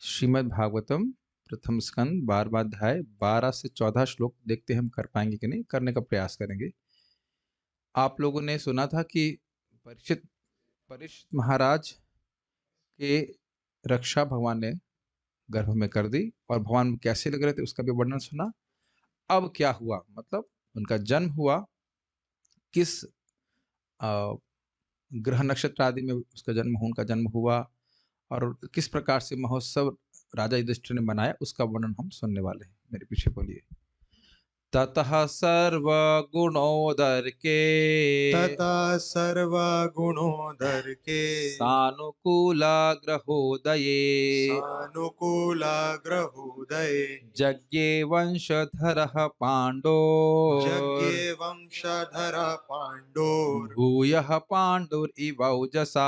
श्रीमद् भागवतम प्रथम स्कंद 12वां अध्याय 12 से 14 श्लोक देखते हैं हम कर पाएंगे कि नहीं, करने का प्रयास करेंगे। आप लोगों ने सुना था कि परीक्षित परीक्षित महाराज के रक्षा भगवान ने गर्भ में कर दी और भगवान कैसे लग रहे थे उसका भी वर्णन सुना। अब क्या हुआ, मतलब उनका जन्म हुआ, किस अ, ग्रह नक्षत्र आदि में उसका जन्म उनका जन्म हुआ और किस प्रकार से महोत्सव राजा युधिष्ठिर ने मनाया उसका वर्णन हम सुनने वाले हैं। मेरे पीछे बोलिए। ततः सर्वगुणोदर्के तथा सर्वगुणोदर के सानुकूलाग्रहोदये सानुकूलाग्रहोदये जज्ञे वंशधरः पाण्डो यज्ञे वंशधर पाण्डोर् भूयः पाण्डुरिवौजसा।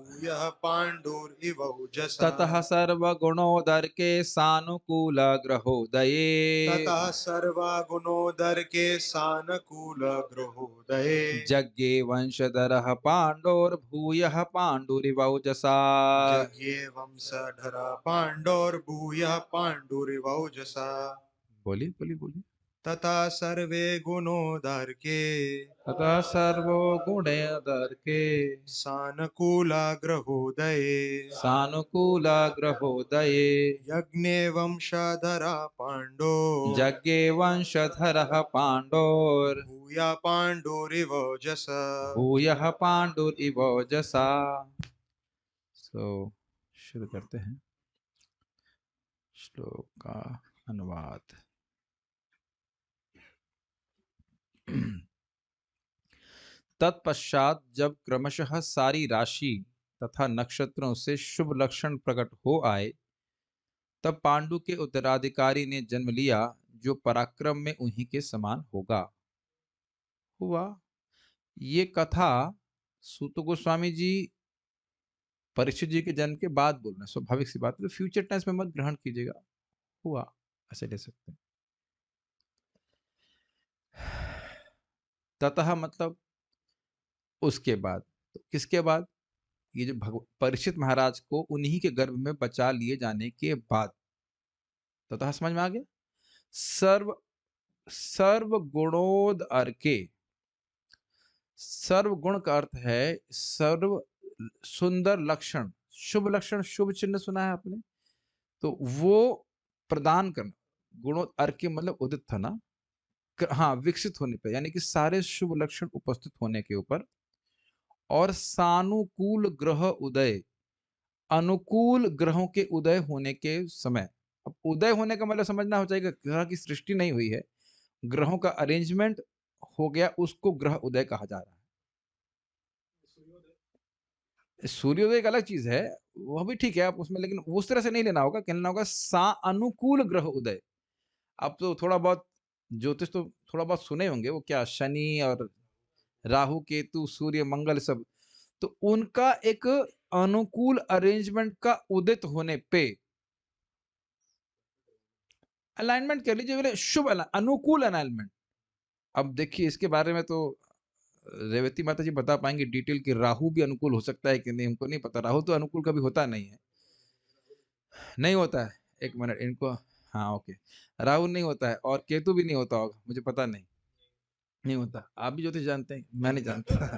भूयः पाण्डुरिवौजसा। ततः सर्वगुणोदर्के सानुकूलग्रहोदये ततः सर्वगुणोदर के सानुकूलग्रहोदये जज्ञे वंशधरः पाण्डोर्भूयः पाण्डुरिवौजसा। यज्ञे वंशधर पाण्डोर्भूयः पाण्डुरिवौजसा। बोलिए बोलिए बोलिए। तथा सर्वे गुणोदर के ततः सर्वगुणोदर्के सानुकूलाग्रहोदये सानुकूलग्रहोदये यज्ञे वंशधरा पाण्डो जज्ञे वंशधरः पाण्डोर् भूया पाण्डुरिवोजस। भूयः पाण्डुरिवौजसा। सो शुरू करते हैं श्लोक का अनुवाद। तत्पश्चात जब क्रमशः सारी राशि तथा नक्षत्रों से शुभ लक्षण प्रकट हो आए, तब पांडु के उत्तराधिकारी ने जन्म लिया जो पराक्रम में उन्हीं के समान होगा। हुआ। ये कथा सूत गोस्वामी जी परीक्षित जी के जन्म के बाद बोल रहे हैं, स्वाभाविक सी बात है, तो फ्यूचर टेंस में मत ग्रहण कीजिएगा। हुआ ऐसे ले सकते हैं। ततः मतलब उसके बाद, तो किसके बाद? ये जो परीक्षित महाराज को उन्हीं के गर्भ में बचा लिए जाने के बाद, ततः समझ में आ गया। सर्व सर्व गुणोद अर्के, सर्व गुण का अर्थ है सर्व सुंदर लक्षण, शुभ लक्षण, शुभ चिन्ह सुना है आपने, तो वो प्रदान करना। गुणोद अर्के मतलब उदित था ना, हाँ, विकसित होने पे, यानी कि सारे शुभ लक्षण उपस्थित होने के ऊपर, और सानुकूल ग्रह उदय, अनुकूल ग्रहों के उदय होने के समय। अब उदय होने का मतलब समझना हो जाएगा, ग्रह की सृष्टि नहीं हुई है, ग्रहों का अरेंजमेंट हो गया, उसको ग्रह उदय कहा जा रहा है। सूर्योदय एक अलग चीज है, वह भी ठीक है आप उसमें, लेकिन उस तरह से नहीं लेना होगा, कहना होगा सा अनुकूल ग्रह उदय। आप तो थोड़ा बहुत ज्योतिष तो थोड़ा बहुत सुने होंगे, वो क्या शनि और राहु केतु सूर्य मंगल सब, तो उनका एक अनुकूल अरेंजमेंट का उदित होने पे, अलाइनमेंट कह लीजिए, बोले शुभ अनुकूल अलाइनमेंट। अब देखिए इसके बारे में तो रेवती माता जी बता पाएंगे डिटेल कि राहु भी अनुकूल हो सकता है कि नहीं, हमको नहीं पता। राहु तो अनुकूल कभी होता नहीं है, नहीं होता है। एक मिनट इनको, हाँ ओके, राहु नहीं होता है और केतु भी नहीं होता होगा, मुझे पता नहीं, नहीं होता। आप भी ज्योतिष जानते हैं, मैं नहीं जानता।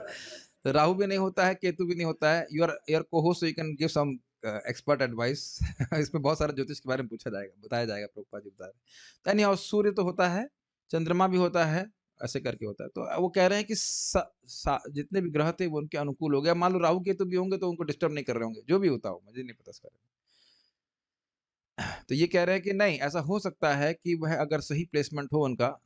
तो राहु भी नहीं होता है, केतु भी नहीं होता है। योर को host, you can give some expert advice. इसमें बहुत सारा ज्योतिष के बारे में पूछा जाएगा, बताया जाएगा, प्रभुपाद जी बता रहे हैं। तो यानी और सूर्य तो होता है, चंद्रमा भी होता है, ऐसे करके होता है। तो वो कह रहे हैं कि जितने भी ग्रह थे वो उनके अनुकूल हो गया। मान लो राहु केतु भी होंगे तो उनको डिस्टर्ब नहीं कर रहे होंगे, जो भी होता हो, मुझे नहीं पता इसका। तो ये कह रहे हैं कि नहीं, ऐसा हो सकता है कि वह अगर सही प्लेसमेंट हो उनका,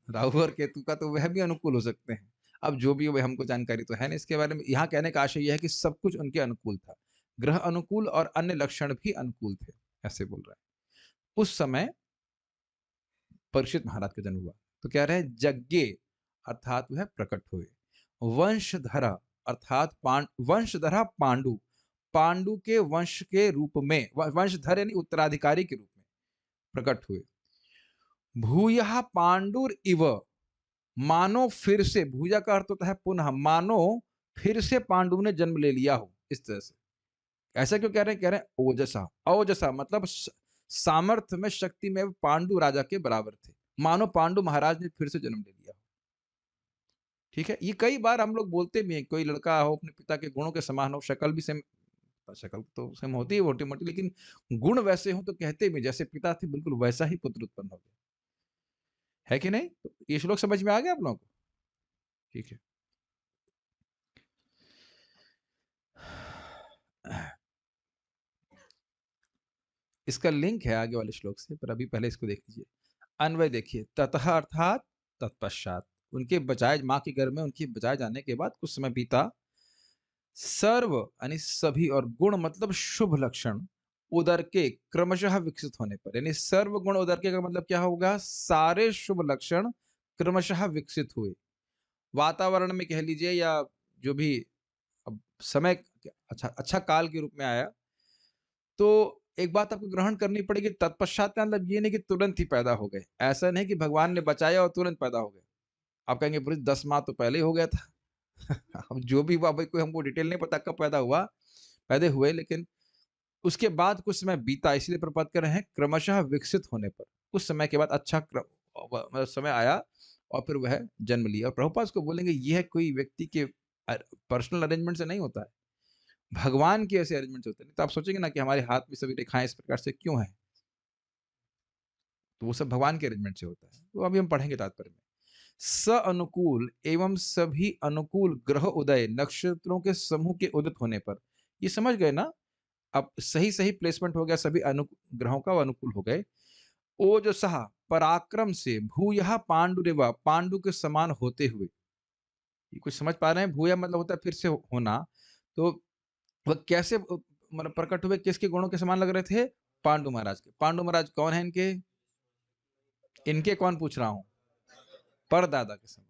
राहु और केतु का, तो वह भी अनुकूल हो सकते हैं। अब जो भी हो, हमको जानकारी तो है नहीं इसके बारे में। यहाँ कहने का आशय यह है कि सब कुछ उनके अनुकूल था, ग्रह अनुकूल और अन्य लक्षण भी अनुकूल थे, ऐसे बोल रहा है। उस समय परीक्षित महाराज का जन्म हुआ। तो कह रहे हैं यज्ञ अर्थात वह प्रकट हुए, वंशधरा अर्थात वंशधरा पांडु, पांडु के वंश के रूप में, वंशधर यानी उत्तराधिकारी के रूप में प्रकट हुए। भूयः पांडुर इव, मानो फिर से, भूया का अर्थ होता है पुनः, मानो फिर से पांडु ने जन्म ले लिया हो, इस तरह से। ऐसा क्यों कह रहे हैं ओजसा, ओजसा मतलब सामर्थ्य में, शक्ति में पांडु राजा के बराबर थे। मानो पांडु महाराज ने फिर से जन्म ले लिया। ठीक है? ये कई बार हम लोग बोलते भी हैं, कोई लड़का हो अपने पिता के गुणों के समान हो, शक्ल भी सेम, शक्ल तो सेम होती है मोटी-मोटी, लेकिन गुण वैसे हो तो कहते भी जैसे पिता थे बिल्कुल वैसा ही पुत्र उत्पन्न हो गया। है कि नहीं? तो ये श्लोक समझ में आ गया आप लोगों को? ठीक है। इसका लिंक है आगे वाले श्लोक से, पर अभी पहले इसको देख लीजिए। अन्वय देखिए, ततः अर्थात तत्पश्चात, उनके बचाए, माँ के गर्भ में उनके बचाए जाने के बाद कुछ समय बीता, सर्व यानी सभी, और गुण मतलब शुभ लक्षण, उदर के क्रमशः विकसित होने पर, यानी सर्व गुण उदर के का मतलब क्या होगा? सारे शुभ लक्षण क्रमशः विकसित हुए। वातावरण में कह लीजिए, या जो भी अब समय अच्छा अच्छा काल के रूप में आया, तो एक बात आपको ग्रहण करनी पड़ेगी, तत्पश्चात का मतलब ये नहीं कि तुरंत ही पैदा हो गए। ऐसा नहीं कि भगवान ने बचाया और तुरंत पैदा हो गए। आप कहेंगे पुरुष 10 माह तो पहले ही हो गया था। अब जो भी हुआ भाई, कोई हमको डिटेल नहीं पता कब पैदा हुआ, पैदा हुए, लेकिन उसके बाद कुछ समय बीता, इसलिए प्रपात कर रहे हैं क्रमशः विकसित होने पर। कुछ समय के बाद अच्छा मतलब समय आया और फिर वह जन्म लिया। और प्रभुपाद उसको बोलेंगे यह कोई व्यक्ति के पर्सनल अरेंजमेंट से नहीं होता है, भगवान के ऐसे अरेंजमेंट होते हैं। तो आप सोचेंगे ना कि हमारे हाथ में सभी रेखाएं इस प्रकार से क्यों हैं, तो वो सब भगवान के अरेंजमेंट से होता है। तो अभी हम पढ़ेंगे तात्पर्य में। स अनुकूल एवं सभी अनुकूल ग्रह उदय, नक्षत्रों के समूह के उदित होने पर, ये समझ गए ना? अब सही सही प्लेसमेंट हो गया, सभी ग्रहों का, वो अनुकूल हो गए। ओजसः पराक्रम से, भूयः पांडुरेवा, पांडु के समान होते हुए। ये कुछ समझ पा रहे हैं? भूया मतलब होता है फिर से होना। तो वह कैसे मतलब प्रकट हुए, किसके गुणों के समान लग रहे थे? पांडु महाराज के। पांडु महाराज कौन है इनके? इनके कौन पूछ रहा हूं? परदादा के समान।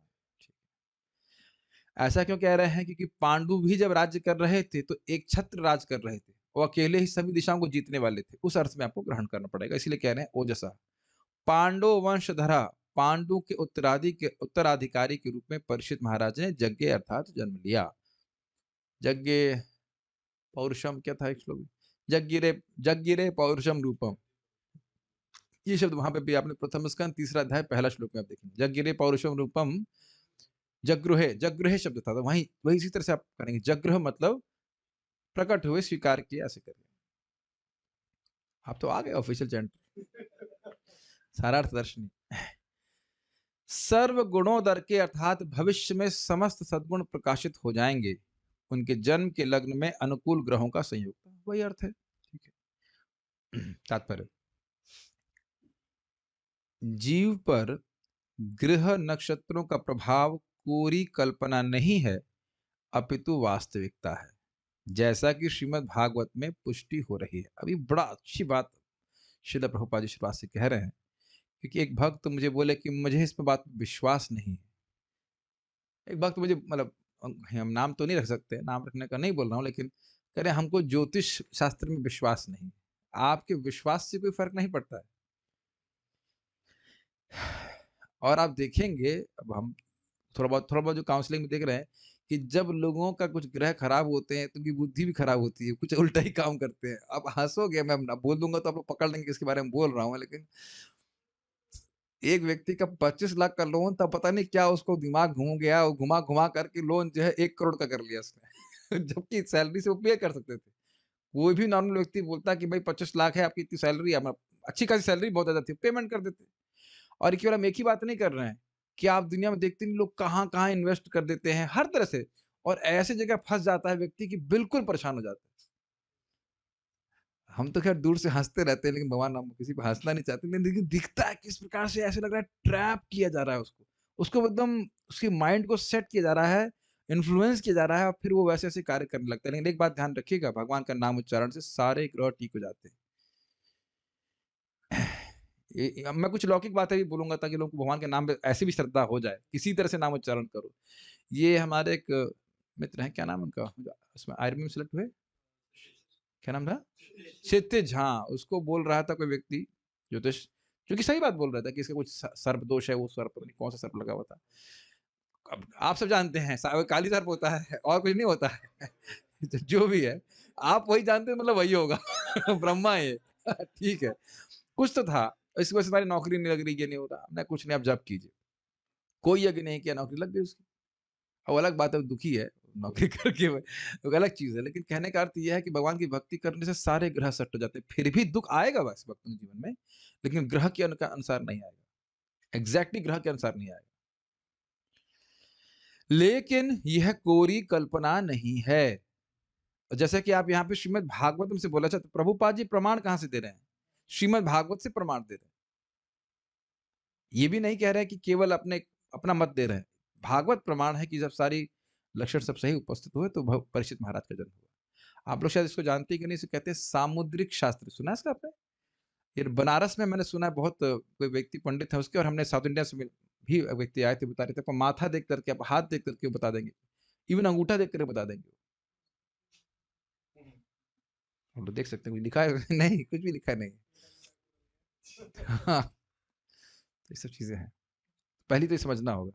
ऐसा क्यों कह रहे हैं? क्योंकि पांडु भी जब राज्य कर रहे थे तो एक छत्र राज कर रहे थे, वो अकेले ही सभी दिशाओं को जीतने वाले थे। उस अर्थ में आपको ग्रहण करना पड़ेगा, इसलिए कह रहे हैं ओजसा। पांडव वंशधरा, पांडु के उत्तराधिकारी के रूप में परीक्षित महाराज ने यज्ञ अर्थात जन्म लिया। यज्ञ पौरुषम क्या था एक श्लोक में? जग्गिरे पौरुषम रूपम, ये शब्द वहां पे भी आपने प्रथम स्कंद 3रा अध्याय 1 श्लोक में आप देखेंगे, जग्गिरे पौरुषम रूपम, जगृहे, जगृहे शब्द था, तो वही वही इसी तरह से आप करेंगे। जगृह मतलब प्रकट हुए, स्वीकार किया, ऐसे करेंगे। आप तो आ गए ऑफिशियल चैंट, सारा अर्थ दर्शनी। सर्व गुणोदर के अर्थात भविष्य में समस्त सद्गुण प्रकाशित हो जाएंगे, उनके जन्म के लग्न में अनुकूल ग्रहों का संयोग, वही अर्थ है। ठीक है। तात्पर्य, जीव पर ग्रह नक्षत्रों का प्रभाव कोरी कल्पना नहीं है, अपितु वास्तविकता है, जैसा कि श्रीमद् भागवत में पुष्टि हो रही है। अभी बड़ा अच्छी बात श्रील प्रभुपाद जी शुरुआत से कह रहे हैं, क्योंकि एक भक्त मुझे बोले कि मुझे इस बात पर विश्वास नहीं है। एक भक्त मुझे मतलब, हम नाम तो नहीं रख सकते, नाम रखने का नहीं बोल रहा हूँ, लेकिन कह रहे हमको ज्योतिष शास्त्र में विश्वास नहीं। आपके विश्वास से कोई फर्क नहीं पड़ता है। और आप देखेंगे, अब हम थोड़ा बहुत जो काउंसलिंग में देख रहे हैं, कि जब लोगों का कुछ ग्रह खराब होते हैं तो उनकी बुद्धि भी खराब होती है, कुछ उल्टा ही काम करते हैं। अब हंसोगे, मैं ना बोल दूंगा तो आप लोग पकड़ लेंगे किसके बारे में बोल रहा हूँ, लेकिन एक व्यक्ति का 25 लाख का लोन था, पता नहीं क्या उसको दिमाग घूम गया, और घुमा घुमा करके लोन जो है 1 करोड़ का कर लिया उसने। जबकि सैलरी से वो पे कर सकते थे। कोई भी नॉर्मल व्यक्ति बोलता कि भाई 25 लाख है आपकी, इतनी सैलरी है, अच्छी खासी सैलरी बहुत ज्यादा थी, पेमेंट कर देते। और ये केवल हम एक ही बात नहीं कर रहे हैं, कि आप दुनिया में देखते हैं लोग कहाँ कहाँ इन्वेस्ट कर देते हैं हर तरह से, और ऐसे जगह फंस जाता है व्यक्ति कि बिल्कुल परेशान हो जाता है। हम तो खैर दूर से हँसते रहते हैं, लेकिन भगवान हम किसी पे हँसना नहीं चाहते, लेकिन दिखता है किस प्रकार से, ऐसे लग रहा है ट्रैप किया जा रहा है उसको। उसको एकदम उसके माइंड को सेट किया जा रहा है, इन्फ्लुएंस किया जा रहा है, और फिर वो वैसे-वैसे कार्य करने लगता है। लेकिन एक बात ध्यान रखिएगा, भगवान का नाम उच्चारण से सारे ग्रह ठीक हो जाते हैं। अब मैं कुछ लौकिक बातें भी बोलूँगा ताकि लोगों को भगवान के नाम पे ऐसी भी श्रद्धा हो जाए, किसी तरह से नाम उच्चारण करो। ये हमारे एक मित्र हैं, क्या नाम है उनका? उसमें आर्मी में सेलेक्ट हुए? क्या नाम था? क्षितिज, हाँ, उसको बोल रहा था कोई व्यक्ति, ज्योतिष, जो कि सही बात बोल रहा था कि इसका कुछ सर्प दोष है, वो सर्प पता नहीं कौन सा सर्प लगा हुआ था। अब आप सब जानते हैं, काली सर्प होता है और कुछ नहीं होता है। जो भी है, आप वही जानते हो मतलब वही होगा। ब्रह्मा है ये। ठीक है। कुछ तो था, इस वजह से तुम्हारी नौकरी नहीं लग रही, ये नहीं हो रहा। हमने कुछ नहीं, आप जप कीजिए। कोई यज्ञ नहीं किया, नौकरी लग गई उसकी। अब अलग बात है वो दुखी है, नौकरी करके वो अलग चीज़ है। लेकिन कहने का अर्थ ये है कि भगवान की भक्ति करने से सारे ग्रह सेट हो जाते हैं। फिर भी दुःख आएगा बस भक्तों के जीवन में, लेकिन ग्रह के अनुसार नहीं आएगा। एग्ज़ैक्टली ग्रह के अनुसार नहीं आएगा। लेकिन यह कोरी कल्पना नहीं है। जैसे कि आप यहाँ पे श्रीमद् भागवतम से बोला, अच्छा तो प्रभुपाद जी प्रमाण कहाँ से दे रहे हैं? श्रीमद् भागवत से प्रमाण दे रहे हैं। ये भी नहीं कह रहे हैं कि केवल अपना मत दे रहे हैं। भागवत प्रमाण है कि जब सारी लक्षण सब सही उपस्थित हुए तो परीक्षित महाराज का जन्म हुआ। आप लोग शायद इसको जानते हैं कि नहीं, इसे कहते हैं सामुद्रिक शास्त्र। सुना है इसका आपने? ये बनारस में मैंने सुना है, बहुत कोई व्यक्ति पंडित है उसके, और हमने साउथ इंडिया से भी व्यक्ति आए थे, बता रहे थे आपको माथा देख करके, आप हाथ देख करके वो बता देंगे। इवन अंगूठा देख कर बता देंगे। हम लोग देख सकते हैं, कुछ लिखा है? नहीं, कुछ भी लिखा नहीं। हाँ, तो ये सब चीजें हैं। पहली तो ये समझना होगा।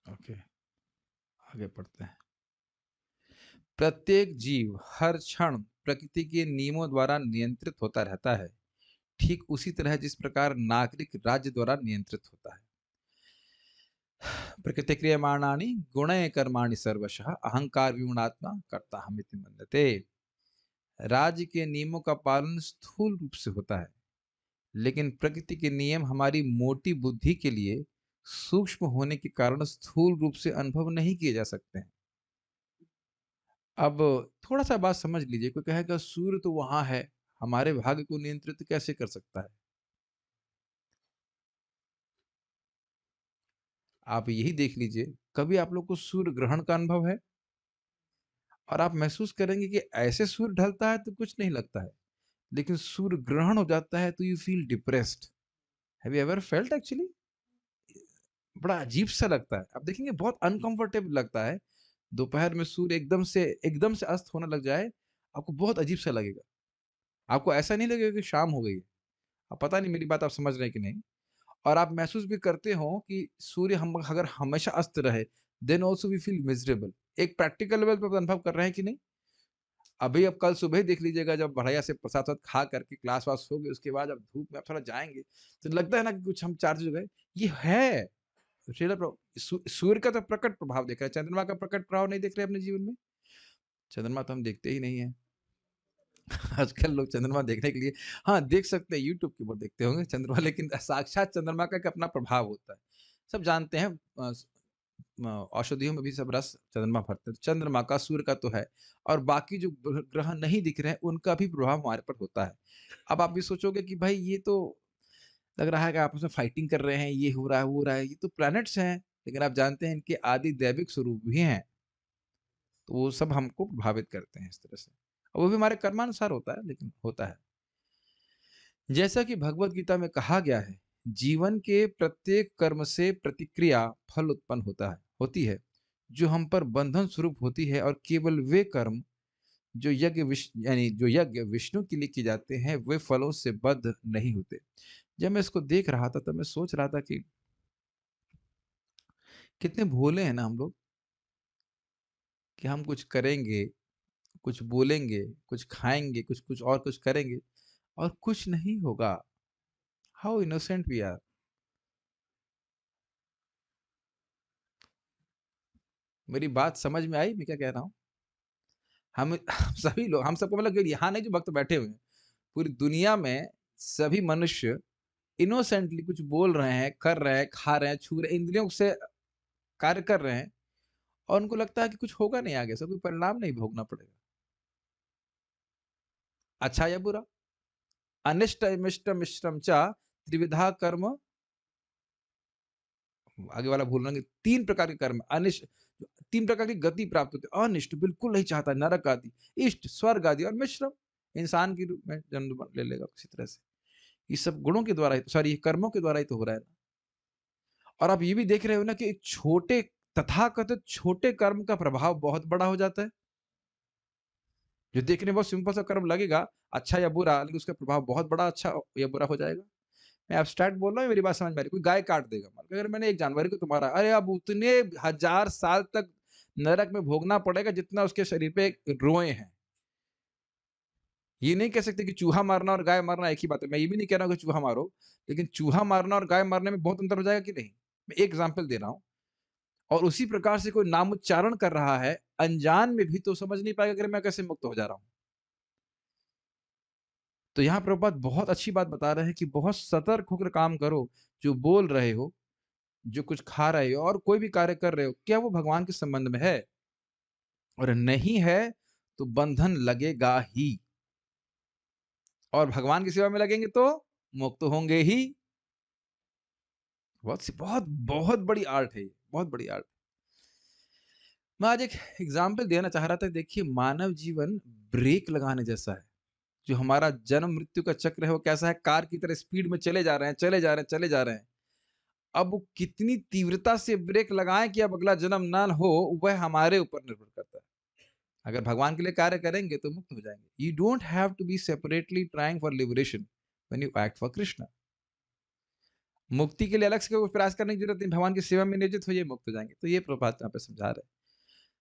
ओके, आगे पढ़ते हैं। प्रत्येक जीव हर क्षण प्रकृति के नियमों द्वारा नियंत्रित होता रहता है, ठीक उसी तरह जिस प्रकार नागरिक राज्य द्वारा नियंत्रित होता है। प्रकृति क्रियमाणानि गुणय कर्माणि सर्वशः अहंकार विगुणात्मा कर्ता हमिति मन्यते। राज्य के नियमों का पालन स्थूल रूप से होता है, लेकिन प्रकृति के नियम हमारी मोटी बुद्धि के लिए सूक्ष्म होने के कारण स्थूल रूप से अनुभव नहीं किए जा सकते हैं। अब थोड़ा सा बात समझ लीजिए। कोई कहेगा सूर्य तो वहां है, हमारे भाग्य को नियंत्रित कैसे कर सकता है? आप यही देख लीजिए, कभी आप लोग को सूर्य ग्रहण का अनुभव है? और आप महसूस करेंगे कि ऐसे सूर्य ढलता है तो कुछ नहीं लगता है, लेकिन सूर्य ग्रहण हो जाता है तो you feel depressed. Have you ever felt actually? बड़ा अजीब सा लगता है, आप देखेंगे बहुत अनकंफर्टेबल लगता है। दोपहर में सूर्य एकदम से अस्त होने लग जाए, आपको बहुत अजीब सा लगेगा। आपको ऐसा नहीं लगेगा कि शाम हो गई है। अब पता नहीं मेरी बात आप समझ रहे हैं कि नहीं। और आप महसूस भी करते हो कि सूर्य हम अगर हमेशा अस्त रहे, then also we feel miserable. एक प्रैक्टिकल लेवल पे अनुभव कर रहे हैं कि नहीं? अभी अब कल सुबह ही देख लीजिएगा, जब बढ़िया से प्रसाद वसाद खा करके क्लास वास हो गई, उसके बाद जब धूप में आप थोड़ा जाएंगे तो लगता है ना कि कुछ हम चार्ज हो गए। ये है सूर्य का तो प्रकट प्रभाव देख रहे हैं, चंद्रमा का प्रकट प्रभाव नहीं देख रहे अपने जीवन में। चंद्रमा तो हम देखते ही नहीं है। आजकल लोग चंद्रमा देखने के लिए, हाँ देख सकते हैं, यूट्यूब के ऊपर देखते होंगे चंद्रमा, लेकिन साक्षात चंद्रमा का एक अपना प्रभाव होता है। सब जानते हैं, औषधियों में भी सब रस चंद्रमा भरते हैं। तो चंद्रमा का, सूर्य का तो है, और बाकी जो ग्रह नहीं दिख रहे हैं उनका भी प्रभाव हमारे पर होता है। अब आप भी सोचोगे कि भाई ये तो लग रहा है कि आपस में फाइटिंग कर रहे हैं, ये हो रहा है वो हो रहा है, ये तो प्लैनेट्स हैं। लेकिन आप जानते हैं इनके आदि दैविक स्वरूप भी हैं, तो वो सब हमको प्रभावित करते हैं इस तरह से। और वो भी हमारे कर्मानुसार होता है, लेकिन होता है। जैसा कि भगवत गीता में कहा गया है, जीवन के प्रत्येक कर्म से प्रतिक्रिया फल उत्पन्न होती है, जो हम पर बंधन स्वरूप होती है, और केवल वे कर्म जो यज्ञ विष्णु के लिए किए जाते हैं, वे फलों से बद्ध नहीं होते। जब मैं इसको देख रहा था तब मैं सोच रहा था कि कितने भोले हैं ना हम लोग, कि हम कुछ करेंगे, कुछ बोलेंगे, कुछ खाएंगे, कुछ कुछ और कुछ करेंगे, और कुछ नहीं होगा। How innocent we are. मेरी बात समझ में आई मैं क्या कह रहा हूँ? हम सभी लोग, हम सबको मतलब कि यहाँ नहीं जो भक्त बैठे हुए हैं, पूरी दुनिया में सभी मनुष्य इनोसेंटली कुछ बोल रहे हैं, कर रहे हैं, खा रहे हैं, छू रहे हैं, इंद्रियों से कार्य कर रहे हैं, और उनको लगता है कि कुछ होगा नहीं आगे, सब कोई परिणाम नहीं भोगना पड़ेगा। अच्छा या बुरा? अनिष्ट मिष्ट मिश्रम च त्रिविधा कर्म। आगे वाला भूल रहे, तीन प्रकार के कर्म अनिष्ट, तीन प्रकार की गति प्राप्त होती है। अनिष्ट बिल्कुल नहीं चाहता, नरक आदि, इष्ट स्वर्ग आदि, और मिश्रम इंसान के रूप में जन्म ले लेगा किसी तरह से। ये सब गुणों के द्वारा ही, सॉरी कर्मों के द्वारा ही तो हो रहा है ना। और आप ये भी देख रहे हो ना कि एक छोटे, तथाकथित छोटे कर्म का प्रभाव बहुत बड़ा हो जाता है। जो देखने में बहुत सिंपल सा कर्म लगेगा, अच्छा या बुरा, लेकिन उसका प्रभाव बहुत बड़ा अच्छा या बुरा हो जाएगा। मैं एब्स्ट्रैक्ट बोल रहा हूँ, मेरी बात समझ में आ रही है? कोई गाय काट देगा, मान लो अगर मैंने एक जानवर को तुम्हारा, अरे अब उतने हजार साल तक नरक में भोगना पड़ेगा जितना उसके शरीर पे रोएँ हैं। ये नहीं कह सकते कि चूहा मारना और गाय मारना एक ही बात है। मैं ये भी नहीं कह रहा हूँ कि चूहा मारो, लेकिन चूहा मारना और गाय मारने में बहुत अंतर हो जाएगा कि नहीं? मैं एक एग्ज़ाम्पल दे रहा हूँ। और उसी प्रकार से कोई नामोच्चारण कर रहा है, अनजान में भी तो समझ नहीं पाएगा कि मैं कैसे मुक्त हो जा रहा हूँ। तो यहाँ प्रभुपाद बहुत अच्छी बात बता रहे हैं कि बहुत सतर्क होकर काम करो, जो बोल रहे हो, जो कुछ खा रहे हो और कोई भी कार्य कर रहे हो, क्या वो भगवान के संबंध में है? और नहीं है, तो बंधन लगेगा ही और भगवान की सेवा में लगेंगे तो मुक्त होंगे ही। बहुत बहुत बड़ी आर्ट है ये, बहुत बड़ी आर्ट। मैं आज एक एग्ज़ाम्पल देना चाह रहा था, देखिए मानव जीवन ब्रेक लगाने जैसा है। जो हमारा जन्म-मृत्यु का चक्र है, वो कैसा है, कार की तरह स्पीड में चले जा रहे हैं, चले जा रहे हैं, चले जा रहे हैं। अब वो कितनी तीव्रता से ब्रेक लगाएँ कि अब अगला जन्म ना हो, वह हमारे ऊपर निर्भर करता है। अगर भगवान के लिए कार्य करेंगे, तो मुक्त हो जाएँगे। You don't have to be separately trying for liberation when you act for Krishna. मुक्ति के लिए अलग से कोई प्रयास करने की ज़रूरत नहीं, भगवान की सेवा में नियोजित होइए, मुक्त हो जाएँगे। तो ये प्रभुपाद यहाँ पे समझा रहे हैं।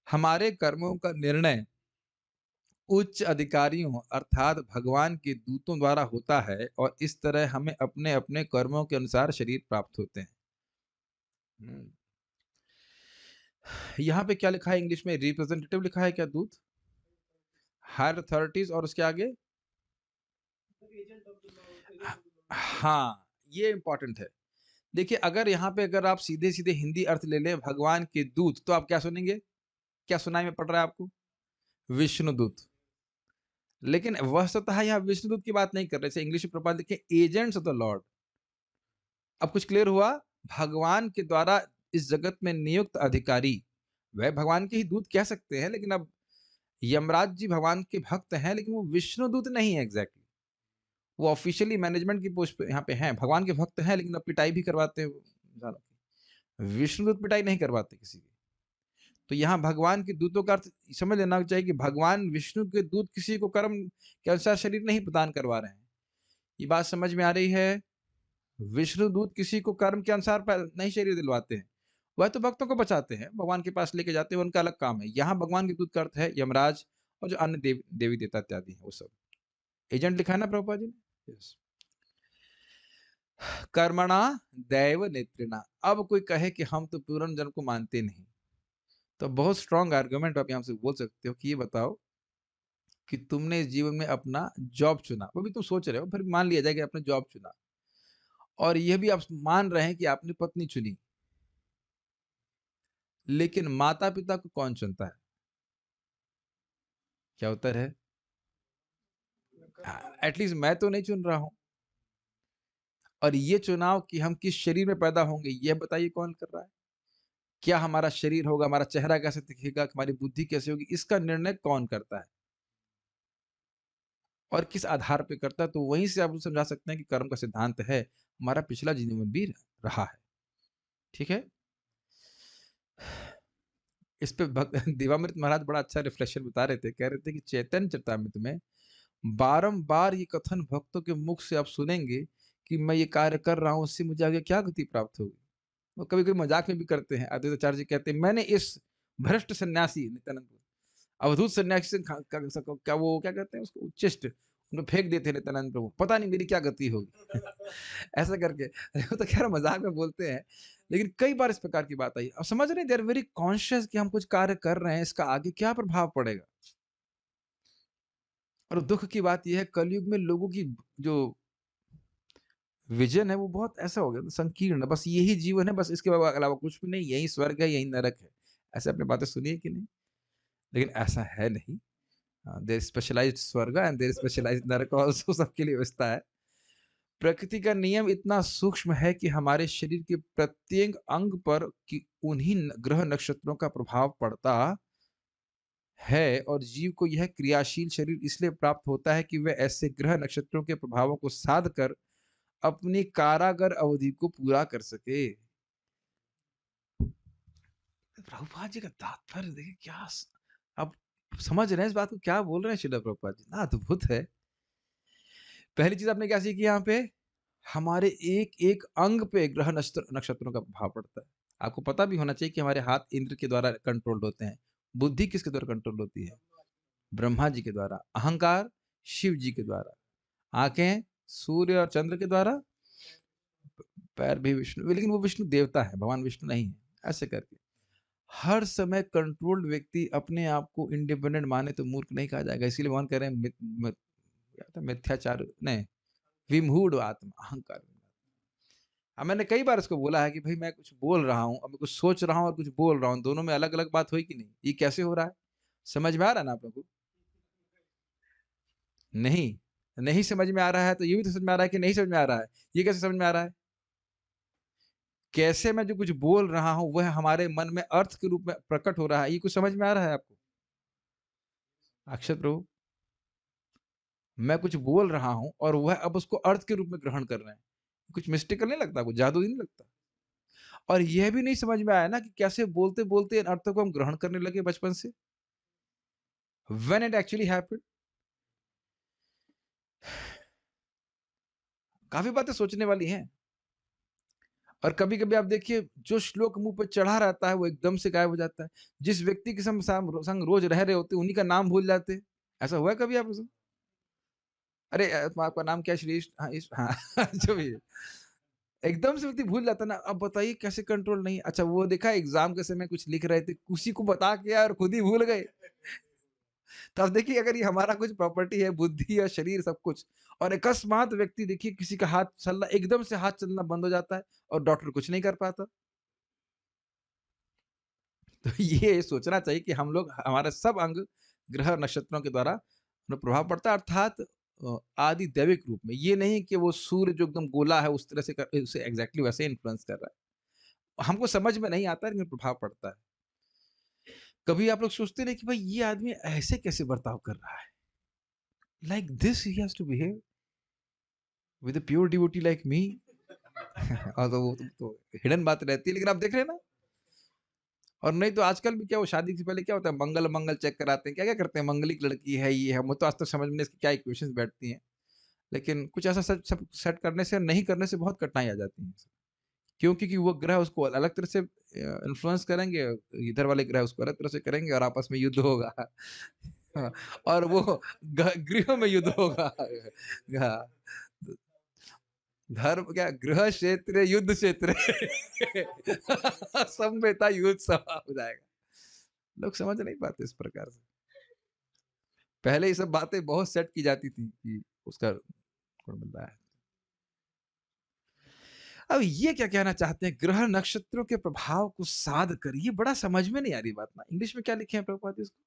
हमारे कर्मों का निर्णय उच्च अधिकारियों अर्थात भगवान के दूतों द्वारा होता है और इस तरह हमें अपने-अपने कर्मों के अनुसार शरीर प्राप्त होते हैं। हुँ। यहाँ पे क्या लिखा है इंग्लिश में, रिप्रेजेंटेटिव लिखा है क्या दूत? हायर अथॉरिटीज़ और उसके आगे? ह हाँ, ये इम्पोर्टेंट है। देखिए अगर यहाँ पे अगर आप सीधे-सीधे हिंदी अर्थ ले लें भगवान के दूत, तो आप क्या सुनेंगे? क्या सुनाई में पड़ रहा है आपको? विष्णुदूत। लेकिन वस्तुतः यहाँ विष्णुदूत की बात नहीं कर रहे, जैसे इंग्लिश में प्रभुपाद लिखे एजेंट्स ऑफ द लॉर्ड। अब कुछ क्लियर हुआ? भगवान के द्वारा इस जगत में नियुक्त अधिकारी, वह भगवान के ही दूत कह सकते हैं, लेकिन अब यमराज जी भगवान के भक्त हैं, लेकिन वो विष्णुदूत नहीं है एग्ज़ैक्टली। वो ऑफ़िशियली मैनेजमेंट की पोस्ट पे यहाँ पे हैं, भगवान के भक्त हैं, लेकिन अब पिटाई भी करवाते हैं वो इंसानों की। विष्णुदूत पिटाई नहीं करवाते किसी की। तो यहाँ भगवान के दूतों का अर्थ समझ लेना चाहिए कि भगवान विष्णु के दूत किसी को कर्म के अनुसार शरीर नहीं प्रदान करवा रहे हैं। ये बात समझ में आ रही है? विष्णुदूत किसी को कर्म के अनुसार नहीं शरीर दिलवाते हैं। वह तो भक्तों को बचाते हैं, भगवान के पास लेके जाते हैं, उनका अलग काम है। यहाँ भगवान के दूत का अर्थ है यमराज और जो अन्य देवी-देवता इत्यादि हैं वो सब। एजेंट लिखा है ना प्रभुपाद जी ने? यस। कर्मणा दैव नेत्रिणा। अब कोई कहे कि हम तो पुनर्जन्म को मानते नहीं, तो बहुत स्ट्रॉन्ग आर्गुमेंट आप यहाँ से बोल सकते हो कि ये बताओ कि तुमने इस जीवन में अपना जॉब चुना, वो भी तुम सोच रहे हो, फिर मान लिया जाए कि आपने जॉब चुना और यह भी आप मान रहे हैं कि आपने पत्नी चुनी, लेकिन माता-पिता को कौन चुनता है? क्या उत्तर है? एटलीस्ट मैं तो नहीं चुन रहा हूँ और ये चुनाव कि हम किस शरीर में पैदा होंगे, यह बताइए कौन कर रहा है? क्या हमारा शरीर होगा, हमारा चेहरा कैसे दिखेगा, हमारी बुद्धि कैसे होगी, इसका निर्णय कौन करता है? और किस आधार पे करता है? तो वहीं से आप समझा सकते हैं कि कर्म का सिद्धांत है, हमारा पिछला जीवन भी रहा है। ठीक है? इस पे भग देवामृत महाराज बड़ा अच्छा रिफ्लेक्शन बता रहे थे, कह रहे थे कि चैतन्य चरितामृत में बारंबार ये कथन भक्तों के मुख से आप सुनेंगे कि मैं ये कार्य कर रहा हूँ, उससे मुझे आगे क्या गति प्राप्त होगी। वो कभी-कभी मजाक में भी करते हैं। अद्वैताचार्य जी कहते हैं, मैंने इस भ्रष्ट सन्यासी नित्यानंद को, अवधूत सन्यासी से क्या वो क्या कहते हैं उसको उच्छिष्ट उनको फेंक देते हैं नित्यानंद प्रभु, पता नहीं मेरी क्या गति होगी। ऐसा करके वो तो खैर मजाक में बोलते हैं, लेकिन कई बार इस प्रकार की बात आई। अब समझ रहे हैं, दे आर वेरी कॉन्शियस कि हम कुछ कार्य कर रहे हैं, इसका आगे क्या प्रभाव पड़ेगा। और दुःख की बात ये है, कलयुग में लोगों की जो विज़न है वो बहुत ऐसा हो गया संकीर्ण, बस यही जीवन है, बस इसके अलावा कुछ भी नहीं, यही स्वर्ग है, यही नरक है। ऐसे आपने बातें सुनी है कि नहीं? लेकिन ऐसा है नहीं। देयर इज़ स्पेशलाइज़्ड स्वर्ग एंड देयर इज़ स्पेशलाइज़्ड नरक ऑल्सो, सबके लिए व्यवस्था है। प्रकृति का नियम इतना सूक्ष्म है कि हमारे शरीर के प्रत्येक अंग पर कि उन्हीं ग्रह नक्षत्रों का प्रभाव पड़ता है और जीव को यह क्रियाशील शरीर इसलिए प्राप्त होता है कि वह ऐसे ग्रह नक्षत्रों के प्रभावों को साध कर अपनी कारागर अवधि को पूरा कर सके। प्रभुपाद जी का तात्पर्य देखिए क्या अब समझ रहे हैं इस बात को, क्या बोल रहे हैं श्रील प्रभुपाद जी, ना अद्भुत है। पहली चीज आपने क्या सीखी यहाँ पे, हमारे एक एक अंग पे ग्रह नक्षत्रों का प्रभाव पड़ता है। आपको पता भी होना चाहिए कि हमारे हाथ इंद्र के द्वारा कंट्रोल्ड होते हैं। बुद्धि किसके द्वारा कंट्रोल होती है? ब्रह्मा जी के द्वारा। अहंकार शिव जी के द्वारा। आँखें सूर्य और चंद्र के द्वारा। पैर भी विष्णु, लेकिन वो विष्णु देवता है, भगवान विष्णु नहीं है। ऐसे करके हर समय कंट्रोल्ड व्यक्ति अपने आप को इंडिपेंडेंट माने तो मूर्ख नहीं कहा जाएगा। इसीलिए भगवान कह रहे हैं क्या था, मिथ्याचार नहीं, विमूढ़ आत्मा, अहंकार। अब मैंने कई बार इसको बोला है कि भाई मैं कुछ बोल रहा हूँ, अब मैं कुछ सोच रहा हूँ और कुछ बोल रहा हूँ, दोनों में अलग-अलग बात हुई कि नहीं? ये कैसे हो रहा है? समझ में आ रहा है ना आप लोगों को? नहीं, नहीं समझ में आ रहा है तो ये भी तो समझ में आ रहा है कि नहीं समझ में आ रहा है। ये कैसे समझ में आ रहा है? कैसे मैं जो कुछ बोल रहा हूँ वह हमारे मन में अर्थ के रूप में प्रकट हो रहा है, ये कुछ समझ में आ रहा है आपको? अक्षत प्रभु, मैं कुछ बोल रहा हूँ और वह अब उसको अर्थ के रूप में ग्रहण कर रहे हैं। कुछ मिस्टेकल नहीं लगता आपको? जादू नहीं लगता? और यह भी नहीं समझ में आया ना कि कैसे बोलते-बोलते इन अर्थों को हम ग्रहण करने लगे बचपन से? When it actually happened? काफ़ी बातें सोचने वाली हैं। और कभी-कभी आप देखिए जो श्लोक मुँह पे चढ़ा रहता है वो एकदम से गायब हो जाता है। जिस व्यक्ति के संग रोज़ रह रहे होते हैं उन्हीं का नाम भूल जाते हैं। ऐसा हुआ है कभी आपके साथ? अरे आपका नाम क्या है? श्रीश हाँ, हाँ जो भी है। एकदम से व्यक्ति भूल जाता है ना, अब बताइए कैसे कंट्रोल नहीं? अच्छा वो देखा है एग्ज़ाम के समय कुछ लिख रहे थे, उसी को बता के और खुद ही भूल गए। तो अब देखिए अगर ये हमारा कुछ प्रॉपर्टी है, बुद्धि या शरीर सब कुछ और अकस्मात व्यक्ति देखिए किसी का हाथ चलना एकदम से हाथ चलना बंद हो जाता है और डॉक्टर कुछ नहीं कर पाता। तो ये सोचना चाहिए कि हम लोग हमारे सब अंग ग्रह और नक्षत्रों के द्वारा हमें प्रभाव पड़ता है अर्थात आदि दैविक रूप में। ये नहीं कि वो सूर्य जो एकदम गोला है उस तरह से उसे एग्ज़ैक्टली वैसे इन्फ्लुएंस कर रहा है। हमको समझ में नहीं आता है लेकिन प्रभाव पड़ता है। कभी आप लोग सोचते नहीं कि भाई ये आदमी ऐसे कैसे बर्ताव कर रहा है? Like this he has to behave with a pure devotee like me. और तो वो तो हिडन बात रहती है लेकिन आप देख रहे हैं ना। और नहीं तो आजकल भी क्या वो शादी से पहले क्या होता है मंगल-मंगल चेक कराते हैं, क्या-क्या करते हैं, मंगलिक लड़की है, ये है, मुझे तो आज तक समझ में नहीं इसकी क्या इक्वेशंस बैठती हैं। लेकिन कुछ ऐसा सब सब सेट करने से नहीं करने से बहुत कठिनाई आ जाती है। क्यों? क्योंकि वो ग्रह उसको अलग तरह से इन्फ्लुएंस करेंगे, इधर वाले ग्रह उसको अलग तरह से करेंगे और आपस में युद्ध होगा। हाँ, और वो गृह में युद्ध होगा। हाँ, धर्म क्या गृह क्षेत्र युद्ध क्षेत्र। संवेता युद्ध सभा हो जाएगा। लोग समझ नहीं पाते इस प्रकार से। पहले ये सब बातें बहुत सेट की जाती थी कि उसका गुण मिल रहा है। अब ये क्या कहना चाहते हैं ग्रह नक्षत्रों के प्रभाव को साध कर, ये बड़ा समझ में नहीं आ रही बात ना। इंग्लिश में क्या लिखे हैं प्रभुपाद इसको?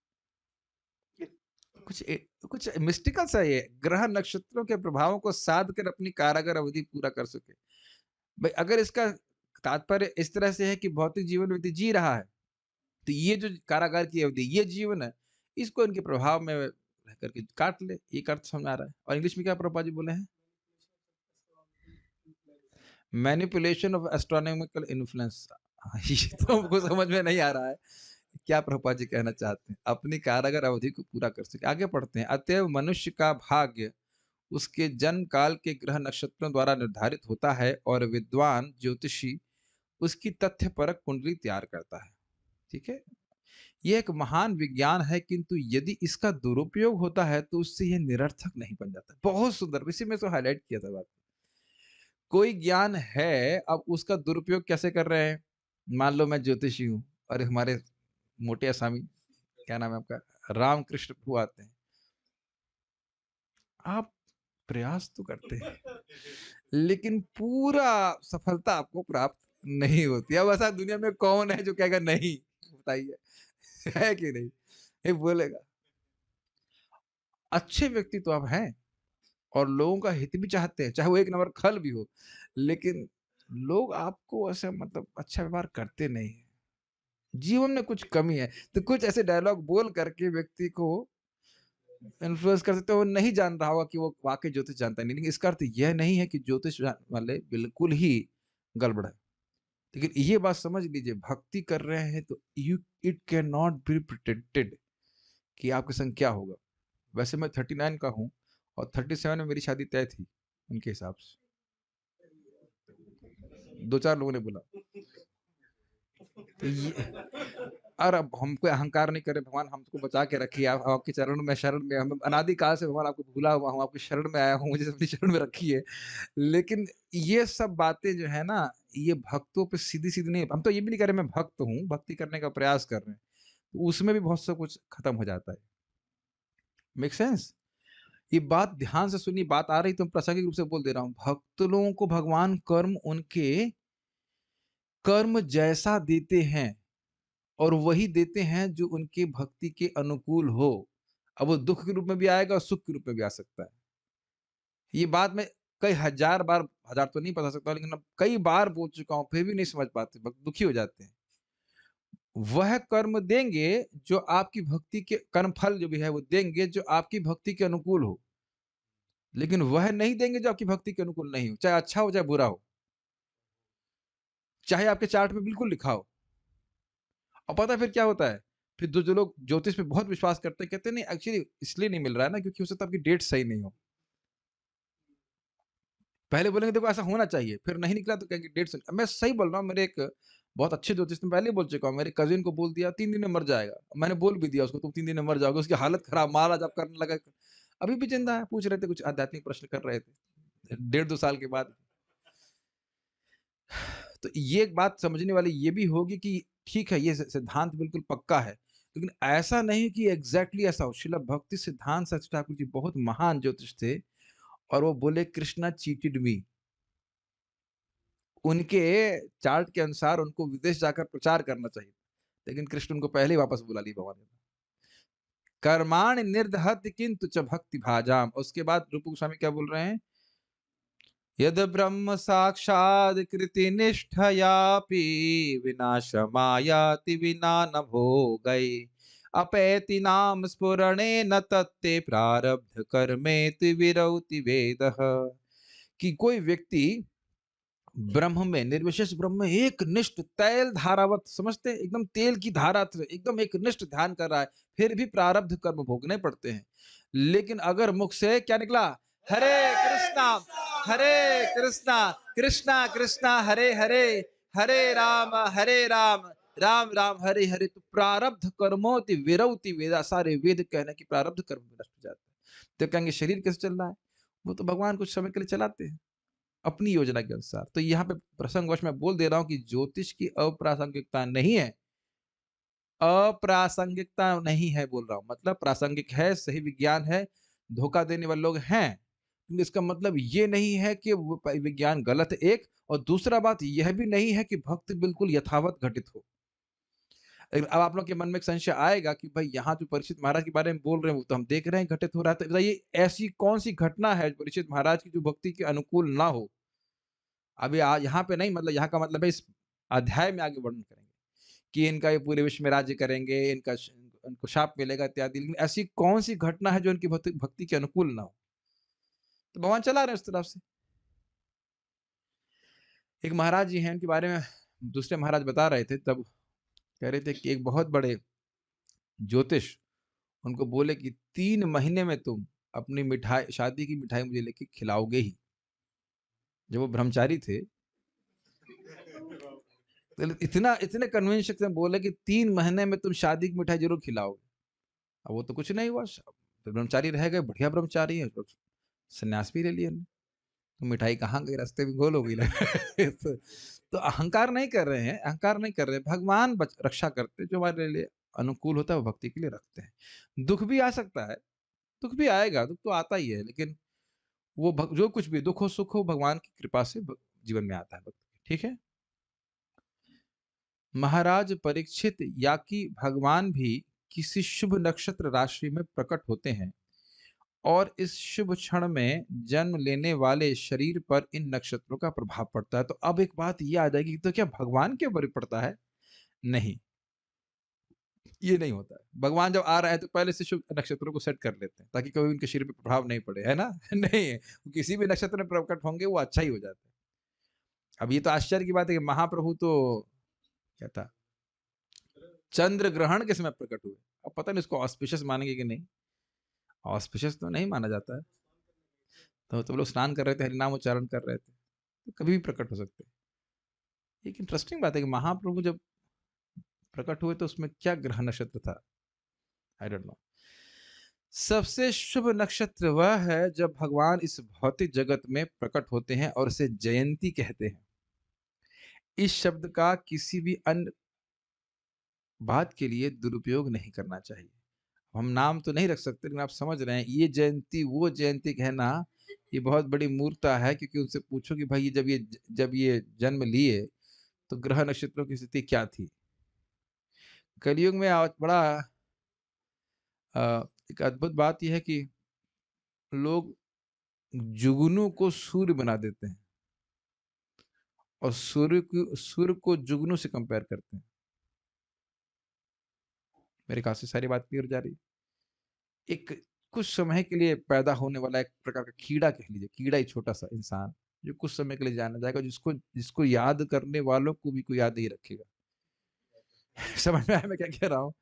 ये कुछ मिस्टिकल सा ये ग्रह नक्षत्रों के प्रभावों को साध कर अपनी कारागार अवधि पूरा कर सके। भाई अगर इसका तात्पर्य इस तरह से है कि भौतिक जीवन व्यक्ति जी रहा है, तो ये जो कारागार की अवधि ये जीवन है, इसको इनके प्रभाव में रह करके काट ले, एक अर्थ समझ में आ रहा है। और इंग्लिश में क्या प्रभुपाद जी बोले हैं? Manipulation of astronomical influence. ये तो हमको समझ में नहीं आ रहा है। क्या प्रभुपाद जी कहना चाहते हैं? अपनी कारागार अवधि को पूरा कर सके। आगे पढ़ते हैं। अतएव मनुष्य का भाग्य उसके जन्म काल के ग्रह नक्षत्रों द्वारा निर्धारित होता है और विद्वान ज्योतिषी उसकी तथ्यपरक कुंडली तैयार करता है। ठीक है? ये एक महान विज्ञान है किंतु यदि इसका दुरुपयोग होता है तो उससे यह निरर्थक नहीं बन जाता। बहुत सुंदर, इसी में तो हाइलाइट किया था बात। कोई ज्ञान है, अब उसका दुरुपयोग कैसे कर रहे हैं? मान लो मैं ज्योतिषी हूँ और हमारे मोटे असामी, क्या नाम है आपका? रामकृष्ण प्रभु आते हैं। आप प्रयास तो करते हैं, लेकिन पूरा सफलता आपको प्राप्त नहीं होती। अब ऐसा दुनिया में कौन है जो कहेगा नहीं? बताइए, है कि नहीं? ये बोलेगा। अच्छे व्यक्ति तो आप हैं और लोगों का हित भी चाहते हैं, चाहे वो एक नंबर खल भी हो, लेकिन लोग आपको ऐसा मतलब अच्छा व्यवहार करते नहीं हैं। जीवन में कुछ कमी है, तो कुछ ऐसे डायलॉग बोल करके व्यक्ति को इन्फ्लुएंस कर सकते हो। वो नहीं जान रहा होगा कि वो वाक़ई ज्योतिष जानता नहीं, लेकिन इसका अर्थ यह नहीं है कि ज्योतिष वाले बिल्कुल ही गड़बड़ है। लेकिन ये बात समझ लीजिए भक्ति कर रहे हैं तो you it can not be predicted कि आपके संग क्या होगा। वैसे मैं 39 का हूँ और 37 में मेरी शादी तय थी उनके हिसाब से। 2-4 लोगों ने बोला। तो ये और अब हम कोई अहंकार नहीं करें, भगवान हमको बचा के रखिए, आप आपके चरण में शरण में, हम अनादि काल से भगवान आपको भूला हुआ हूँ, आपकी शरण में आया हूँ, मुझे अपनी शरण में रखिए। लेकिन ये सब बातें जो है ना, ये भक्तों पे सीधी-सीधी नहीं, हम तो ये भी नहीं कह रहे मैं भक्त हूँ, भक्ति करने का प्रयास कर रहे हैं। तो उसमें भी बहुत सा कुछ खत्म हो जाता है। Make sense? ये बात ध्यान से सुनिए, बात आ रही तो प्रासंगिक रूप से बोल दे रहा हूँ। भक्त लोगों को भगवान कर्म उनके कर्म जैसा देते हैं और वही देते हैं जो उनके भक्ति के अनुकूल हो। अब वो दुःख के रूप में भी आएगा और सुख के रूप में भी आ सकता है। ये बात मैं कई हज़ार बार, हज़ार तो नहीं बता सकता लेकिन अब कई बार बोल चुका हूँ, फिर भी नहीं समझ पाते, भक्त दुखी हो जाते हैं। वह कर्म देंगे जो आपकी भक्ति के कर्म फल जो भी है वो देंगे जो आपकी भक्ति के अनुकूल हो। लेकिन वह नहीं देंगे जो आपकी भक्ति के अनुकूल नहीं हो, चाहे अच्छा हो चाहे बुरा हो, चाहे आपके चार्ट में बिल्कुल लिखा हो। और पता है फिर क्या होता है? फिर जो लोग ज्योतिष पे बहुत विश्वास करते हैं, कहते हैं नहीं एक्चुअली इसलिए नहीं मिल रहा है ना क्योंकि हो सकता है आपकी डेट सही नहीं हो। पहले बोलेंगे देखो ऐसा होना चाहिए, फिर नहीं निकला तो कहेंगे डेट सही, मैं सही बोल रहा हूँ, मेरे एक बहुत अच्छे ज्योतिष ने पहले ही बोल चुका हूँ, मेरे कज़िन को बोल दिया 3 दिन में मर जाएगा। मैंने बोल भी दिया उसको तुम 3 दिन में मर जाओगे, उसकी हालत खराब, महाराज अब करने लगा। अभी भी ज़िंदा है, पूछ रहे थे कुछ आध्यात्मिक प्रश्न कर रहे थे, डेढ़ 2 साल के बाद। तो ये एक बात समझने वाली ये भी होगी कि ठीक है, ये सिद्धांत बिल्कुल पक्का है, लेकिन ऐसा नहीं कि एग्ज़ैक्टली ऐसा हो। श्रील भक्ति सिद्धांत सरस्वती ठाकुर जी बहुत महान ज्योतिष थे और वो बोले कृष्णा चीटेड मी। उनके चार्ट के अनुसार उनको विदेश जाकर प्रचार करना चाहिए, लेकिन कृष्ण उनको पहले ही वापस बुला ली भगवान ने। कर्माणि निर्दहत किंतु च भक्ति भाजाम। उसके बाद रूप गोस्वामी क्या बोल रहे हैं? यद ब्रह्म साक्षाद कृति निष्ठयापि विनाशमायाति विना न भोगै अपैति नाम स्फुरणे न तत्ते प्रारब्ध कर्मेति विरौति वेदः। कि कोई व्यक्ति ब्रह्म में, निर्विशेष ब्रह्म में एक निष्ठ तैल धारावत, समझते हैं एकदम तेल की धारा एकदम एक निष्ठ ध्यान कर रहा है, फिर भी प्रारब्ध कर्म भोगने पड़ते हैं। लेकिन अगर मुख से क्या निकला, हरे कृष्णा हरे कृष्णा कृष्णा कृष्णा हरे हरे, हरे राम राम राम हरे हरे, तो प्रारब्ध कर्मोति विरौति वेदा, सारे वेद कहने की प्रारब्ध कर्म नष्ट हो जाते हैं। तो कहेंगे शरीर कैसे चल रहा है? वो तो भगवान कुछ समय के लिए चलाते हैं अपनी योजना के अनुसार। तो यहाँ पे प्रसंगवश मैं बोल दे रहा हूँ कि ज्योतिष की अप्रासंगिकता नहीं है, अप्रासंगिकता नहीं है बोल रहा हूँ, मतलब प्रासंगिक है, सही विज्ञान है, धोखा देने वाले लोग हैं, लेकिन इसका मतलब ये नहीं है कि वो विज्ञान गलत है एक, और दूसरा बात यह भी नहीं है कि भक्ति बिल्कुल यथावत घटित हो। लेकिन अब आप लोग के मन में एक संशय आएगा कि भाई यहाँ जो परीक्षित महाराज के बारे में बोल रहे हैं वो तो हम देख रहे हैं घटित हो रहा है, तो बताइए ऐसी कौन सी घटना है परीक्षित महाराज की जो भक्ति के अनुकूल ना हो? अभी यहाँ पे नहीं, मतलब यहाँ का मतलब है इस अध्याय में आगे वर्णन करेंगे कि इनका ये पूरे विश्व में राज्य करेंगे, इनको शाप मिलेगा इत्यादि। लेकिन ऐसी कौन-सी घटना है जो इनकी भक्ति भक्ति के अनुकूल ना हो? तो भगवान चला रहे हैं उस तरफ से। एक महाराज जी हैं, उनके बारे में दूसरे महाराज बता रहे थे, तब कह रहे थे कि एक बहुत बड़े ज्योतिष उनको बोले कि 3 महीने में तुम अपनी मिठाई, शादी की मिठाई मुझे लेके खिलाओगे ही। जब वो ब्रह्मचारी थे, तो इतना इतने कन्विंस से बोले कि 3 महीने में तुम शादी की मिठाई ज़रूर खिलाओगे। अब वो तो कुछ नहीं हुआ, तो ब्रह्मचारी रह गए, बढ़िया ब्रह्मचारी है, तो सन्यास भी ले लिया उन्होंने। तो मिठाई कहाँ गई, रास्ते में गोल हो गई ना। तो अहंकार नहीं कर रहे हैं, अहंकार नहीं कर रहे हैं, भगवान रक्षा करते हैं, जो हमारे लिए अनुकूल होता है वो भक्ति के लिए रखते हैं। दुख भी आ सकता है, दुख भी आएगा, दुख तो आता ही है, लेकिन वो जो कुछ भी दुख हो सुख हो भगवान की कृपा से जीवन में आता है भक्त, ठीक है। महाराज परीक्षित, या कि भगवान भी किसी शुभ नक्षत्र राशि में प्रकट होते हैं और इस शुभ क्षण में जन्म लेने वाले शरीर पर इन नक्षत्रों का प्रभाव पड़ता है। तो अब एक बात ये आ जाएगी, तो क्या भगवान के ऊपर पड़ता है? नहीं, ये नहीं होता है। भगवान जब आ रहा है तो पहले से शुभ नक्षत्रों को सेट कर लेते हैं ताकि कभी उनके शरीर पे प्रभाव नहीं पड़े, है ना? नहीं, किसी भी नक्षत्र में प्रकट होंगे वो अच्छा ही हो जाता है। अब ये तो आश्चर्य की बात है कि महाप्रभु तो क्या था, चंद्र ग्रहण के समय प्रकट हुए। अब पता नहीं उसको ऑस्पिशियस मानेंगे कि नहीं, ऑस्पिशियस तो नहीं माना जाता है। तो लोग स्नान कर रहे थे, हरिनाम उच्चारण कर रहे थे, तो कभी भी प्रकट हो सकते हैं। एक इंटरेस्टिंग बात है कि महाप्रभु जब प्रकट हुए तो उसमें क्या ग्रह नक्षत्र था? आई डोंट नो। सबसे शुभ नक्षत्र वह है जब भगवान इस भौतिक जगत में प्रकट होते हैं और उसे जयंती कहते हैं। इस शब्द का किसी भी अन्य बात के लिए दुरुपयोग नहीं करना चाहिए। हम नाम तो नहीं रख सकते, लेकिन आप समझ रहे हैं, ये जयंती वो जयंती कहना ये बहुत बड़ी मूर्खता है, क्योंकि उनसे पूछो कि भाई ये जब ये जन्म लिए तो ग्रह नक्षत्रों की स्थिति क्या थी? कलयुग में बड़ा एक अद्भुत बात यह है कि लोग जुगनू को सूर्य बना देते हैं और सूर्य को जुगनू से कंपेयर करते हैं। मेरे ख्याल से सारी बात क्लियर हो जा रही है। एक कुछ समय के लिए पैदा होने वाला एक प्रकार का कीड़ा कह लीजिए, कीड़ा ही छोटा-सा इंसान, जो कुछ समय के लिए जाना जाएगा, जिसको जिसको याद करने वालों को भी कोई याद नहीं रखेगा। समझ में आया मैं क्या कह रहा हूँ?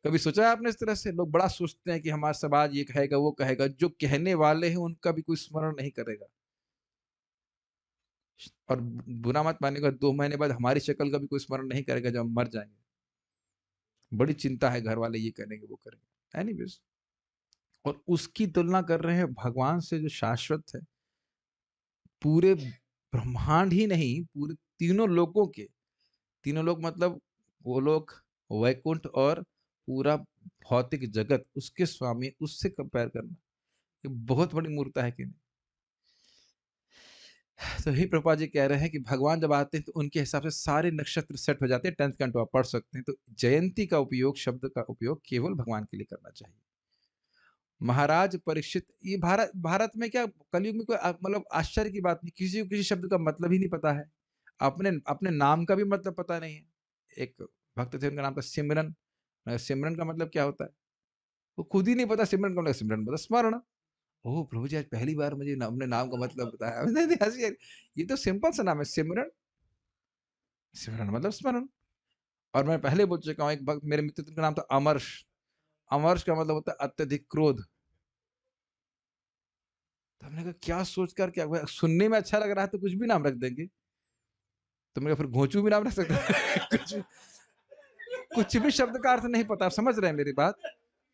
कभी सोचा है आपने इस तरह से? लोग बड़ा सोचते हैं कि हमारा समाज ये कहेगा, वो कहेगा, जो कहने वाले हैं उनका भी कोई स्मरण नहीं करेगा। और बुरा मत मानिएगा, 2 महीने बाद हमारी शक्ल का भी कोई स्मरण नहीं करेगा जब हम मर जाएँगे। बड़ी चिंता है, घर वाले ये करेंगे, वो करेंगे। एनीवेज़, और उसकी तुलना कर रहे हैं भगवान से जो शाश्वत है, पूरे ब्रह्मांड ही नहीं, पूरे तीनों लोकों के, तीनों लोक मतलब गोलोक, वैकुंठ और पूरा भौतिक जगत, उसके स्वामी, उससे कंपेयर करना, ये बहुत बड़ी मूर्खता है कि नहीं? तो ही प्रभुपाद जी कह रहे हैं कि भगवान जब आते हैं तो उनके हिसाब से सारे नक्षत्र सेट हो जाते हैं, 10th कैंटो आप पढ़ सकते हैं। तो जयंती का उपयोग, शब्द का उपयोग केवल भगवान के लिए करना चाहिए। महाराज परीक्षित, ये भारत भारत में क्या कलयुग में कोई मतलब आश्चर्य की बात नहीं, किसी को किसी शब्द का मतलब ही नहीं पता है। अपने अपने नाम का भी मतलब पता नहीं है। एक भक्त थे, उनका नाम था सिमरन। सिमरन का मतलब क्या होता है? वो खुद ही नहीं पता सिमरन का मतलब, सिमरन मतलब स्मरण। ओह! प्रभु जी आज पहली बार मुझे अपने नाम का मतलब बताया। नहीं, नहीं हँसी आ रही। ये तो सिंपल सा नाम है, सिमरन। सिमरन मतलब स्मरण। और मैं पहले बोल चुका हूँ, एक भक्त मेरे मित्र थे, उनका नाम था अमर्श। अमर्श का मतलब होता है अत्यधिक क्रोध। तो हमने कहा क्या सोच कर, क्या हुआ? सुनने में अच्छा लग रहा है तो कुछ भी नाम रख देंगे। तो मैंने कहा फिर घोंचू भी नाम रख सकते हैं। कुछ भी शब्द का अर्थ नहीं पता, आप समझ रहे हैं मेरी बात?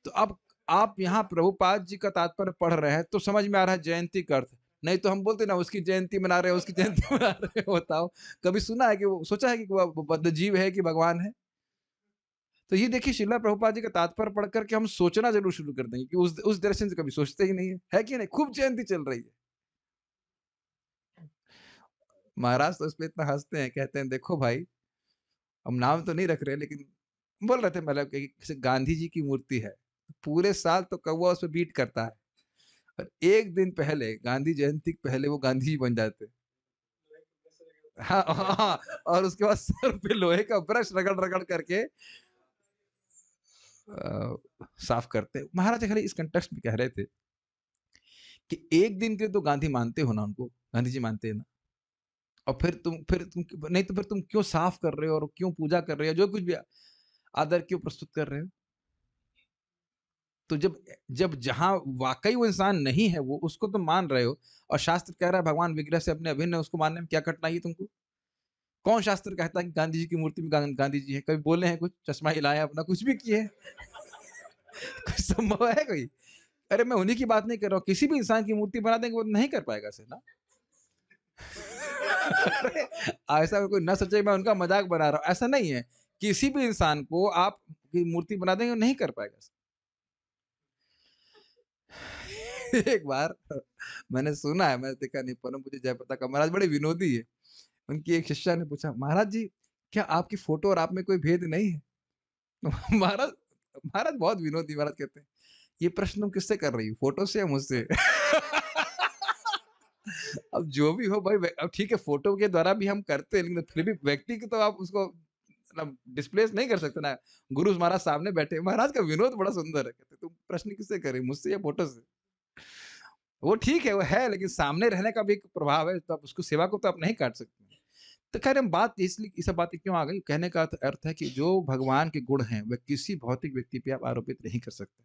तो अब आप यहाँ प्रभुपाद जी का तात्पर्य पढ़ रहे हैं तो समझ में आ रहा है जयंती का अर्थ। नहीं तो हम बोलते ना उसकी जयंती मना रहे हैं, उसकी जयंती मना रहे हैं, बताओ। कभी सुना है कि वो सोचा है कि वो बद्धजीव है कि भगवान है? तो ये देखिए, श्रील प्रभुपाद जी का तात्पर्य पढ़ कर के हम सोचना ज़रूर शुरू कर देंगे कि उस दर्शन से कभी सोचते ही नहीं है। है कि नहीं? खूब जयंती चल रही है। महाराज तो इसपे इतना हँसते हैं, कहते हैं देखो भाई, हम नाम तो नहीं रख रहे, लेकिन बोल रहे थे मतलब कि जैसे गांधी जी की मूर्ति है, पूरे साल तो कौवा उसपे बीट करता है और 1 दिन पहले गांधी जयंती के पहले वो गांधी जी बन जाते हैं। हाँ, हाँ, हाँ, और उसके बाद सर पे लोहे का ब्रश रगड़-रगड़ करके साफ करते हैं। महाराज खाली इस कॉन्टेक्स्ट में कह रहे थे कि 1 दिन के लिए तो गांधी मानते हो ना उनको, गांधी जी मानते हैं ना, और फिर तुम नहीं तो फिर तुम क्यों साफ कर रहे हो और क्यों पूजा कर रहे हो, जो कुछ भी आदर क्यों प्रस्तुत कर रहे हो? तो जब जब जहाँ वाक़ई वो इंसान नहीं है, वो उसको तुम मान रहे हो और शास्त्र कह रहा है भगवान विग्रह से अपने अभिन्न है, उसको मानने में क्या कठिनाई है तुमको? कौन शास्त्र कहता है कि गांधी जी की मूर्ति में गांधी जी हैं? कभी बोले हैं कुछ? चश्मा हिलाया अपना, कुछ भी किए हैं? कुछ संभव है कोई? अरे मैं उन्हीं की बात नहीं कर रहा हूँ, किसी भी इंसान की मूर्ति बना देंगे वो नहीं कर पाएगा ऐसे ना। अरे ऐसा कोई ना सोचे मैं उनका मज़ाक बना रहा हूँ, ऐसा नहीं है। किसी भी इंसान को आप की मूर्ति बना देंगे, वो नहीं कर पाएगा ऐसा। एक बार मैंने सुना है, मैंने देखा नहीं, परम पूज्य जयप्रताप का महाराज बड़े विनोदी है। उनकी एक शिष्या ने पूछा, "महाराज जी, क्या आपकी फ़ोटो और आप में कोई भेद नहीं है?" महाराज महाराज बहुत विनोदी, महाराज कहते हैं, "ये प्रश्न तुम किससे कर रही हो? फ़ोटो से या मुझसे?" अब जो भी हो भाई, अब ठीक है, फ़ोटो के द्वारा भी हम करते हैं, लेकिन फिर भी व्यक्ति को तो आप उसको मतलब डिस्प्लेस नहीं कर सकते ना। गुरु महाराज सामने बैठे हैं, महाराज का विनोद बड़ा सुंदर है। कहते, "तुम प्रश्न किससे कर रही हो? मुझसे या फ़ोटो से?" वो ठीक है, वो है, लेकिन सामने रहने का भी एक प्रभाव है, तो आप उसको सेवा को तो आप नहीं काट सकते। तो खैर हम बात इसलिए ये सब बातें क्यों आ गई? कहने का अर्थ है कि जो भगवान के गुण हैं, वह किसी भौतिक व्यक्ति पे आप आरोपित नहीं कर सकते।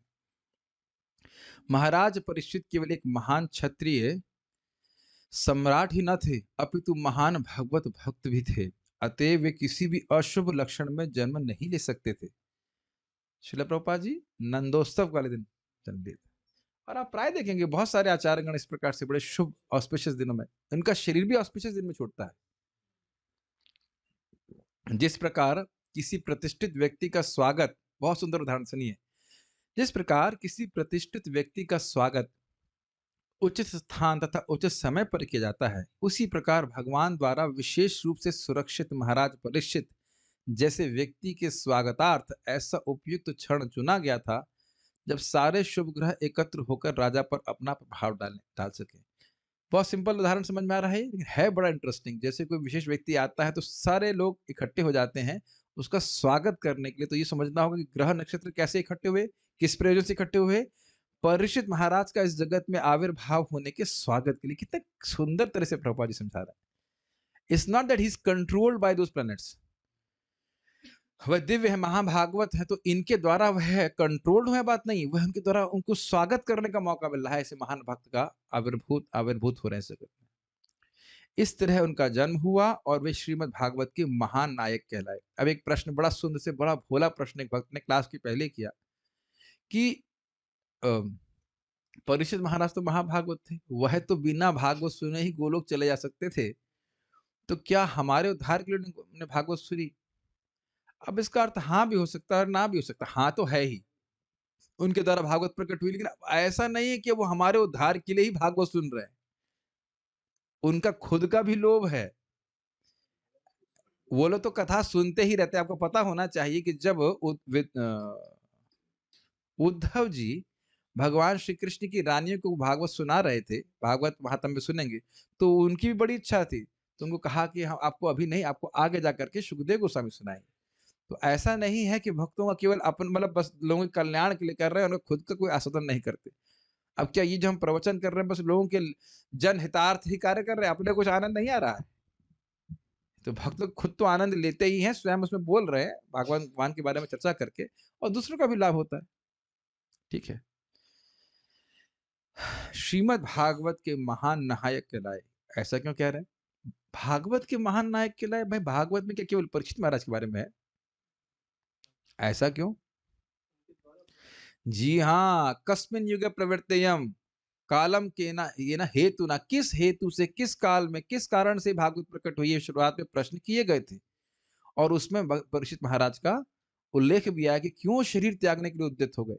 महाराज परीक्षित केवल एक महान क्षत्रिय सम्राट ही न थे, अपितु महान भगवत भक्त भी थे। अतएव वे किसी भी अशुभ लक्षण में जन्म नहीं ले सकते थे। श्रील प्रभुपाद जी नंदोत्सव वाले दिन जन्म लिए थे। और आप प्राय देखेंगे बहुत सारे आचार्यगण इस प्रकार से बड़े शुभ ऑस्पिशियस दिनों में, उनका शरीर भी ऑस्पिशियस दिन में छूटता है। जिस प्रकार किसी प्रतिष्ठित व्यक्ति का स्वागत, बहुत सुंदर उदाहरण सुनिए, जिस प्रकार किसी प्रतिष्ठित व्यक्ति का स्वागत उचित स्थान तथा उचित समय पर किया जाता है, उसी प्रकार भगवान द्वारा विशेष रूप से सुरक्षित महाराज परीक्षित जैसे व्यक्ति के स्वागतार्थ ऐसा उपयुक्त क्षण चुना गया था जब सारे शुभ ग्रह एकत्र होकर राजा पर अपना प्रभाव डाल सके। बहुत सिंपल उदाहरण समझ में आ रहा है, लेकिन है बड़ा इंटरेस्टिंग। जैसे कोई विशेष व्यक्ति आता है तो सारे लोग इकट्ठे हो जाते हैं उसका स्वागत करने के लिए। तो ये समझना होगा कि ग्रह नक्षत्र कैसे इकट्ठे हुए, किस प्रयोजन से इकट्ठे हुए। परीक्षित महाराज का इस जगत में आविर्भाव होने के स्वागत के लिए। कितने सुंदर तरह से प्रभुपाद जी समझा रहा है। It's not that he is controlled by those planets. वह दिव्य है, महाभागवत है, तो इनके द्वारा वह कंट्रोल्ड हुए बात नहीं, वह उनके द्वारा उनको स्वागत करने का मौका मिल रहा है। ऐसे महान भक्त का आविर्भूत हो रहे हैं जगत में। इस तरह उनका जन्म हुआ और वे श्रीमद् भागवत के महान नायक कहलाए। अब एक प्रश्न, बड़ा सुंदर से बड़ा भोला प्रश्न एक भक्त ने क्लास के पहले किया कि परीक्षित महाराज तो महाभागवत थे, वह तो बिना भागवत सुने ही गोलोक चले जा सकते थे, तो क्या हमारे उद्धार के लिए उन्होंने भागवत सुनी? अब इसका अर्थ हाँ भी हो सकता है और ना भी हो सकता है। हाँ तो है ही, उनके द्वारा भागवत प्रकट हुई, लेकिन ऐसा नहीं है कि वो हमारे उद्धार के लिए ही भागवत सुन रहे हैं। उनका खुद का भी लोभ है। वो लोग तो कथा सुनते ही रहते हैं। आपको पता होना चाहिए कि जब उद्धव जी भगवान श्री कृष्ण की रानियों को भागवत सुना रहे थे, भागवत महात्म्य सुनेंगे, तो उनकी भी बड़ी इच्छा थी। तो उनको कहा कि हम आपको अभी नहीं, आपको आगे जाकर के सुखदेव गोस्वामी सुनाएंगे। तो ऐसा नहीं है कि भक्तों का केवल अपन मतलब बस लोगों के कल्याण के लिए कर रहे हैं और खुद का कोई आस्वादन नहीं करते। अब क्या ये जो हम प्रवचन कर रहे हैं बस लोगों के जन हितार्थ ही कार्य कर रहे हैं, अपने कुछ आनंद नहीं आ रहा है? तो भक्त लोग खुद तो आनंद लेते ही हैं, स्वयं उसमें बोल रहे हैं भगवान के बारे में चर्चा करके, और दूसरों का भी लाभ होता है। ठीक है। श्रीमद् भागवत के महान नायक कहलाए, ऐसा क्यों कह रहे हैं? भागवत के महान नायक कहलाए, भाई भागवत में क्या केवल परीक्षित महाराज के बारे में है? ऐसा क्यों? जी हाँ, कस्मिन युगे प्रवर्तेयम कालम के ना ये ना हेतु ना, किस हेतु से, किस काल में, किस कारण से भागवत प्रकट हुई है, शुरुआत में प्रश्न किए गए थे। और उसमें परीक्षित महाराज का उल्लेख भी आया कि क्यों शरीर त्यागने के लिए उद्यत हो गए।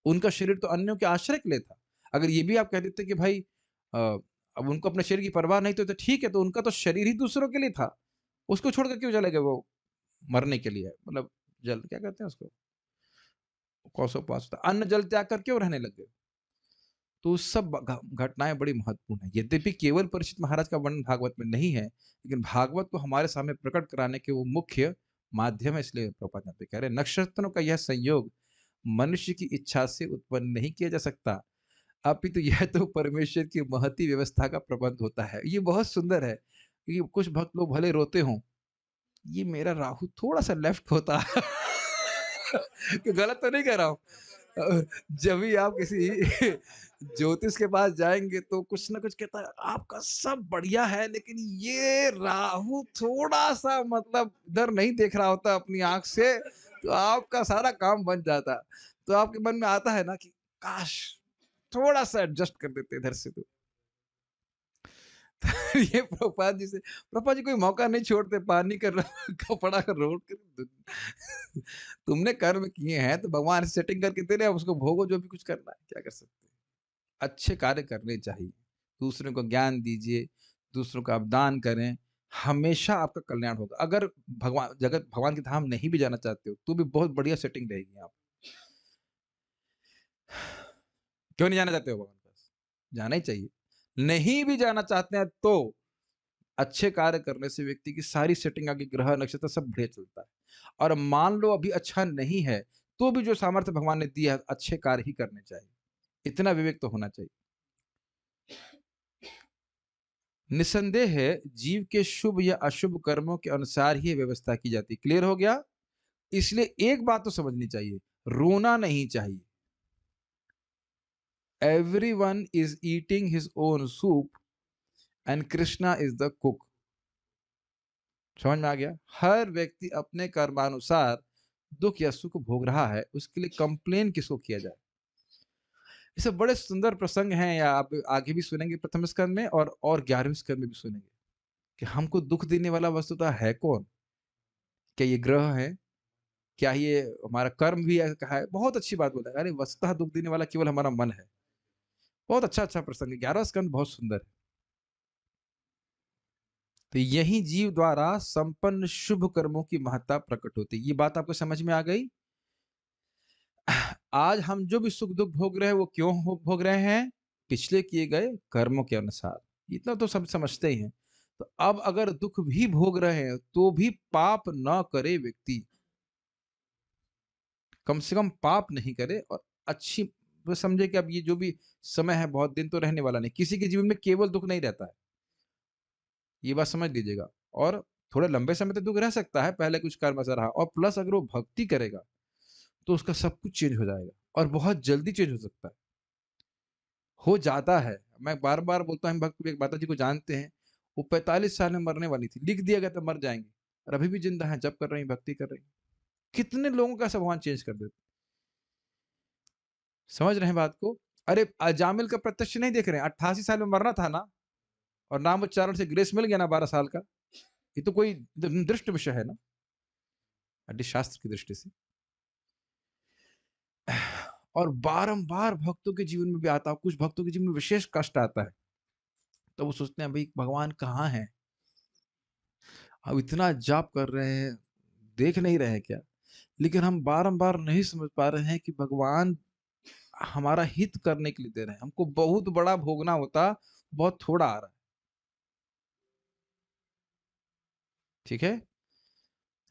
उनका शरीर तो अन्यों के आश्रय के लिए था। अगर ये भी आप कह देते कि भाई अब उनको अपने शरीर की परवाह नहीं तो ठीक है, तो उनका तो शरीर ही दूसरों के लिए था, उसको छोड़कर क्यों चले गए वो मरने के लिए, मतलब जल क्या कहते हैं उसको, कौसोपास, अन्न जल त्याग कर क्यों रहने लग गए? तो सब घटनाएं बड़ी महत्वपूर्ण है। यद्यपि केवल परीक्षित महाराज का वर्णन भागवत में नहीं है, लेकिन भागवत को हमारे सामने प्रकट कराने के वो मुख्य माध्यम है। इसलिए प्रभुपाद यहाँ पे कह रहे हैं नक्षत्रों का यह संयोग मनुष्य की इच्छा से उत्पन्न नहीं किया जा सकता, अपितु यह तो परमेश्वर की महती व्यवस्था का प्रबंध होता है। ये बहुत सुंदर है कि कुछ भक्त लोग भले रोते हों, ये मेरा राहु थोड़ा सा लेफ्ट होता है कि गलत तो नहीं कह रहा हूँ। जब भी आप किसी ज्योतिष के पास जाएंगे तो कुछ ना कुछ कहता है आपका सब बढ़िया है, लेकिन ये राहु थोड़ा सा मतलब इधर नहीं देख रहा होता अपनी आंख से, तो आपका सारा काम बन जाता। तो आपके मन में आता है ना कि काश थोड़ा सा एडजस्ट कर देते इधर से। तो ये प्रभुपाद जी कोई मौका नहीं छोड़ते, पानी का कपड़ा का रोड कर तुमने कर्म किए हैं तो भगवान से सेटिंग करके दे रहे हैं, उसको भोगो जो भी कुछ करना है, क्या कर सकते हैं। अच्छे कार्य करने चाहिए, दूसरों को ज्ञान दीजिए, दूसरों का आप दान करें, हमेशा आपका कल्याण होगा। अगर भगवान के धाम नहीं भी जाना चाहते हो तो भी बहुत बढ़िया सेटिंग रहेगी। आप क्यों नहीं जाना चाहते हो भगवान के पास? जाना ही चाहिए। नहीं भी जाना चाहते हैं तो अच्छे कार्य करने से व्यक्ति की सारी सेटिंग आगे, ग्रह नक्षत्र सब बढ़िया चलता है। और मान लो अभी अच्छा नहीं है तो भी जो सामर्थ्य भगवान ने दिया है अच्छे कार्य ही करने चाहिए, इतना विवेक तो होना चाहिए। निसंदेह है जीव के शुभ या अशुभ कर्मों के अनुसार ही व्यवस्था की जाती। क्लियर हो गया? इसलिए एक बात तो समझनी चाहिए, रोना नहीं चाहिए। Everyone is eating his own soup and Krishna is the cook. समझ में आ गया? हर व्यक्ति अपने कर्मानुसार दुःख या सुख भोग रहा है, उसके लिए कंप्लेन किसको किया जाए? ये सब बड़े सुंदर प्रसंग हैं या आप आगे भी सुनेंगे प्रथम स्कंद में और 11वें स्कंद में भी सुनेंगे, कि हमको दुःख देने वाला वस्तुतः है कौन? क्या ये ग्रह है? क्या ये हमारा कर्म भी ऐसा है? बहुत अच्छी बात बोला है। अरे वस्तुतः दुःख देने वाला केवल हमारा मन है। बहुत अच्छा-अच्छा प्रसंग है। 11वां स्कंद बहुत सुंदर है। तो यही जीव द्वारा संपन्न शुभ कर्मों की महत्ता प्रकट होती है। ये बात आपको समझ में आ गई? आज हम जो भी सुख-दुःख भोग रहे हैं, वो क्यों हो भोग रहे हैं? पिछले किए गए कर्मों के अनुसार। इतना तो सब समझते ही हैं। तो अब अगर दुःख भी भोग रहे हैं, तो भी पाप ना करे व्यक्ति। कम से कम पाप नहीं करे और अच्छी वो समझे कि अब ये जो भी समय है, बहुत दिन तो रहने वाला नहीं। किसी के जीवन में केवल दुःख नहीं रहता है। ये बात समझ लीजिएगा और थोड़े लंबे समय तक दुःख रह सकता है, पहले कुछ कर्म ऐसा रहा और प्लस अगर वो भक्ति करेगा, तो उसका सब कुछ चेंज हो जाएगा और बहुत जल्दी चेंज हो सकता है। हो जाता है। मैं बार-बार बोलता हूँ, हम भक्त विवेक माता जी को जानते हैं। वो 45 साल में मरने वाली थी। लिख दिया गया था मर जाएँगी और अभी भी ज़िंदा हैं, जप कर रही हैं, भक्ति कर रही हैं। कितने लोगों का ऐसा भगवान चेंज कर देते हैं। समझ रहे हैं बात को? अरे अजामिल का प्रत्यक्ष नहीं देख रहे हैं, 88 साल में मरना था ना और नामोच्चारण से ग्रेस मिल गया ना 12 साल का। ये तो कोई दृष्ट विषय है ना, शास्त्र की दृष्टि से। और बारंबार भक्तों के जीवन में भी आता है, कुछ भक्तों के जीवन में विशेष कष्ट आता है। तो वो सोचते हैं, भई भगवान कहाँ हैं? हम इतना जाप कर रहे हैं, देख नहीं रहे हैं क्या? लेकिन हम बारंबार नहीं समझ पा रहे हैं कि भगवान हमारा हित करने के लिए दे रहे हैं। हमको बहुत बड़ा भोगना होता, बहुत थोड़ा आ रहा है। ठीक है?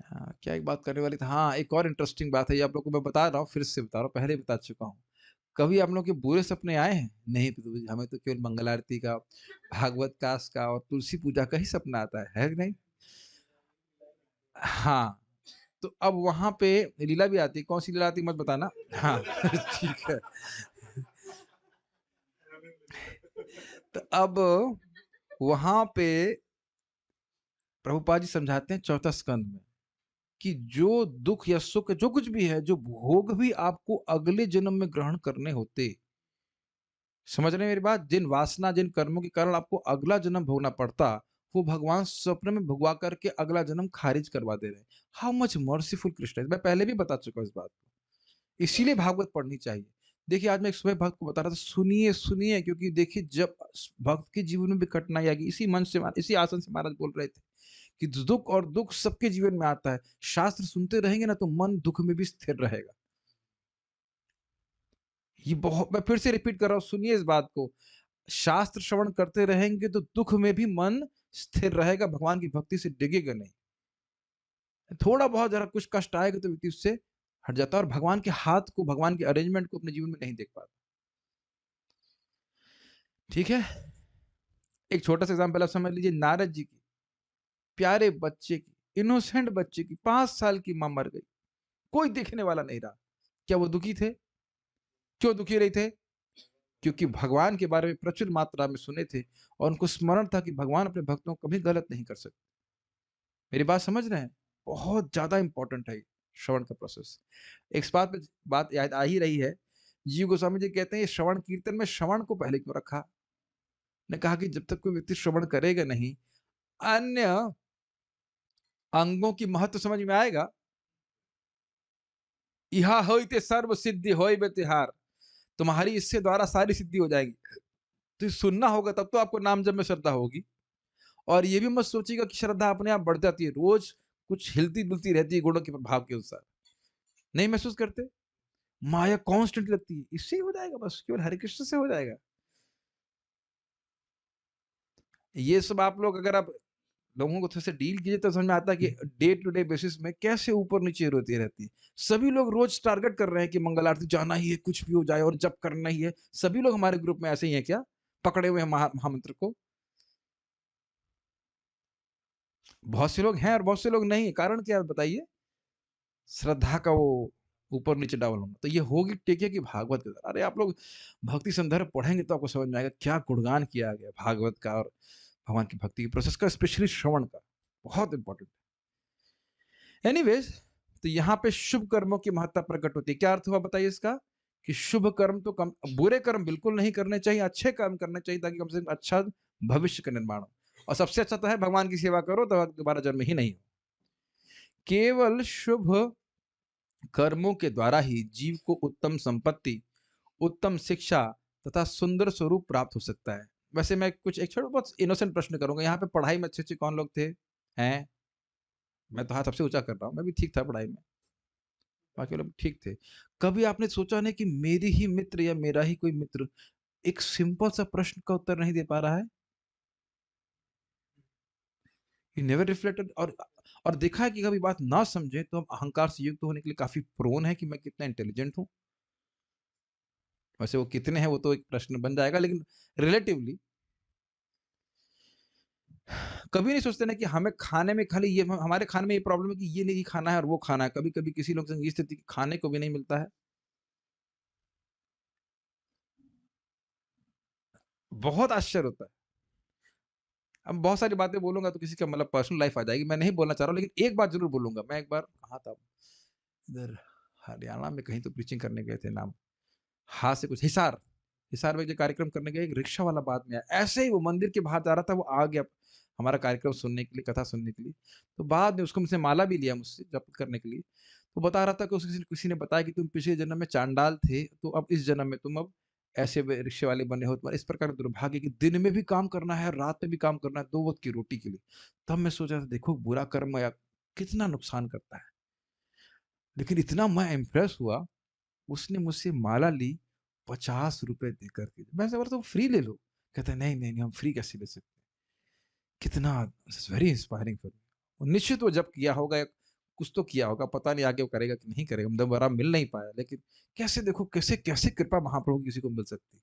हाँ, क्या एक बात करने वाली थी? हाँ, एक और इंटरेस्टिंग बात है, ये आप लोग को मैं बता रहा हूँ, फिर से बता रहा हूँ, पहले ही बता चुका हूँ। कभी आप लोगों के बुरे सपने आए हैं? नहीं, तो हमें तो केवल मंगल आरती का, भागवत कास का और तुलसी पूजा का ही सपना आता है कि नहीं? हाँ, तो अब वहाँ पे लीला भी आती है, कौन-सी लीला आती है मत बताना? हाँ, ठीक है। तो अब वहाँ पे प्रभुपाद जी समझाते हैं चौथा स्कंद में कि जो दुःख या सुख जो कुछ भी है, जो भोग भी आपको अगले जन्म में ग्रहण करने होते, समझ रहे हैं मेरी बात? जिन वासना, जिन कर्मों के कारण आपको अगला जन्म भोगना पड़ता, वो भगवान स्वप्न में भुगवा करके अगला जन्म खारिज करवा दे रहे हैं। How much merciful Krishna is! मैं पहले भी बता चुका हूँ इस बात को। इसीलिए भागवत पढ़नी चाहिए। देखिए, आज मैं एक सुबह भक्त को बता रहा था, सुनिए, सुनिए क्योंकि देखिए जब भक्त के जीवन में भी कठिनाई आएगी, इसी आसन से महाराज बोल रहे थे कि दुःख और दुःख सबके जीवन में आता है। शास्त्र सुनते रहेंगे ना तो मन दुःख में भी स्थिर रहेगा। ये बहुत मैं फिर से रिपीट कर रहा हूँ, सुनिए इस बात को। शास्त्र श्रवण करते रहेंगे तो दुःख में भी मन स्थिर रहेगा, भगवान की भक्ति से डिगेगा नहीं। थोड़ा बहुत ज़रा कुछ कष्ट आएगा तो व्यक्ति उससे हट जाता है और भगवान के हाथ को, भगवान के अरेंजमेंट को अपने जीवन में नहीं देख पाता। ठीक है? एक छोटा-सा एग्ज़ाम्पल आप समझ लीजिए, नारद जी की, प्यारे बच्चे की, इनोसेंट बच्चे की 5 साल की माँ मर गई। कोई देखने वाला नहीं रहा। क्या वो दुखी थे? क्यों दुखी नहीं थे? क्योंकि भगवान के बारे में प्रचुर मात्रा में सुने थे और उनको स्मरण था कि भगवान अपने भक्तों को कभी गलत नहीं कर सकते। मेरी बात समझ रहे हैं? बहुत ज़्यादा इम्पोर्टेंट है ये श्रवण का प्रोसेस। एक इस बात याद आ ही रही है, जीव गोस्वामी जी कहते हैं ये श्रवण कीर्तन में श्रवण को पहले क्यों रखा? ने कहा कि जब तक कोई व्यक्ति श्रवण करेगा नहीं, अन्य अंगों की महत्व समझ में आएगा। इहा होइते सर्व सिद्धि होइबे तिहार। तुम्हारी इससे द्वारा सारी सिद्धि हो जाएगी। तो ये सुनना होगा तब तो आपको नाम जप में श्रद्धा होगी। और ये भी मत सोचिएगा कि श्रद्धा अपने आप बढ़ जाती है। रोज कुछ हिलती-डुलती रहती है गुणों के प्रभाव के अनुसार। नहीं महसूस करते? माया कांस्टेंट लगती है। इससे ही हो जाएगा बस, केवल हरे कृष्ण से हो जाएगा। ये सब आप लोग अगर आप लोगों को थोड़ा सा डील कीजिए तो समझ में आता है कि डे टू डे बेसिस में कैसे ऊपर-नीचे होती रहती है। सभी लोग रोज टारगेट कर रहे हैं कि मंगल आरती जाना ही है, कुछ भी हो जाए और जप करना ही है। सभी लोग हमारे ग्रुप में ऐसे ही हैं क्या? पकड़े हुए हैं महामंत्र को? बहुत से लोग हैं और बहुत से लोग नहीं। कारण क्या है बताइए? श्रद्धा का वो ऊपर-नीचे डाउन होना। तो ये होगी टेकिए कि भागवत के द्वारा। अरे आप लोग भक्ति संदर्भ पढ़ेंगे तो आपको समझ में आएगा क्या गुणगान किया गया भागवत का और भगवान की भक्ति के प्रोसेस का, स्पेशली श्रवण का। बहुत इम्पोर्टेंट है। एनीवेज, तो यहाँ पे शुभ कर्मों की महत्ता प्रकट होती है। क्या अर्थ हुआ बताइए इसका? कि शुभ कर्म तो कम, बुरे कर्म बिल्कुल नहीं करने चाहिए, अच्छे कर्म करने चाहिए ताकि कम से कम अच्छा भविष्य का निर्माण हो। और सबसे अच्छा तो है भगवान की सेवा करो तो दोबारा जन्म ही नहीं हो। केवल शुभ कर्मों के द्वारा ही जीव को उत्तम संपत्ति, उत्तम शिक्षा तथा सुंदर स्वरूप प्राप्त हो सकता है। वैसे मैं कुछ एक छोटा बहुत इनोसेंट प्रश्न करूंगा, यहाँ पे पढ़ाई में अच्छे-अच्छे कौन लोग थे? हैं? मैं तो हाथ सबसे ऊँचा कर रहा हूँ, मैं भी ठीक था पढ़ाई में, बाकी लोग ठीक थे। कभी आपने सोचा नहीं कि मेरी ही मित्र या मेरा ही कोई मित्र एक सिंपल सा प्रश्न का उत्तर नहीं दे पा रहा है? You never reflected? और देखा है कि कभी बात ना समझे तो हम अहंकार से युक्त होने के लिए काफ़ी प्रोन है कि मैं कितना इंटेलिजेंट हूँ। वैसे वो कितने हैं वो तो एक प्रश्न बन जाएगा, लेकिन रिलेटिवली कभी नहीं सोचते ना कि हमें खाने में खाली ये हमारे खाने में ये प्रॉब्लम है कि ये नहीं खाना है और वो खाना है। कभी-कभी किसी लोग संग ये स्थिति कि खाने को भी नहीं मिलता है। बहुत आश्चर्य होता है। अब बहुत सारी बातें बोलूँगा तो किसी का मतलब पर्सनल लाइफ आ जाएगी। मैं नहीं बोलना चाह रहा हूँ, लेकिन एक बात ज़रूर बोलूँगा। मैं एक बार कहाँ था? इधर हरियाणा में कहीं तो प्रीचिंग करने गए थे, नाम हाँ से कुछ हिसार। हिसार में जो कार्यक्रम करने गए, एक रिक्शा वाला बाद में आया। ऐसे ही वो मंदिर के बाहर जा रहा था, वो आ गया हमारा कार्यक्रम सुनने के लिए, कथा सुनने के लिए। तो बाद में उसको मुझसे माला भी लिया मुझसे जप करने के लिए। तो बता रहा था कि उसे किसी किसी ने बताया कि तुम पिछले जन्म में चांडाल थे, तो अब इस जन्म में तुम अब ऐसे रिक्शे वाले बने हो। तुम्हारा इस प्रकार दुर्भाग्य कि दिन में भी काम करना है, रात में भी काम करना है, 2 वक़्त की रोटी के लिए। तब मैं सोचा था देखो बुरा कर्म या कितना नुकसान करता है। लेकिन इतना मैं इम्प्रेस हुआ, उसने मुझसे माला ली ₹50 देकर के। मैं बोला तुम फ्री ले लो। कहता है नहीं, नहीं, नहीं हम फ्री कैसे ले सकते? कितना वेरी इंस्पायरिंग फॉर मी। निश्चित वो जब किया होगा या कुछ तो किया होगा, पता नहीं आगे वो करेगा कि नहीं करेगा, दोबारा मिल नहीं पाया। लेकिन कैसे देखो कैसे कैसे कृपा महाप्रभु की किसी को मिल सकती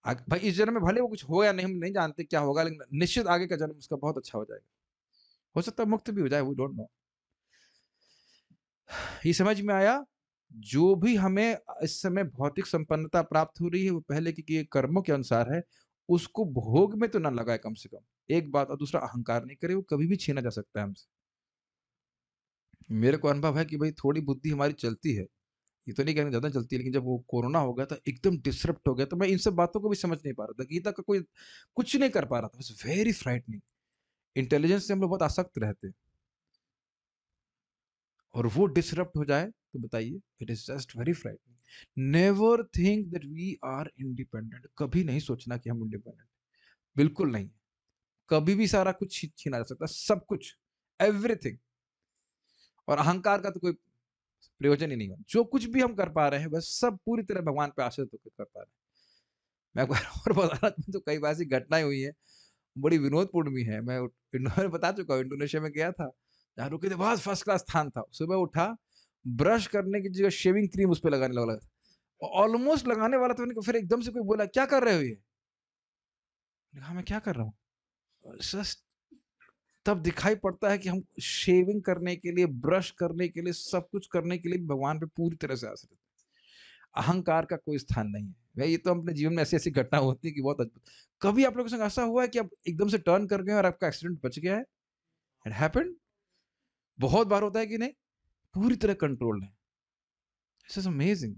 है। भाई इस जन्म में भले वो कुछ हो या नहीं, हम नहीं जानते क्या होगा, लेकिन निश्चित आगे का जन्म उसका बहुत अच्छा हो जाएगा। हो सकता है मुक्त भी हो जाए, वी डोंट नो। ये समझ में आया? जो भी हमें इस समय भौतिक संपन्नता प्राप्त हो रही है, वो पहले के किए कर्मों के अनुसार है। उसको भोग में तो ना लगाए कम से कम। एक बात, और दूसरा अहंकार नहीं करे, वो कभी भी छीना जा सकता है हमसे। मेरे को अनुभव है कि भाई थोड़ी बुद्धि हमारी चलती है। ये तो नहीं कहना ज़्यादा चलती है, लेकिन जब वो कोरोना हो गया था, एकदम डिसरप्ट हो गया, तो मैं इन सब बातों को भी समझ नहीं पा रहा था। गीता का कोई कुछ नहीं कर पा रहा था। It's very frightening. इंटेलिजेंस से हम लोग बहुत आसक्त रहते हैं, और वो डिसरप्ट हो जाए तो बताइए, it is just very frightening. Never think that we are independent. कभी नहीं सोचना कि हम इंडिपेंडेंट, बिल्कुल नहीं। कभी भी सारा कुछ छीना जा सकता है, सब कुछ, एवरीथिंग। और अहंकार का तो कोई प्रयोजन ही नहीं है। जो कुछ भी हम कर पा रहे हैं बस सब पूरी तरह भगवान पे आश्रित होकर कर पा रहे हैं। मैं एक बार और बता रहा था, तो कई बार ऐसी घटनाएं हुई है, बड़ी विनोदपूर्ण भी है। मैं मैं बता चुका हूँ, इंडोनेशिया में गया था, जहाँ रुके थे, बहुत फर्स्ट क्लास स्थान था। सुबह उठा, ब्रश करने की जगह शेविंग क्रीम उस पे लगाने लगा। ऑलमोस्ट लगाने वाला था, मैंने कहा, फिर एकदम से कोई बोला क्या कर रहे हो ये? मैंने कहा मैं क्या कर रहा हूँ? जस्ट तब दिखाई पड़ता है कि हम शेविंग करने के लिए, ब्रश करने के लिए, सब कुछ करने के लिए भगवान पे पूरी तरह से आश्रित हैं। अहंकार का कोई स्थान नहीं है। भाई ये तो अपने जीवन में ऐसी-ऐसी घटना होती है कि बहुत अद्भुत। कभी आप लोगों के संग ऐसा हुआ है कि आप एकदम से टर्न कर गए और आपका एक्सीडेंट बच गया है? It happened. बहुत बार होता है कि नहीं? पूरी तरह कंट्रोल्ड है। This is amazing.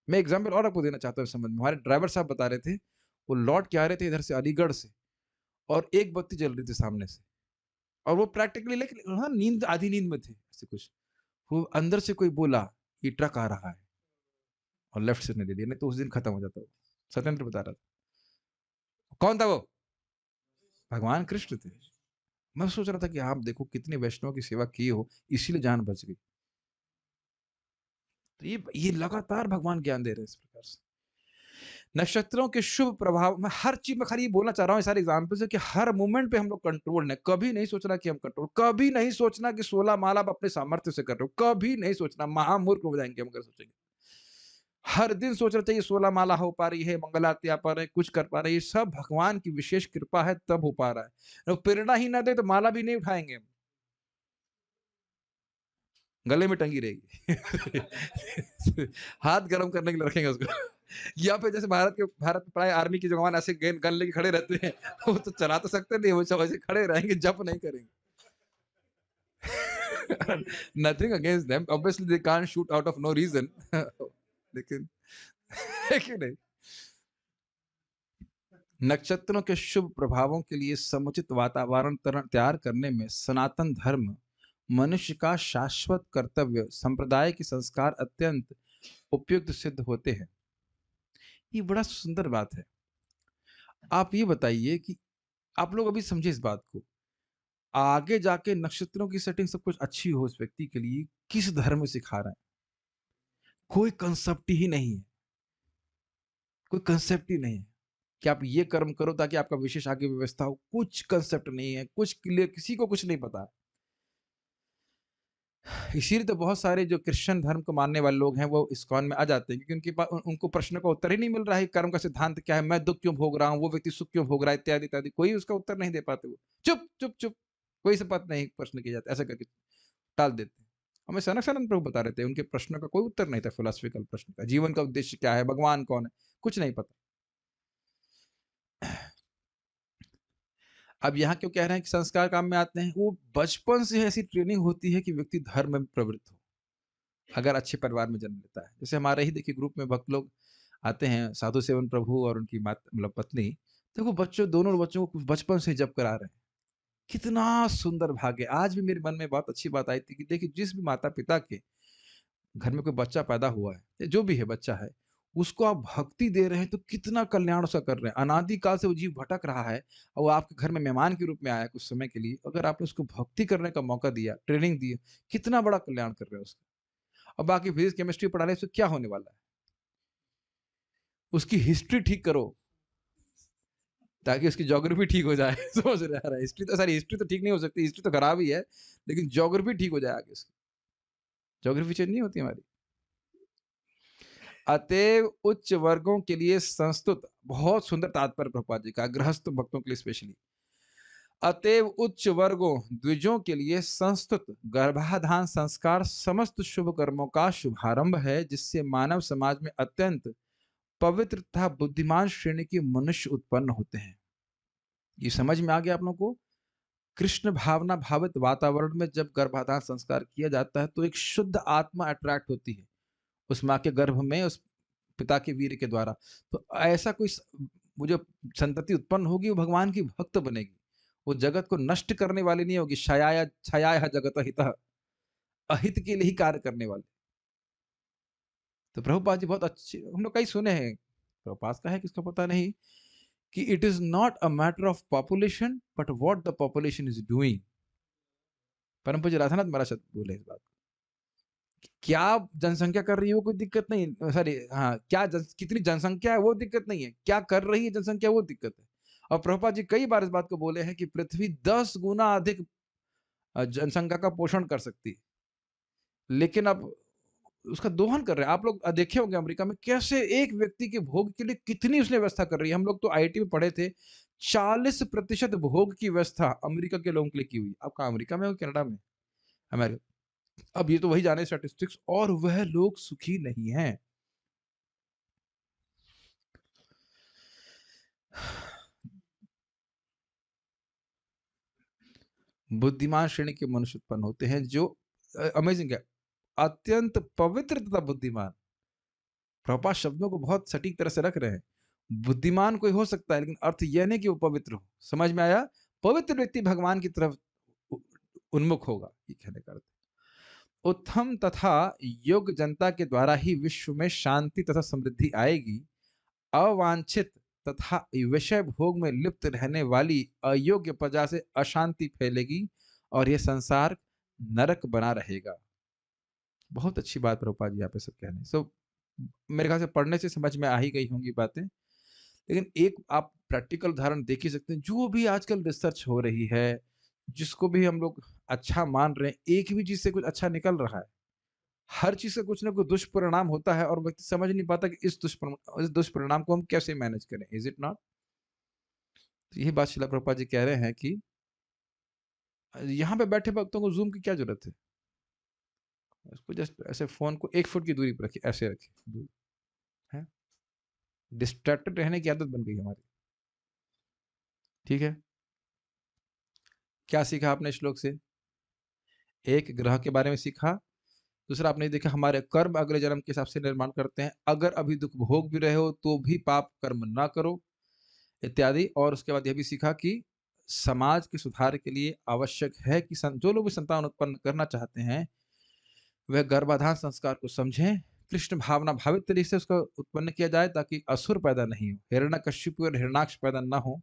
मैं एग्ज़ाम्पल और आपको देना चाहता हूँ इस संबंध में। हमारे ड्राइवर साहब बता रहे थे, वो लौट के आ रहे थे इधर से अलीगढ़ से, और एक बत्ती जल रही थी सामने से, और वो प्रैक्टिकली लेकिन हाँ, नींद आधी नींद में थे, ऐसे कुछ। वो अंदर से कोई बोला, "ये ट्रक आ रहा है", और लेफ्ट से ने ले लिया, नहीं तो उस दिन खत्म हो जाता वो। सत्येंद्र बता रहा था। कौन था वो? भगवान कृष्ण थे। मैं सोच रहा था कि आप देखो कितने वैष्णव की सेवा की हो, इसीलिए जान बच गई। तो ये लगातार भगवान ज्ञान दे रहे हैं इस प्रकार से। नक्षत्रों के शुभ प्रभाव, मैं हर चीज़ में खाली ये बोलना चाह रहा हूँ, ये सारे एग्ज़ाम्पल्स है कि हर मोमेंट पे हम लोग कंट्रोल्ड हैं। कभी नहीं सोचना कि हम कंट्रोल, कभी नहीं सोचना कि 16 माला आप अपने सामर्थ्य से कर रहे हो, कभी नहीं सोचना, महामूर्ख हो जाएँगे हम अगर सोचेंगे। हर दिन सोचना चाहिए 16 माला हो पा रही है, मंगल आरती आ पा रहे हैं, कुछ कर पा रहे हैं, ये सब भगवान की विशेष कृपा है तब हो पा रहा है। तो प्रेरणा ही ना दे तो माला भी नहीं उठाएँगे हम, गले में टंगी रहेगी। हाथ गरम करने के लिए रखेंगे उसको। या फिर जैसे भारत में प्राय आर्मी के जवान ऐसे गन लेके खड़े रहते हैं, वो तो चला तो सकते नहीं, वो सब ऐसे खड़े रहेंगे, जप नहीं करेंगे। Nothing against them, obviously they can't shoot out of no reason. लेकिन है कि नहीं? नक्षत्रों के शुभ प्रभावों के लिए समुचित वातावरण तैयार करने में सनातन धर्म, मनुष्य का शाश्वत कर्तव्य, संप्रदाय के संस्कार अत्यंत उपयुक्त सिद्ध होते हैं। ये बड़ा सुंदर बात है। आप ये बताइए कि आप लोग अभी समझे इस बात को, आगे जाके नक्षत्रों की सेटिंग सब कुछ अच्छी हो उस व्यक्ति के लिए, किस धर्म सिखा रहा है? कोई कंसेप्ट ही नहीं है, कोई कंसेप्ट ही नहीं है कि आप ये कर्म करो ताकि आपका विशेष आगे व्यवस्था हो। कुछ कंसेप्ट नहीं है, कुछ क्लियर, किसी को कुछ नहीं पता। इसीलिए तो बहुत सारे जो क्रिश्चियन धर्म को मानने वाले लोग हैं वो इस्कॉन में आ जाते हैं, क्योंकि उनके पास उनको प्रश्न का उत्तर ही नहीं मिल रहा है। कर्म का सिद्धांत क्या है, मैं दुख क्यों भोग रहा हूँ, वो व्यक्ति सुख क्यों भोग रहा है, इत्यादि इत्यादि। कोई उसका उत्तर नहीं दे पाते। वो चुप चुप चुप, कोई से बात नहीं प्रश्न किया जाता, ऐसा करके टाल देते हैं। हमें सनक प्रभु बता रहे थे, उनके प्रश्न का कोई उत्तर नहीं था, फिलोसफिकल प्रश्न का, जीवन का उद्देश्य क्या है, भगवान कौन है, कुछ नहीं पता। अब यहाँ क्यों कह रहे हैं कि संस्कार काम में आते हैं? वो बचपन से ऐसी ट्रेनिंग होती है कि व्यक्ति धर्म में प्रवृत्त हो, अगर अच्छे परिवार में जन्म लेता है। जैसे हमारे ही देखिए ग्रुप में भक्त लोग आते हैं, साधु सेवन प्रभु और उनकी मात मतलब पत्नी, देखो बच्चों, दोनों बच्चों को बचपन से जप करा रहे हैं। कितना सुंदर भाग्य। आज भी मेरे मन में बहुत अच्छी बात आई थी कि देखिए, जिस भी माता पिता के घर में कोई बच्चा पैदा हुआ है, या जो भी है बच्चा है, उसको आप भक्ति दे रहे हैं तो कितना कल्याण उसका कर रहे हैं। अनादिकाल से वो जीव भटक रहा है और वो आपके घर में मेहमान के रूप में आया है कुछ समय के लिए, अगर आपने उसको भक्ति करने का मौका दिया, ट्रेनिंग दी, कितना बड़ा कल्याण कर रहे हैं उसका। और बाकी फिजिक्स केमिस्ट्री पढ़ाने से क्या होने वाला है? उसकी हिस्ट्री ठीक करो ताकि उसकी ज्योग्राफी ठीक हो जाए। समझ रहे हैं? हिस्ट्री तो, सारी हिस्ट्री तो ठीक नहीं हो सकती, हिस्ट्री तो खराब ही है, लेकिन ज्योग्राफी ठीक हो जाए आगे उसकी। ज्योग्राफी चेंज नहीं होती हमारी। अतएव उच्च वर्गों के लिए संस्तुत, बहुत सुंदर तात्पर्य प्रभुपाद जी का, गृहस्थ भक्तों के लिए स्पेशली। अतएव उच्च वर्गों द्विजों के लिए संस्तुत गर्भाधान संस्कार समस्त शुभ कर्मों का शुभारंभ है, जिससे मानव समाज में अत्यंत पवित्र तथा बुद्धिमान श्रेणी के मनुष्य उत्पन्न होते हैं। ये समझ में आ गया आप लोगों को? कृष्ण भावना भावित वातावरण में जब गर्भाधान संस्कार किया जाता है तो एक शुद्ध आत्मा अट्रैक्ट होती है उस माँ के गर्भ में, उस पिता के वीर के द्वारा। तो ऐसा कोई वो जो संतति उत्पन्न होगी वो भगवान की भक्त बनेगी। वो जगत को नष्ट करने वाली नहीं होगी। छाया छाया जगत हितः, अहित के लिए ही कार्य करने वाले। तो प्रभुपाद जी बहुत अच्छे, हम लोग कई सुने हैं, प्रभुपाद का है किसको पता नहीं, कि it is not a matter of population but what the population is doing. परम पूज्य राधानाथ महाराज बोले इस बात। क्या जनसंख्या कर रही है वो कोई दिक्कत नहीं, सॉरी हाँ, क्या कितनी जनसंख्या है वो दिक्कत नहीं है, क्या कर रही है जनसंख्या वो दिक्कत है। और प्रभुपाद जी कई बार इस बात को बोले हैं कि पृथ्वी 10 गुना अधिक जनसंख्या का पोषण कर सकती है, लेकिन अब उसका दोहन कर रहे हैं। आप लोग देखे होंगे अमेरिका में कैसे एक व्यक्ति के भोग के लिए कितनी उसने व्यवस्था कर रही है। हम लोग तो आईआईटी में पढ़े थे, 40% भोग की व्यवस्था अमेरिका के लोगों के लिए की हुई। आप कहा अमेरिका में हो, कनाडा में, अमेरिका? अब ये तो वही जाने स्टैटिस्टिक्स, और वह लोग सुखी नहीं हैं। बुद्धिमान श्रेणी के मनुष्य उत्पन्न होते हैं जो, अमेजिंग है, अत्यंत पवित्र तथा बुद्धिमान। प्रभुपाद शब्दों को बहुत सटीक तरह से रख रहे हैं। बुद्धिमान कोई हो सकता है, लेकिन अर्थ यह नहीं कि वो पवित्र हो। समझ में आया? पवित्र व्यक्ति भगवान की तरफ उन्मुख होगा, ये कहने का अर्थ। उत्तम तथा योग्य जनता के द्वारा ही विश्व में शांति तथा समृद्धि आएगी। अवांछित तथा विषय भोग में लिप्त रहने वाली अयोग्य प्रजा से अशांति फैलेगी और यह संसार नरक बना रहेगा। बहुत अच्छी बात प्रभुपाद जी यहाँ पे सब कह रहे हैं। सो मेरे ख्याल से पढ़ने से समझ में आ ही गई होंगी बातें, लेकिन एक आप प्रैक्टिकल उदाहरण देख ही सकते हैं। जो भी आजकल रिसर्च हो रही है, जिसको भी हम लोग अच्छा मान रहे हैं, एक भी चीज से कुछ अच्छा निकल रहा है। हर चीज का कुछ ना कुछ दुष्परिणाम होता है और व्यक्ति समझ नहीं पाता कि इस दुष्परिणाम को हम कैसे मैनेज करें। Is it not? तो यही बात शिला प्रभुपाद जी कह रहे हैं कि यहाँ पे बैठे भक्तों को जूम की क्या जरूरत है? उसको जस्ट ऐसे फोन को 1 फुट की दूरी पर रखिए, ऐसे रखिए दूर है। डिस्ट्रैक्टेड रहने की आदत बन गई हमारी। ठीक है, क्या सीखा आपने श्लोक से? एक ग्रह के बारे में सीखा, दूसरा आपने देखा हमारे कर्म अगले जन्म के हिसाब से निर्माण करते हैं, अगर अभी दुख भोग भी रहे हो तो भी पाप कर्म ना करो इत्यादि। और उसके बाद यह भी सीखा कि समाज के सुधार के लिए आवश्यक है कि जो लोग भी संतान उत्पन्न करना चाहते हैं वह गर्भाधान संस्कार को समझें, कृष्ण भावना भावित तरीके से उसका उत्पन्न किया जाए ताकि असुर पैदा नहीं हो, हिरण्यकश्यप और हिरण्याक्ष पैदा ना हो।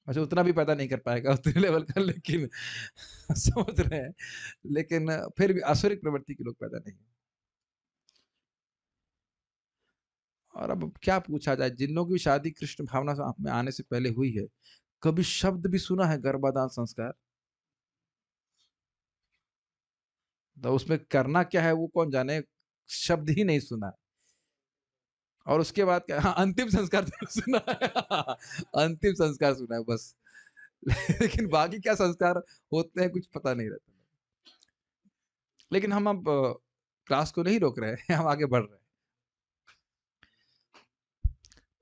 अच्छा उतना भी पैदा नहीं कर पाएगा उतने लेवल का, लेकिन समझ रहे हैं, लेकिन फिर भी असुरिक प्रवृत्ति के लोग पैदा नहीं। और अब क्या पूछा जाए, जिन लोगों की शादी कृष्ण भावना में आने से पहले हुई है, कभी शब्द भी सुना है गर्भाधान संस्कार? तो उसमें करना क्या है वो कौन जाने, शब्द ही नहीं सुना है। और उसके बाद क्या, हाँ, अंतिम संस्कार तो सुना है अंतिम संस्कार सुना है बस लेकिन बाकी क्या संस्कार होते हैं कुछ पता नहीं रहता। लेकिन हम अब क्लास को नहीं रोक रहे हैं, हम आगे बढ़ रहे हैं।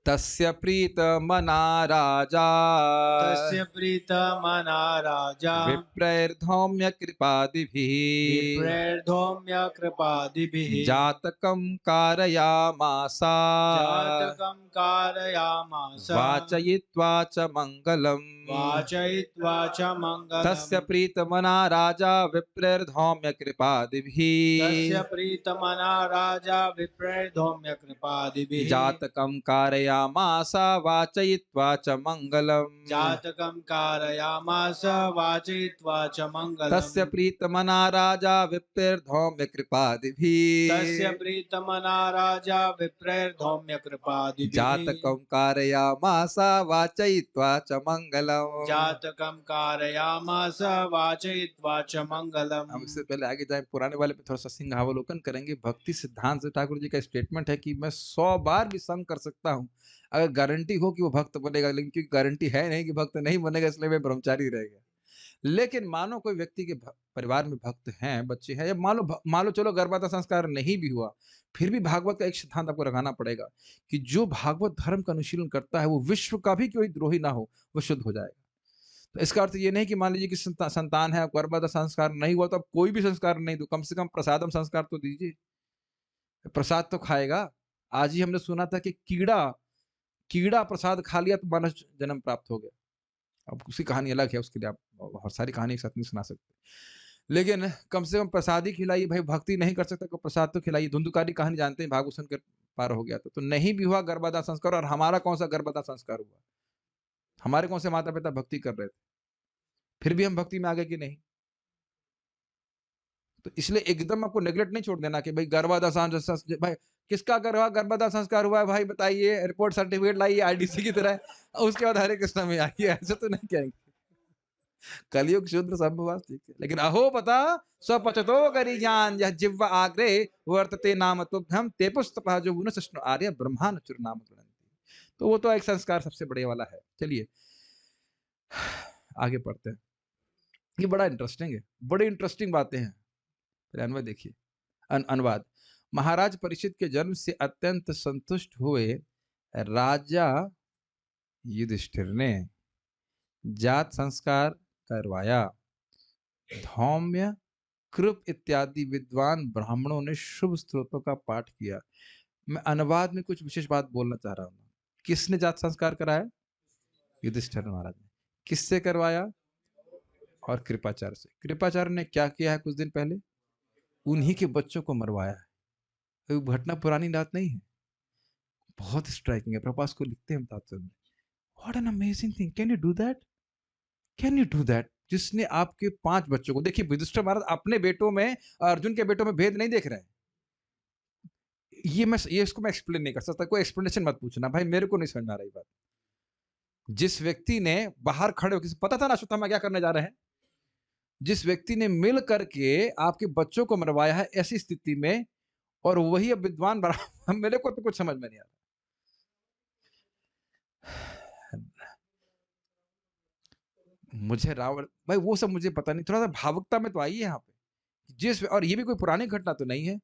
तस्य प्रीतमना राजा तस्य प्रीतमना राजा विप्रैर्धौम्य कृपादिभिः विप्रैर्धौम्य कृपादिभिः जातकं कारयामासा जातकं कारयामास वाचयित्वा च मङ्गलम्। वाचयित्वा च मङ्गलम्। तस्य प्रीतमना राजा विप्रैर्धौम्य कृपादिभिः तस्य प्रीतमना राजा विप्रैर्धौम्य कृपादिभिः जातकं कारयामासा वाचयित्वा च मङ्गलम्। जातकं कारयामास वाचयित्वा च मङ्गलम्। तस्य प्रीतमना राजा विप्रैर्धौम्य कृपादिभिः तस्य प्रीतमना राजा विप्रैर्धौम्य कृपादिभिः जातकं कारयामासा वाचयित्वा च मङ्गलम्। जातकं कारयामास वाचयित्वा च मङ्गलम्। हम इससे पहले आगे जाए, पुराने वाले पे थोड़ा सा सिंहावलोकन करेंगे। भक्ति सिद्धांत से ठाकुर जी का स्टेटमेंट है कि मैं 100 बार भी संग कर सकता हूँ, अगर गारंटी हो कि वो भक्त बनेगा, लेकिन क्योंकि गारंटी है नहीं कि भक्त नहीं बनेगा, इसलिए मैं ब्रह्मचारी रहेगा। लेकिन मानो कोई व्यक्ति के परिवार में भक्त हैं, बच्चे हैं, या मान लो चलो गर्भाधान संस्कार नहीं भी हुआ, फिर भी भागवत का एक सिद्धांत आपको रखाना पड़ेगा कि जो भागवत धर्म का अनुशीलन करता है वो विश्व का भी कोई द्रोही ना हो, वो शुद्ध हो जाएगा। तो इसका अर्थ ये नहीं कि मान लीजिए कि संतान है, गर्भाधान संस्कार नहीं हुआ तो अब कोई भी संस्कार नहीं दो, कम से कम प्रसादम संस्कार तो दीजिए, प्रसाद तो खाएगा। आज ही हमने सुना था कि कीड़ा प्रसाद खा लिया तो मानव जन्म प्राप्त हो गया। अब उसकी कहानी अलग है, उसके लिए आप बहुत सारी कहानी एक साथ नहीं सुना सकते, लेकिन कम से कम प्रसाद ही खिलाइए भाई। भक्ति नहीं कर सकता तो प्रसाद तो खिलाइए। धुंधुकारी कहानी जानते हैं, भागवत सुनकर पार हो गया था। तो नहीं भी हुआ गर्भाधान संस्कार, और हमारा कौन सा गर्भाधान संस्कार हुआ, हमारे कौन से माता पिता भक्ति कर रहे थे, फिर भी हम भक्ति में आ गए कि नहीं। तो इसलिए एकदम आपको नेग्लेक्ट नहीं छोड़ देना कि भाई गर्भाधान भाई किसका गर्भाधान संस्कार हुआ है भाई बताइए, रिपोर्ट सर्टिफिकेट लाइए आईडीसी की तरह, उसके बाद हरे कृष्णा में आइए, ऐसा तो नहीं कहेंगे। कलयुग शूद्र संभवास, ठीक है, लेकिन अहो पता स्वपचतो करी ज्ञान यह जिह्व आग्रे वर्तते नाम तुभ्यम ते पुस्तपः जो गुण सृष्ण आर्य ब्रह्मान चुर नाम ग्रंथि। तो वो तो एक संस्कार सबसे बड़े वाला है। चलिए आगे पढ़ते हैं, ये बड़ा इंटरेस्टिंग है, बड़ी इंटरेस्टिंग बातें हैं। अन्वय देखिए, अनुवाद। महाराज परीक्षित के जन्म से अत्यंत संतुष्ट हुए राजा युधिष्ठिर ने जात संस्कार करवाया। धौम्य, कृप इत्यादि विद्वान ब्राह्मणों ने शुभ स्त्रोतों का पाठ किया। मैं अनुवाद में कुछ विशेष बात बोलना चाह रहा हूं। किसने जात संस्कार कराया? युधिष्ठिर महाराज ने। किससे करवाया? और कृपाचार्य से। कृपाचार्य ने क्या किया है? कुछ दिन पहले उन्हीं के बच्चों को मरवाया है। तो घटना पुरानी बात नहीं है, बहुत स्ट्राइकिंग है। प्रभुपाद को लिखते हैं तात्पर्य में, what an amazing thing, can you do that, can you do that. जिसने आपके 5 बच्चों को, देखिए युधिष्ठिर महाराज अपने बेटों में अर्जुन के बेटों में भेद नहीं देख रहे हैं। ये इसको मैं एक्सप्लेन नहीं कर सकता, कोई एक्सप्लेनेशन मत पूछना भाई, मेरे को नहीं समझ में आ रही बात। जिस व्यक्ति ने बाहर खड़े होकर, पता था ना अश्वत्थामा क्या करने जा रहे हैं, जिस व्यक्ति ने मिल करके आपके बच्चों को मरवाया है ऐसी स्थिति में, और वही अब विद्वान बना, मेरे को तो कुछ समझ में नहीं आ रहा। मुझे रावण भाई वो सब मुझे पता नहीं, थोड़ा सा भावुकता में तो आई है यहाँ पे। और ये भी कोई पुरानी घटना तो नहीं है,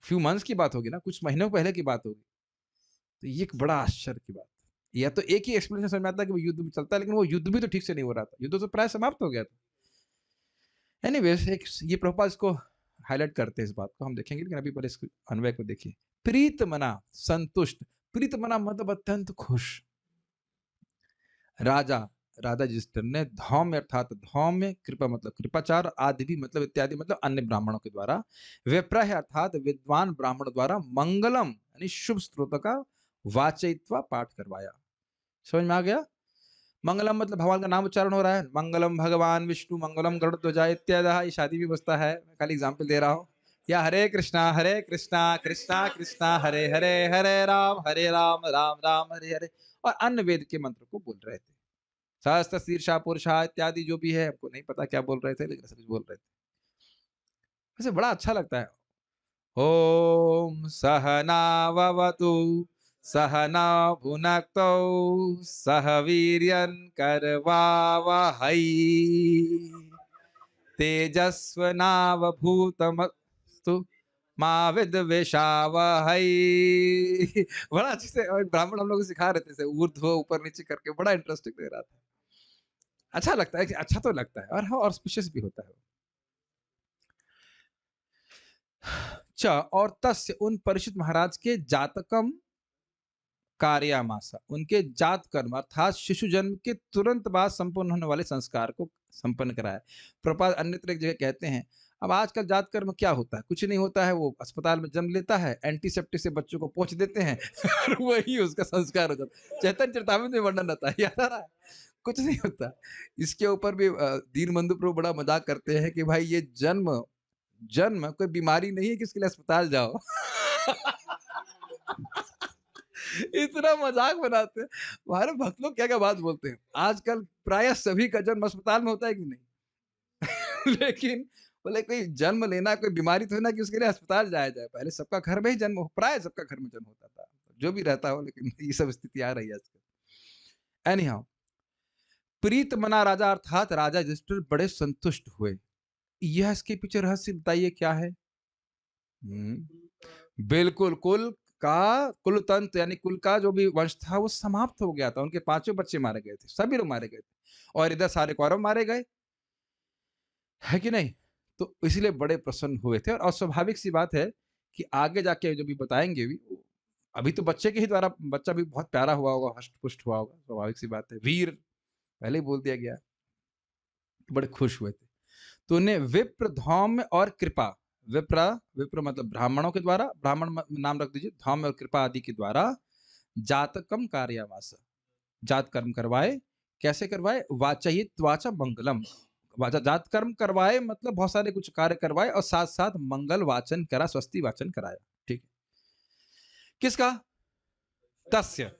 फ्यू मंथ्स की बात होगी ना, कुछ महीनों पहले की बात होगी। तो ये एक बड़ा आश्चर्य की बात है। या तो एक ही एक्सप्लेनेशन समझ में आता है कि वो युद्ध भी चलता है, लेकिन वो युद्ध भी तो ठीक से नहीं हो रहा था, युद्ध तो प्राय समाप्त हो गया था। एनीवेज एक ये प्रभुपाद इसको हाईलाइट करते हैं इस बात को हम देखेंगे, लेकिन अभी पर इस अन्वय को देखिए। प्रीत मना, संतुष्ट। प्रीत मना मतलब अत्यंत खुश। राजा, राजा युधिष्ठिर ने धौम्य अर्थात धौम्य, कृपा मतलब कृपाचार, आदि भी मतलब इत्यादि मतलब अन्य ब्राह्मणों के द्वारा, विप्रह अर्थात विद्वान ब्राह्मण द्वारा मंगलम यानी शुभ स्त्रोत का वाचयित्वा पाठ करवाया। समझ में आ गया? मंगलम मतलब भगवान का नाम उच्चारण हो रहा है, मंगलम भगवान विष्णु मंगलम गरुड़ध्वजा इत्यादि। ये शादी भी बसता है, मैं खाली एग्जाम्पल दे रहा हूँ। या हरे कृष्णा कृष्णा कृष्णा हरे हरे, हरे राम राम राम हरे हरे, और अन्य वेद के मंत्र को बोल रहे थे। सहस्त्र शीर्षा पुरुषा इत्यादि जो भी है, हमको नहीं पता क्या बोल रहे थे, लेकिन सब कुछ बोल रहे थे। वैसे बड़ा अच्छा लगता है। ओम सहनाववतु सहना भुनक्तौ सह वीर्यं करवावहै तेजस्वनावभूतमस्तु मा विद्विषावहै। बड़ा अच्छे से और ब्राह्मण हम लोग को सिखा रहे थे, ऊर्ध्व ऊपर नीचे करके, बड़ा इंटरेस्टिंग लग रहा था। अच्छा लगता है, अच्छा तो लगता है, और हाँ ऑस्पिशियस भी होता है। च और तस्य उन परीक्षित महाराज के जातकम कार्यामासा, उनके जात कर्म अर्थात शिशु जन्म के तुरंत बाद संपन्न होने वाले संस्कार को संपन्न कराया। प्रपात अन्यत्र एक जगह कहते हैं, अब आजकल जात कर्म क्या होता है, कुछ नहीं होता है, वो अस्पताल में जन्म लेता है, एंटीसेप्टिक से बच्चों को पोंछ देते हैं और वही उसका संस्कार हो जाता है। चैतन्य चरितामृत में वर्णन आता है, याद आ रहा है? कुछ नहीं होता। इसके ऊपर भी दीनबंधु प्रभु बड़ा मजाक करते हैं कि भाई ये जन्म जन्म कोई बीमारी नहीं है कि इसके लिए अस्पताल जाओ। इतना मजाक बनाते हैं हमारे भक्त लोग, क्या क्या बात बोलते हैं। आजकल प्राय सभी का जन्म अस्पताल में होता है कि नहीं? लेकिन बोले कोई जन्म लेना कोई बीमारी तो है ना कि उसके लिए अस्पताल जाया जाए, पहले सबका घर में ही जन्म, प्राय सबका घर में जन्म होता था, जो भी रहता हो, लेकिन ये सब स्थिति आ रही है आजकल। एनी हाउ, प्रीत मना राजा अर्थात राजा युधिष्ठिर बड़े संतुष्ट हुए। यह इसके पीछे रहस्य बताइए क्या है? बिल्कुल, कुल तंत्र यानी कुल का जो भी वंश था वो समाप्त हो गया था, उनके पांचों बच्चे मारे गए थे, सभी लोग मारे गए थे, और इधर सारे कौरव मारे गए, है कि नहीं? तो इसलिए बड़े प्रसन्न हुए थे, और स्वाभाविक सी बात है कि आगे जाके जो भी बताएंगे भी, अभी तो बच्चे के ही द्वारा बच्चा भी बहुत प्यारा हुआ होगा, हष्ट पुष्ट हुआ होगा, स्वाभाविक सी बात है, वीर पहले ही बोल दिया गया, बड़े खुश हुए थे। तो उन्हें विप्र धौम्य और कृपा, विप्र मतलब ब्राह्मणों के द्वारा, ब्राह्मण नाम रख दीजिए, धौम्य और कृपा आदि के द्वारा जातकम कार्यावास, जात कर्म करवाए। कैसे करवाए? वाचयित वाचा मंगलम, जात कर्म करवाए मतलब बहुत सारे कुछ कार्य करवाए, और साथ साथ मंगल वाचन करा, स्वस्ति वाचन कराया। ठीक है, किसका? तस्य,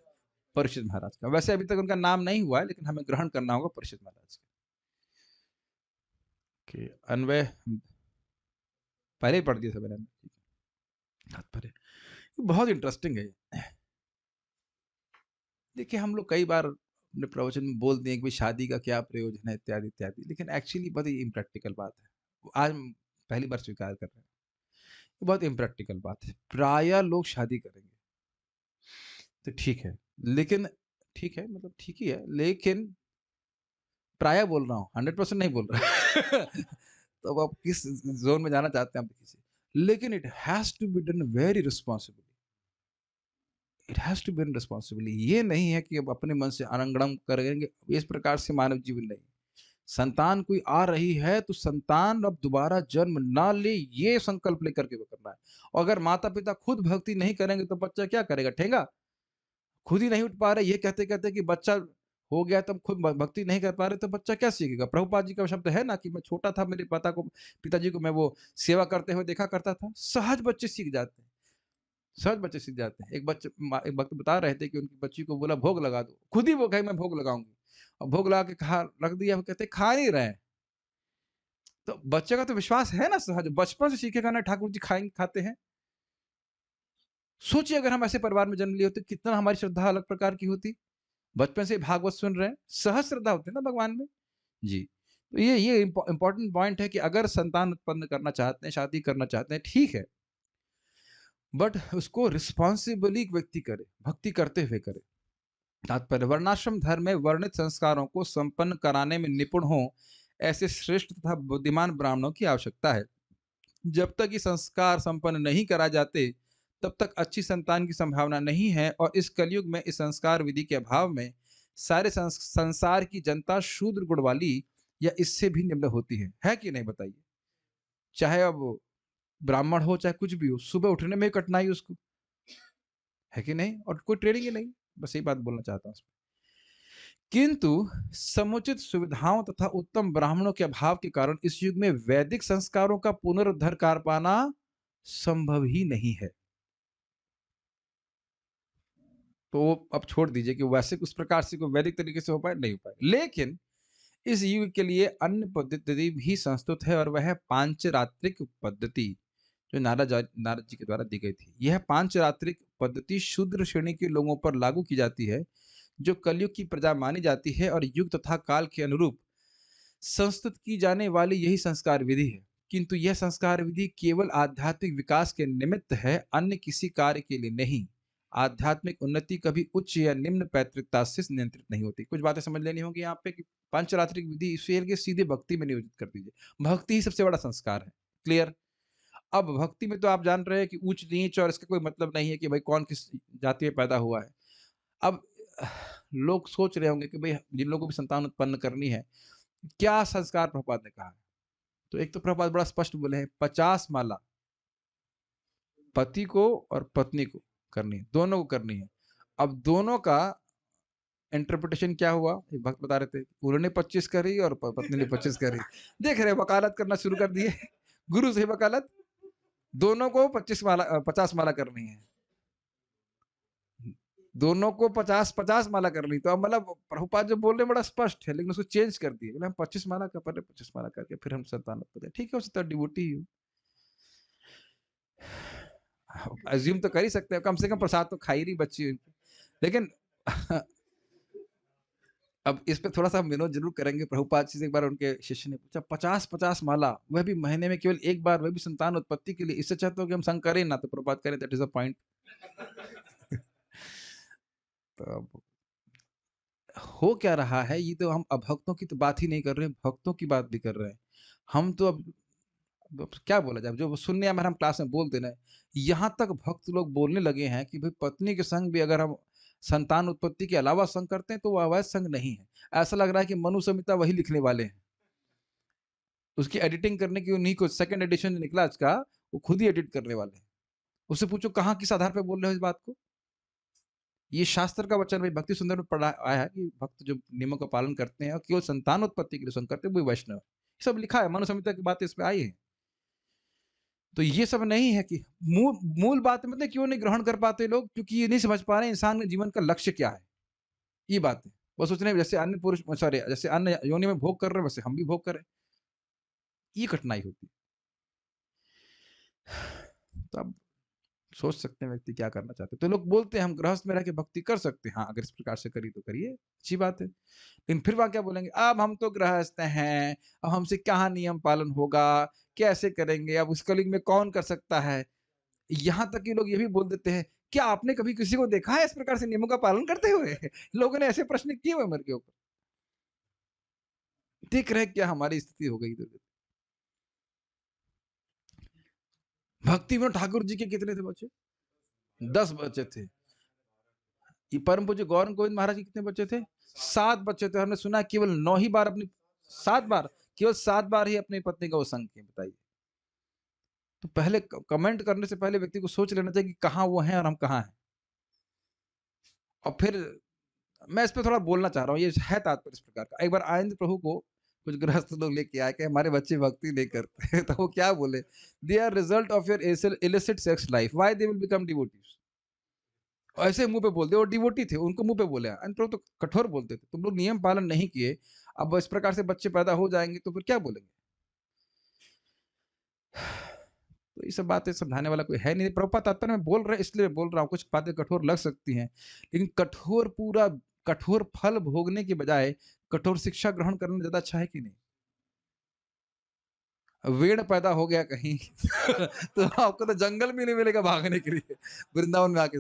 परीक्षित महाराज का। वैसे अभी तक उनका नाम नहीं हुआ है, लेकिन हमें ग्रहण करना होगा परीक्षित महाराज का। अन्वय पहले ही पढ़ दिया था मैंने, तात्पर्य बहुत इंटरेस्टिंग है। देखिए हम लोग कई बार अपने प्रवचन में बोल दिए कि भाई शादी का क्या प्रयोजन है इत्यादि इत्यादि, लेकिन एक्चुअली बहुत ही इम्प्रैक्टिकल बात है। आज हम पहली बार स्वीकार कर रहे हैं, ये बहुत इम्प्रैक्टिकल बात है। प्राय लोग शादी करेंगे तो ठीक है, लेकिन ठीक है मतलब ठीक ही है, लेकिन प्राय बोल रहा हूँ, 100% नहीं बोल रहा। तो अब आप किस जोन में जाना चाहते हैं आप देखिए, लेकिन it has to be done very responsibly, it has to be done responsibly. ये नहीं है कि अब अपने मन से अनंगड़म करेंगे, इस प्रकार से मानव जीवन नहीं। संतान कोई आ रही है तो संतान अब दोबारा जन्म ना ले, ये संकल्प लेकर के वो करना है। और अगर माता पिता खुद भक्ति नहीं करेंगे तो बच्चा क्या करेगा? ठेंगा। खुद ही नहीं उठ पा रहे, ये कहते कहते कि बच्चा हो गया तब खुद भक्ति नहीं कर पा रहे, तो बच्चा क्या सीखेगा? प्रभुपाद जी का शब्द है ना कि मैं छोटा था, मेरे पिताजी को मैं वो सेवा करते हुए देखा करता था। सहज बच्चे सीख जाते हैं, सहज बच्चे सीख जाते हैं। एक वक्त बता रहे थे कि उनकी बच्ची को बोला भोग लगा दो, खुद ही वो कहे मैं भोग लगाऊंगी, और भोग लगा के कहा रख दिया, वो कहते खा नहीं रहे। तो बच्चे का तो विश्वास है ना, सहज बचपन से सीखेगा ना ठाकुर जी खाएंगे खाते हैं। सोचिए अगर हम ऐसे परिवार में जन्म लिए होते कितना हमारी श्रद्धा अलग प्रकार की होती। बचपन से भागवत सुन रहे हैं, सहज श्रद्धा होती है ना भगवान में। जी, तो ये इंपॉर्टेंट पॉइंट है कि अगर संतान उत्पन्न करना चाहते हैं, शादी करना चाहते हैं, ठीक है, बट उसको रिस्पॉन्सिबली व्यक्ति करे, भक्ति करते हुए करे। तात्पर्य वर्णाश्रम धर्म में वर्णित संस्कारों को संपन्न कराने में निपुण हो, ऐसे श्रेष्ठ तथा बुद्धिमान ब्राह्मणों की आवश्यकता है। जब तक ये संस्कार संपन्न नहीं कराए जाते, तब तक अच्छी संतान की संभावना नहीं है, और इस कलयुग में इस संस्कार विधि के अभाव में सारे संसार की जनता शूद्र गुण वाली या इससे भी निम्न होती है कि नहीं बताइए? चाहे अब ब्राह्मण हो चाहे कुछ भी हो, सुबह उठने में कठिनाई उसको, है कि नहीं? और कोई ट्रेनिंग ही नहीं। बस यही बात बोलना चाहता हूँ। किंतु समुचित सुविधाओं तथा उत्तम ब्राह्मणों के अभाव के कारण इस युग में वैदिक संस्कारों का पुनरुद्धार कर पाना संभव ही नहीं है। तो अब छोड़ दीजिए कि वैसे उस प्रकार से कोई वैदिक तरीके से हो पाए, नहीं हो पाए। लेकिन इस युग के लिए अन्य पद्धति भी संस्तुत है, और वह है पांचरात्रिक पद्धति, जो नारद जी के द्वारा दी गई थी। यह पांचरात्रिक पद्धति शूद्र श्रेणी के लोगों पर लागू की जाती है, जो कलयुग की प्रजा मानी जाती है, और युग तथा काल के अनुरूप संस्तुत की जाने वाली यही संस्कार विधि है। किंतु यह संस्कार विधि केवल आध्यात्मिक विकास के निमित्त है, अन्य किसी कार्य के लिए नहीं। आध्यात्मिक उन्नति कभी उच्च या निम्न पैतृकता से नियंत्रित नहीं होती। कुछ बातें समझ लेनी होगी यहाँ पे कि पंचरात्रिक विधि ईश्वर के सीधे भक्ति में नियोजित कर दीजिए। भक्ति ही सबसे बड़ा संस्कार है। क्लियर? अब भक्ति में तो आप जान रहे हैं कि ऊंच नीच और इसका कोई मतलब नहीं है कि भाई कौन किस जाति में पैदा हुआ है। अब लोग सोच रहे होंगे कि भाई जिन लोगों को भी संतान उत्पन्न करनी है, क्या संस्कार प्रभुपाद ने कहा है? तो एक तो प्रभुपाद बड़ा स्पष्ट बोले हैं, 50 माला पति को और पत्नी को करनी है, दोनों को करनी है। अब दोनों का इंटरप्रिटेशन क्या हुआ? एक भक्त बता रहे थे, उन्होंने 25 करी और पत्नी ने 25 करी। देख रहे वकालत करना शुरू कर दिए गुरु से वकालत। दोनों को 50 माला करनी है, दोनों को 50 माला करनी। तो अब मतलब प्रभुपाद जो बोल रहे बड़ा स्पष्ट है, लेकिन उसको चेंज कर दिए। हम 25 माला कर पहले 25 माला करके फिर हम संतान उत्पत्ति। ठीक है, उससे तो डिवोटी ही हो, अज्यूम तो कर ही सकते हैं, कम से कम प्रसाद तो खाई रही बच्ची। लेकिन अब इस पे थोड़ा सा विनोद जरूर करेंगे। प्रभुपाद जी से एक बार उनके शिष्य ने पूछा, 50 माला, वह भी महीने में केवल एक बार, वह भी संतान उत्पत्ति के लिए, इससे चाहते हो कि हम संग करें ना? तो प्रभुपाद करें, दैट इज अ पॉइंट। तो अब हो क्या रहा है, ये तो हम अभक्तों की तो बात ही नहीं कर रहे हैं, भक्तों की बात भी कर रहे हैं। हम तो अब क्या बोला जाए, जो सुनने या हम क्लास में बोलते ना, यहाँ तक भक्त लोग बोलने लगे हैं कि भाई पत्नी के संग भी अगर हम संतान उत्पत्ति के अलावा संग करते हैं तो वो अवैध संग नहीं है। ऐसा लग रहा है कि मनु संहिता वही लिखने वाले हैं, उसकी एडिटिंग करने की उन्हीं को, सेकंड एडिशन निकला इसका, वो खुद ही एडिट करने वाले हैं। उससे पूछो कहाँ किस आधार पर बोल रहे हो इस बात को? ये शास्त्र का वचन भाई भक्ति सुंदर में पढ़ा आया है कि भक्त जो नियमों का पालन करते हैं और केवल संतान उत्पत्ति के लिए संग करते हैं वो वैष्णव। सब लिखा है, मनु संहिता की बातें इसमें आई है। तो ये सब नहीं है कि मूल बात मतलब क्यों नहीं ग्रहण कर पाते लोग, क्योंकि ये नहीं समझ पा रहे इंसान के जीवन का लक्ष्य क्या है। ये बात है, वो सोच रहे हैं जैसे अन्य पुरुष, सॉरी, जैसे अन्य योनि में भोग कर रहे हैं वैसे हम भी भोग करें। ये कठिनाई होती है। तो अब सोच सकते हैं व्यक्ति क्या करना चाहते हैं। तो लोग बोलते हैं हम गृहस्थ में रह के भक्ति कर सकते हैं। हाँ, अगर इस प्रकार से करी तो करिए, अच्छी बात है। लेकिन फिर वहां क्या बोलेंगे, अब हम तो गृहस्थ हैं, अब हमसे कहाँ नियम पालन होगा, कैसे करेंगे, अब उस कलयुग में कौन कर सकता है? यहाँ तक कि लोग ये भी बोल देते हैं, क्या आपने कभी किसी को देखा है इस प्रकार से नियमों का पालन करते हुए? लोगों ने ऐसे प्रश्न किए हुए मेरे के ऊपर। देख रहे क्या हमारी स्थिति हो गई। भक्ति विनोद ठाकुर जी के कितने थे बच्चे? 10 बच्चे थे। ये परम पूज्य गौर गोविंद महाराज के कितने बच्चे थे? 7 बच्चे थे। हमने सुना केवल 9 ही बार अपनी 7 बार, केवल 7 बार ही अपनी पत्नी का वो संग किए। बताइए। तो पहले कमेंट करने से पहले व्यक्ति को सोच लेना चाहिए कि कहाँ वो हैं और हम कहाँ हैं। और फिर मैं इस पे थोड़ा बोलना चाह रहा हूँ, ये है तात्पर्य इस प्रकार का। एक बार आनंद प्रभु को कुछ गृहस्थ लोग लेके आए कि हमारे बच्चे भक्ति नहीं करते। तो वो क्या बोले, they are result of your illicit sex life, why they will become devotees. ऐसे मुंह पे बोलते, और डिवोटी थे, उनको मुंह पे बोले। अनंत प्रभु तो कठोर बोलते थे, तुम लोग नियम पालन नहीं किए, अब इस प्रकार से बच्चे पैदा हो जाएंगे तो फिर क्या बोलेंगे? तो ये सब बातें समझाने वाला कोई है नहीं। प्रभुपाद तात्पर्य में बोल रहे इसलिए बोल रहा हूँ, कुछ बातें कठोर लग सकती हैं, लेकिन कठोर फल भोगने के बजाय कठोर शिक्षा ग्रहण करना ज्यादा अच्छा है कि नहीं? वेड़ पैदा हो गया कहीं तो आपको तो जंगल में नहीं मिलेगा भागने के लिए वृंदावन में आके।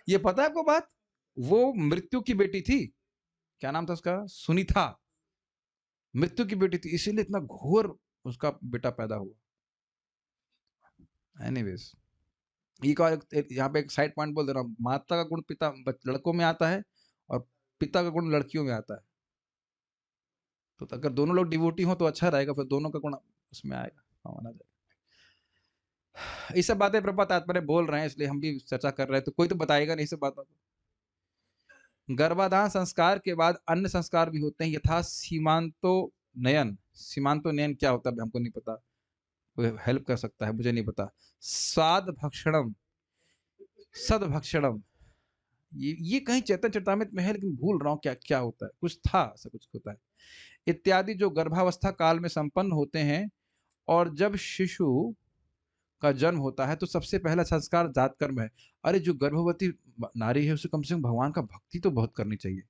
ये पता है आपको बात? वो मृत्यु की बेटी थी, क्या नाम था उसका? सुनीता। मृत्यु की बेटी थी, इसीलिए इतना घोर उसका बेटा पैदा हुआ। एनीवेज, यहाँ पे एक साइड पॉइंट बोल दे रहा हूँ, माता का गुण पिता लड़कों में आता है और पिता का गुण लड़कियों में आता है। तो अगर दोनों लोग डिवोटी हो तो अच्छा रहेगा, फिर दोनों का गुण उसमें आएगा, माना जाएगा। ये सब बातें प्रभुपाद तात्पर्य बोल रहे हैं, इसलिए हम भी चर्चा कर रहे हैं, तो कोई तो बताएगा नहीं सब बातों को। गर्भाधान संस्कार के बाद अन्य संस्कार भी होते हैं, यथा सीमांतो नयन। सीमांतो नयन क्या होता है हमको नहीं पता, कोई हेल्प कर सकता है, मुझे नहीं पता। स्वाद भक्षणम, सद भक्षणम, ये कहीं चैतन्य चरितामृत में है, लेकिन भूल रहा हूँ क्या क्या होता है, कुछ था ऐसा, कुछ होता है इत्यादि, जो गर्भावस्था काल में संपन्न होते हैं। और जब शिशु का जन्म होता है तो सबसे पहला संस्कार जात कर्म है। अरे जो गर्भवती नारी है उसे कम से कम भगवान का भक्ति तो बहुत करनी चाहिए।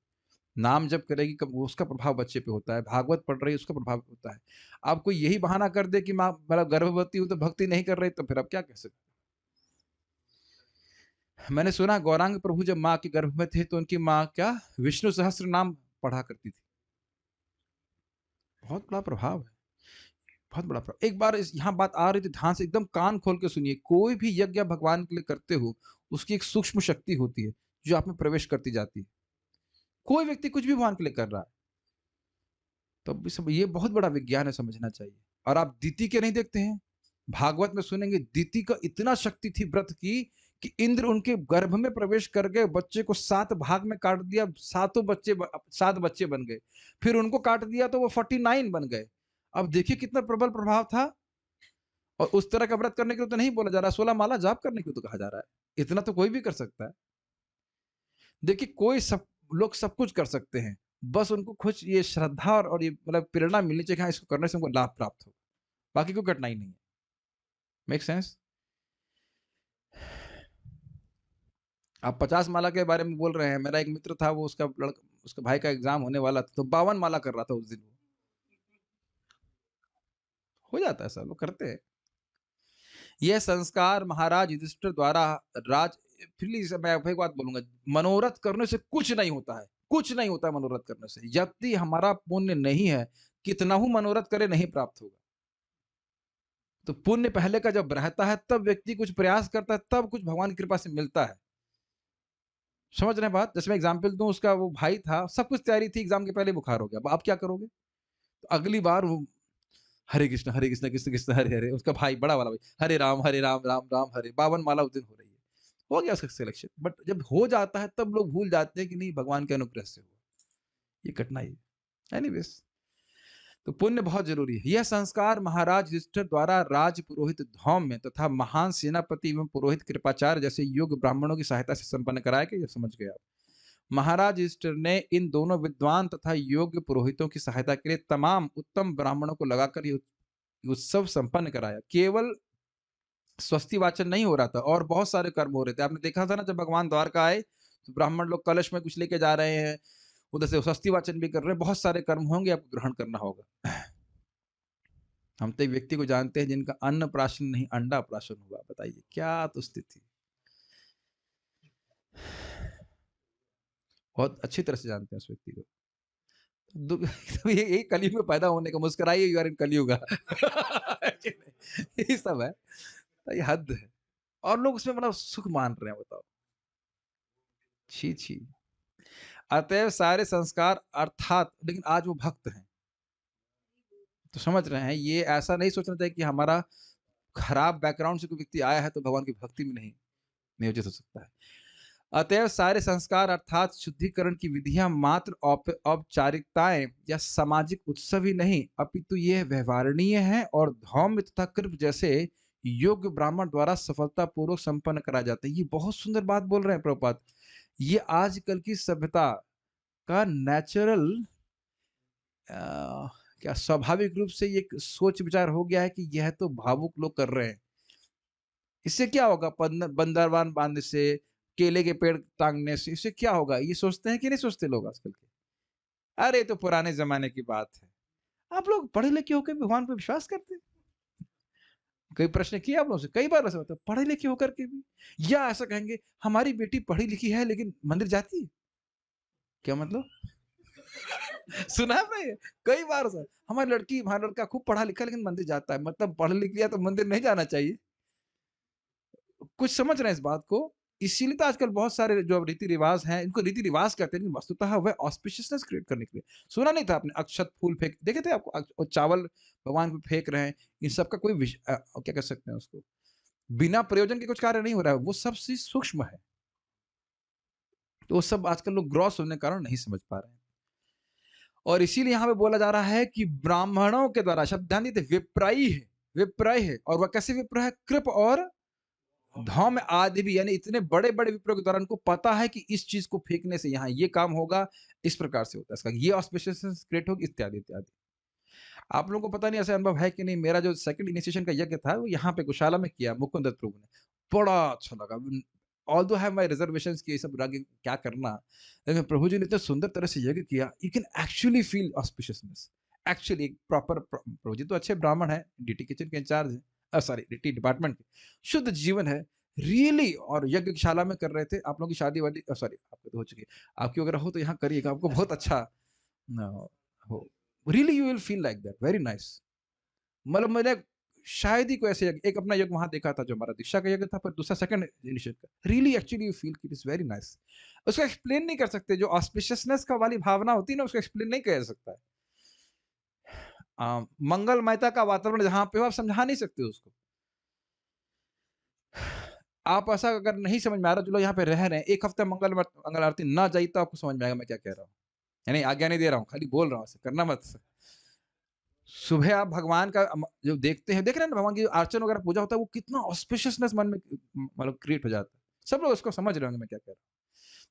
नाम जब करेगी कब उसका प्रभाव बच्चे पे होता है, भागवत पढ़ रही है उसका प्रभाव होता है। अब कोई यही बहाना कर दे कि माँ मतलब गर्भवती हूं तो भक्ति नहीं कर रही, तो फिर अब क्या कह सकते। मैंने सुना गौरांग प्रभु जब माँ के गर्भ में थे तो उनकी माँ क्या विष्णु सहस्त्र नाम पढ़ा करती थी। बहुत बड़ा प्रभाव है, बहुत बड़ा प्रभाव। एक बार यहाँ बात आ रही थी, ध्यान से एकदम कान खोल के सुनिए। कोई भी यज्ञ भगवान के लिए करते हो, उसकी एक सूक्ष्म शक्ति होती है जो आप में प्रवेश करती जाती है। कोई व्यक्ति कुछ भी भगवान के लिए कर रहा है, तो सब ये बहुत बड़ा विज्ञान है, समझना चाहिए। और आप दीति के नहीं देखते हैं, भागवत में सुनेंगे दीति का इतना शक्ति थी व्रत की कि इंद्र उनके गर्भ में प्रवेश कर गए, बच्चे को 7 भाग में काट दिया, 7 बच्चे बन गए। फिर उनको काट दिया तो वो 49 बन गए। अब देखिए कितना प्रबल प्रभाव था। और उस तरह का व्रत करने के लिए तो नहीं बोला जा रहा, 16 माला जाप करने के लिए तो कहा जा रहा है। इतना तो कोई भी कर सकता है। देखिए कोई सब लोग सब कुछ कर सकते हैं, बस उनको कुछ ये श्रद्धा और ये मतलब प्रेरणा मिलनी चाहिए, हाँ इसको करने से हमको लाभ प्राप्त हो, बाकी कोई कठिनाई नहीं है। Make sense? आप 50 माला के बारे में बोल रहे हैं। मेरा एक मित्र था, वो उसका भाई का एग्जाम होने वाला था, तो 52 माला कर रहा था उस दिन। हो जाता है, सब लोग करते हैं। यह संस्कार महाराज युधिष्ठिर द्वारा राज, फिर मैं एक बात बोलूंगा, मनोरथ करने से कुछ नहीं होता है, कुछ नहीं होता है मनोरथ करने से। यदि हमारा पुण्य नहीं है, कितना ही मनोरथ करे नहीं प्राप्त होगा। तो पुण्य पहले का जब रहता है तब व्यक्ति कुछ प्रयास करता है, तब कुछ भगवान की कृपा से मिलता है। समझ रहे हैं बात? जैसे मैं एग्जाम्पल दूं, उसका वो भाई था, सब कुछ तैयारी थी, एग्जाम के पहले बुखार हो गया। अब आप क्या करोगे? तो अगली बार वो हरे कृष्ण कृष्ण कृष्ण हरे हरे, उसका भाई बड़ा वाला भाई हरे राम राम राम हरे, 52 माला उस दिन हो रही है। हो गया उसका सिलेक्शन। बट जब हो जाता है तब लोग भूल जाते हैं कि नहीं भगवान के अनुग्रह से हुआ, ये कठिनाई है। एनीवेज, तो पुण्य बहुत जरूरी है। यह संस्कार महाराज युधिष्ठिर द्वारा राज पुरोहित धौम्य तथा महान सेनापति एवं पुरोहित कृपाचार्य जैसे योग्य ब्राह्मणों की सहायता से संपन्न कराया गया। समझ गए आप? महाराज युधिष्ठिर ने इन दोनों विद्वान तथा योग्य पुरोहितों की सहायता के लिए तमाम उत्तम ब्राह्मणों को लगाकर ये उत्सव संपन्न कराया। केवल स्वस्ति वाचन नहीं हो रहा था, और बहुत सारे कर्म हो रहे थे। आपने देखा था ना, जब भगवान द्वारका आए तो ब्राह्मण लोग कलश में कुछ लेके जा रहे हैं, उधर से स्वस्ति वाचन भी कर रहे हैं। बहुत सारे कर्म होंगे, आपको ग्रहण करना होगा। हम तो एक व्यक्ति को जानते हैं जिनका अन्न प्राशन नहीं अंडा प्राशन हुआ। बताइए क्या तो स्थिति। बहुत अच्छी तरह से जानते हैं उस व्यक्ति को। तो ये कलयुग में पैदा होने का, मुस्कुराइए, यू आर इन कलयुग। ये सब है, तो ये हद है। और लोग उसमें मतलब सुख मान रहे हैं, बताओ। छी छी। अतएव सारे संस्कार अर्थात, लेकिन आज वो भक्त हैं, तो समझ रहे हैं, ये ऐसा नहीं सोचना चाहिए कि हमारा खराब बैकग्राउंड से कोई व्यक्ति आया है तो भगवान की भक्ति में नहीं नियोजित हो सकता है। अतएव सारे संस्कार अर्थात शुद्धिकरण की विधियां मात्र औपचारिकताएं या सामाजिक उत्सव ही नहीं, अपितु ये व्यवहारणीय है और धौम्य तथा कृप जैसे योग्य ब्राह्मण द्वारा सफलतापूर्वक संपन्न करा जाता है। ये बहुत सुंदर बात बोल रहे हैं प्रभुपाद। ये आजकल की सभ्यता का नेचुरल क्या स्वाभाविक रूप से ये सोच विचार हो गया है कि यह तो भावुक लोग कर रहे हैं, इससे क्या होगा, बंदरबान बांधने से, केले के पेड़ टांगने से, इससे क्या होगा? ये सोचते हैं कि नहीं सोचते लोग आजकल के? अरे तो पुराने जमाने की बात है। आप लोग पढ़े लिखे होकर भगवान पर विश्वास करते हैं? कई प्रश्न किए आप लोगों से, कई बार ऐसा होता है, पढ़े लिखे होकर के भी। या ऐसा कहेंगे हमारी बेटी पढ़ी लिखी है लेकिन मंदिर जाती है, क्या मतलब? सुना है आपने ये? कई बार सर, हमारा लड़का खूब पढ़ा लिखा है लेकिन मंदिर जाता है। मतलब पढ़ लिख लिया तो मंदिर नहीं जाना चाहिए। कुछ समझ रहे हैं इस बात को? इसीलिए तो आजकल बहुत सारे जो रीति-रिवाज हैं, इनको रीति-रिवाज कहते हैं, लेकिन वस्तुतः वह ऑस्पिशियसनेस क्रिएट करने के लिए। सुना नहीं था आपने अक्षत फूल फेंक देखे थे आपको वो चावल भगवान पे फेंक रहे हैं, इन सब का कोई क्या कह सकते हैं उसको? बिना प्रयोजन के कुछ कार्य नहीं हो रहा है, वो सब चीज़ सूक्ष्म है। तो वो सब आजकल लोग ग्रॉस होने के कारण नहीं समझ पा रहे हैं। और इसीलिए यहाँ पे बोला जा रहा है कि ब्राह्मणों के द्वारा शब्द ध्यान दीजिए विप्रय है और वह कैसे विप्र है? कृप और धौम्य आदि भी यानी इतने बड़े-बड़े विप्रो के द्वारा उनको पता है कि इस चीज़ को फेंकने से यहाँ ये काम होगा, इस प्रकार से होता है इसका, ये ऑस्पिशियसनेस क्रिएट होगी इत्यादि, इत्यादि। आप लोगों को पता नहीं ऐसा अनुभव है कि नहीं, मेरा जो सेकंड इनिशिएशन का यज्ञ था, वो यहाँ पे गौशाला में किया मुकुंद दत्त प्रभु ने। बड़ा अच्छा लगा। ऑल्दो हैव माय रिजर्वेशंस कि ये सब आगे क्या करना, लेकिन प्रभु जी ने इतने सुंदर तरह से यज्ञ किया, you can actually feel auspiciousness. Actually एक प्रॉपर प्रभु जी तो अच्छे ब्राह्मण हैं, डीटी किचन के इंचार्ज हैं, सॉरी डीटी डिपार्टमेंट के। शुद्ध जीवन है, रियली और यज्ञशाला में कर रहे थे। आप लोगों की शादी-वादी सॉरी आपकी तो हो चुकी है। आपकी अगर हो तो यहाँ करिएगा, आपको बहुत अच्छा हो। Really you will feel like that, very nice. मतलब मैंने शायद ही कोई ऐसे यज्ञ एक अपना यज्ञ वहाँ देखा था जो हमारा दीक्षा का यज्ञ था, पर दूसरा सेकंड इनिशिएट का। Really actually you feel it is very nice. उसको एक्सप्लेन नहीं कर सकते, जो ऑस्पिशियसनेस का वाली भावना होती है ना, उसको एक्सप्लेन नहीं किया जा सकता है। मंगलमयता का वातावरण जहाँ पे हो, आप समझा नहीं सकते उसको। आप ऐसा अगर नहीं समझ में आ रहा, जो लोग यहाँ पे रह रहे हैं, 1 हफ्ता मंगल आरती ना जाई तो आपको समझ में आएगा मैं क्या कह रहा हूँ। यानी आज्ञा नहीं दे रहा हूँ, खाली बोल रहा हूँ, ऐसे करना मत। सुबह आप भगवान का जो देखते हैं, देख रहे हैं ना भगवान की अर्चन वगैरह पूजा होता है, वो कितना ऑस्पिशियसनेस मन में मतलब क्रिएट हो जाता है। सब लोग उसको समझ रहे होंगे मैं क्या कह रहा हूँ।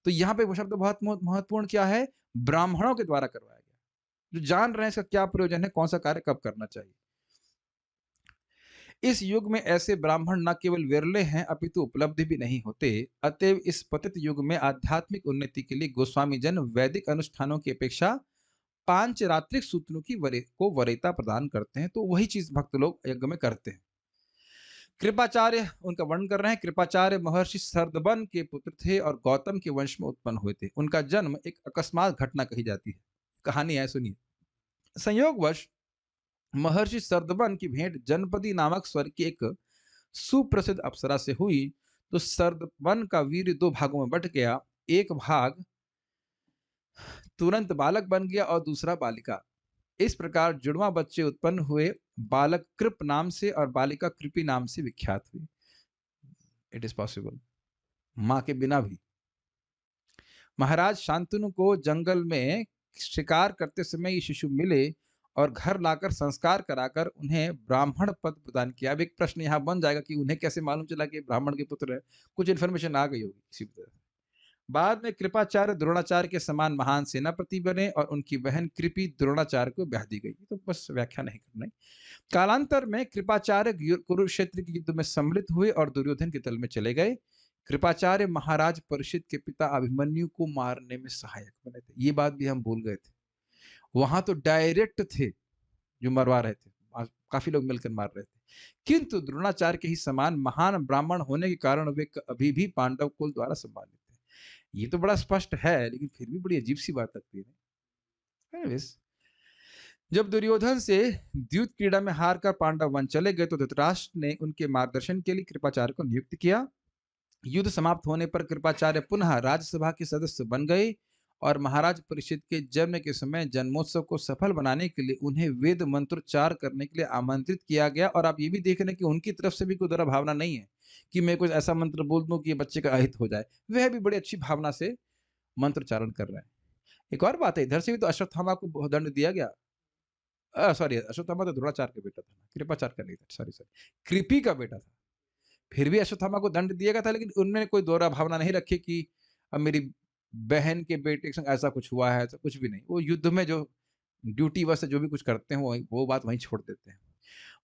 तो यहाँ पे वो शब्द बहुत महत्वपूर्ण क्या है? ब्राह्मणों के द्वारा करवाया गया। जो जान रहे हैं इसका क्या प्रयोजन है, कौन-सा कार्य कब करना चाहिए। इस युग में ऐसे ब्राह्मण न केवल विरले हैं, अपितु उपलब्ध भी नहीं होते। अतएव इस पतित युग में आध्यात्मिक उन्नति के लिए गोस्वामी जन वैदिक अनुष्ठानों की अपेक्षा पांचरात्रिक सूत्रों की वरीयता प्रदान करते हैं। तो वही चीज भक्त लोग यज्ञ में करते हैं। कृपाचार्य उनका वर्णन कर रहे हैं। कृपाचार्य महर्षि सर्दबन के पुत्र थे और गौतम के वंश में उत्पन्न हुए थे। उनका जन्म एक अकस्मात घटना कही जाती है। कहानी है, सुनिए। संयोगवश महर्षि सर्दबन की भेंट जनपदी नामक स्वर्ग की एक सुप्रसिद्ध अप्सरा से हुई। तो सर्दबन का वीर 2 भागों में बट गया। एक भाग तुरंत बालक बन गया और दूसरा बालिका। इस प्रकार जुड़वा बच्चे उत्पन्न हुए। बालक कृप नाम से और बालिका कृपी नाम से विख्यात हुई। इट इज पॉसिबल, मां के बिना भी। महाराज शांतनु को जंगल में शिकार करते समय ये शिशु मिले और घर लाकर संस्कार कराकर उन्हें ब्राह्मण पद प्रदान किया। अब एक प्रश्न यहाँ बन जाएगा कि उन्हें कैसे मालूम चला कि ब्राह्मण के पुत्र है? कुछ इन्फॉर्मेशन आ गई होगी किसी तरह। बाद में कृपाचार्य द्रोणाचार्य के समान महान सेनापति बने और उनकी बहन कृपी द्रोणाचार्य को ब्याह दी गई। तो बस व्याख्या नहीं करना है। कालांतर में कृपाचार्य कुरुक्षेत्र के युद्ध में सम्मिलित हुए और दुर्योधन के दल में चले गए। कृपाचार्य महाराज परीक्षित के पिता अभिमन्यु को मारने में सहायक बने थे। ये बात भी हम भूल गए थे। वहां तो डायरेक्ट थे जो मरवा रहे थे, काफी लोग मिलकर मार रहे थे। किंतु द्रोणाचार्य के ही समान महान ब्राह्मण होने के कारण वे अभी भी पांडव कुल द्वारा सम्मानित थे। ये तो बड़ा स्पष्ट है, लेकिन फिर भी बड़ी अजीब सी बात लगती है। Anyways, जब दुर्योधन से द्यूत क्रीड़ा में हारकर पांडव वन चले गए तो धृतराष्ट्र ने उनके मार्गदर्शन के लिए कृपाचार्य को नियुक्त किया। युद्ध समाप्त होने पर कृपाचार्य पुनः राज्यसभा के सदस्य बन गए और महाराज परीक्षित के जन्म के समय जन्मोत्सव को सफल बनाने के लिए उन्हें वेद मंत्रोच्चार करने के लिए आमंत्रित किया गया। और आप ये भी देख रहे हैं कि उनकी तरफ से भी कोई दरा भावना नहीं है कि मैं कुछ ऐसा मंत्र बोल दूं कि बच्चे का अहित हो जाए। वह भी बड़ी अच्छी भावना से मंत्रोच्चारण कर रहे हैं। एक और बात है, इधर से भी तो अश्वत्थामा को दंड दिया गया। सॉरी, अश्वत्थामा तो द्रोणाचार्य का बेटा था, कृपाचार्य का नहीं था, सॉरी कृपी का बेटा था। फिर भी अश्वत्थामा को दंड दिया गया था, लेकिन उनमें कोई दोहरा भावना नहीं रखी कि अब मेरी बहन के बेटे के संग ऐसा कुछ हुआ है। ऐसा कुछ भी नहीं। वो युद्ध में जो ड्यूटी वैसे जो भी कुछ करते हैं वो बात वहीं छोड़ देते हैं।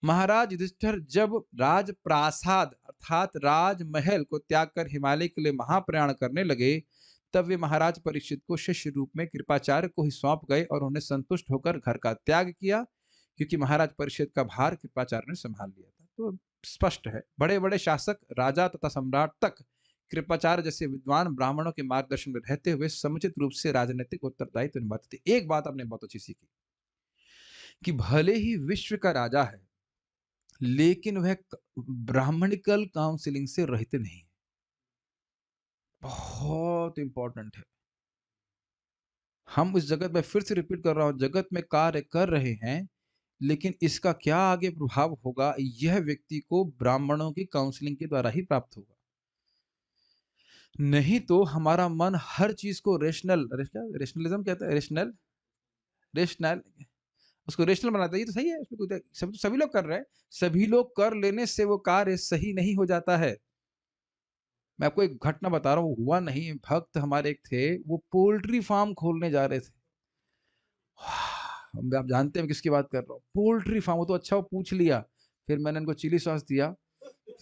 महाराज युधिष्ठिर जब राजप्रासाद अर्थात राजमहल को त्याग कर हिमालय के लिए महाप्रयाण करने लगे, तब वे महाराज परीक्षित को शिष्य रूप में कृपाचार्य को ही सौंप गए और उन्हें संतुष्ट होकर घर का त्याग किया, क्योंकि महाराज परीक्षित का भार कृपाचार्य ने संभाल लिया था। तो स्पष्ट है, बड़े बड़े शासक, राजा तथा सम्राट तक कृपाचार्य जैसे विद्वान ब्राह्मणों के मार्गदर्शन में रहते हुए समुचित रूप से राजनीतिक उत्तरदायित्व निभाते थे। एक बात आपने बहुत अच्छी सीखी कि भले ही विश्व का राजा है, लेकिन वह ब्राह्मणिकल काउंसिलिंग से रहित नहीं। बहुत इंपॉर्टेंट है। हम इस जगत में, फिर से रिपीट कर रहा हूं, जगत में कार्य कर रहे हैं, लेकिन इसका क्या आगे प्रभाव होगा, यह व्यक्ति को ब्राह्मणों की काउंसलिंग के द्वारा ही प्राप्त होगा। नहीं तो हमारा मन हर चीज को रेशनलिज्म कहता है, रेशनल उसको रेशनल बनाता है। ये तो सही है, उसमें कोई सभी लोग कर रहे हैं, सभी लोग कर लेने से वो कार्य सही नहीं हो जाता है। मैं आपको एक घटना बता रहा हूँ, हुआ नहीं। भक्त हमारे एक थे, वो पोल्ट्री फार्म खोलने जा रहे थे। आप जानते हैं किसकी बात कर रहा हूँ, पोल्ट्री फार्म। वो तो अच्छा, वो पूछ लिया, फिर मैंने उनको चिली सॉस दिया,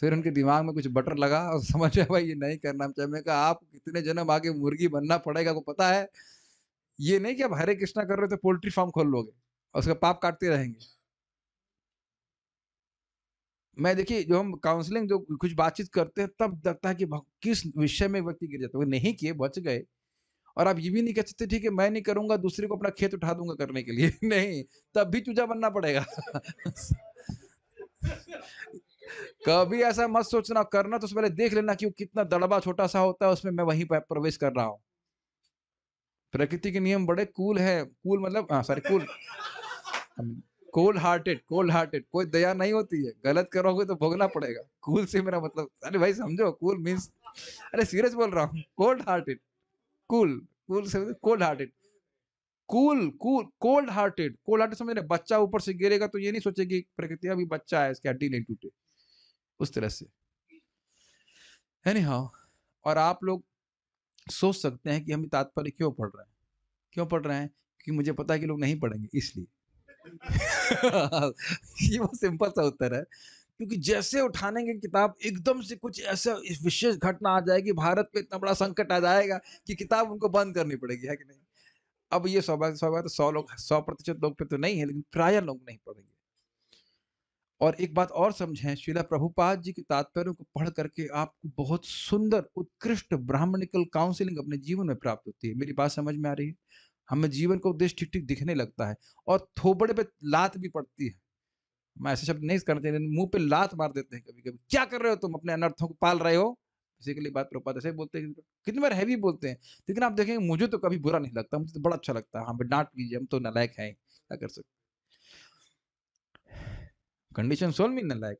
फिर उनके दिमाग में कुछ बटर लगा और समझ में भाई ये नहीं करना चाहिए। मैं कहा आप कितने जन्म आगे मुर्गी बनना पड़ेगा, आपको पता है। ये नहीं कि आप हरे कृष्णा कर रहे हो तो पोल्ट्री फार्म खोल लोगे और उसका पाप काटते रहेंगे। मैं देखिए, जो हम काउंसलिंग जो कुछ बातचीत करते हैं, तब लगता है कि किस विषय में व्यक्ति गिर जाता है। वो नहीं किए, बच गए। और आप ये भी नहीं कह सकते ठीक है मैं नहीं करूंगा, दूसरे को अपना खेत उठा दूंगा करने के लिए। नहीं, तब भी चूजा बनना पड़ेगा। कभी ऐसा मत सोचना, करना तो उससे पहले देख लेना कि वो कितना दड़बा छोटा सा होता है, उसमें मैं वहीं पर प्रवेश कर रहा हूँ। प्रकृति के नियम बड़े कूल है। कूल मतलब सॉरी कूल, कोल्ड हार्टेड। कोई दया नहीं होती है, गलत करोगे तो भोगना पड़ेगा। कूल से मेरा मतलब, अरे भाई समझो, कूल मीन्स, अरे सीरियस बोल रहा हूँ, कोल्ड हार्टेड। कूल, कूल से कोल्ड हार्टेड। कोल्ड हार्टेड समझ रहे। बच्चा ऊपर से गिरेगा तो ये नहीं सोचेगी प्रकृति अभी बच्चा है, इसकी हड्डी नहीं टूटे, उस तरह से। एनी हाउ, और आप लोग सोच सकते हैं कि हम तात्पर्य क्यों पढ़ रहे हैं। क्यों पढ़ रहे हैं? क्योंकि मुझे पता है कि लोग नहीं पढ़ेंगे, इसलिए। ये वो सिंपल सा उत्तर है। क्योंकि जैसे उठानेंगे किताब, एकदम से कुछ ऐसा विशेष घटना आ जाएगी, भारत पे इतना बड़ा संकट आ जाएगा कि किताब उनको बंद करनी पड़ेगी, है कि नहीं? अब ये 100% लोग पे तो नहीं है, लेकिन प्राय लोग नहीं पढ़ेंगे। और एक बात और समझें, श्रीला प्रभुपाद जी के तात्पर्यों को पढ़ करके आपको बहुत सुंदर उत्कृष्ट ब्राह्मणिकल काउंसलिंग अपने जीवन में प्राप्त होती है। मेरी बात समझ में आ रही है? हमें जीवन का उद्देश्य ठीक ठीक दिखने लगता है, और थोबड़े पे लात भी पड़ती है। मैं ऐसे शब्द नहीं करते, मुंह पे लात मार देते हैं कभी कभी। क्या कर रहे हो तुम, अपने अनर्थों को पाल रहे हो। बेसिकली बात प्रभुपाद ऐसे बोलते हैं, कितनी बार हैवी बोलते हैं। लेकिन आप देखेंगे, मुझे तो कभी बुरा नहीं लगता, मुझे तो बड़ा अच्छा लगता है। हाँ डांट लीजिए, हम तो नालायक हैं, क्या कर सकते। कंडीशन सोल में नालायक,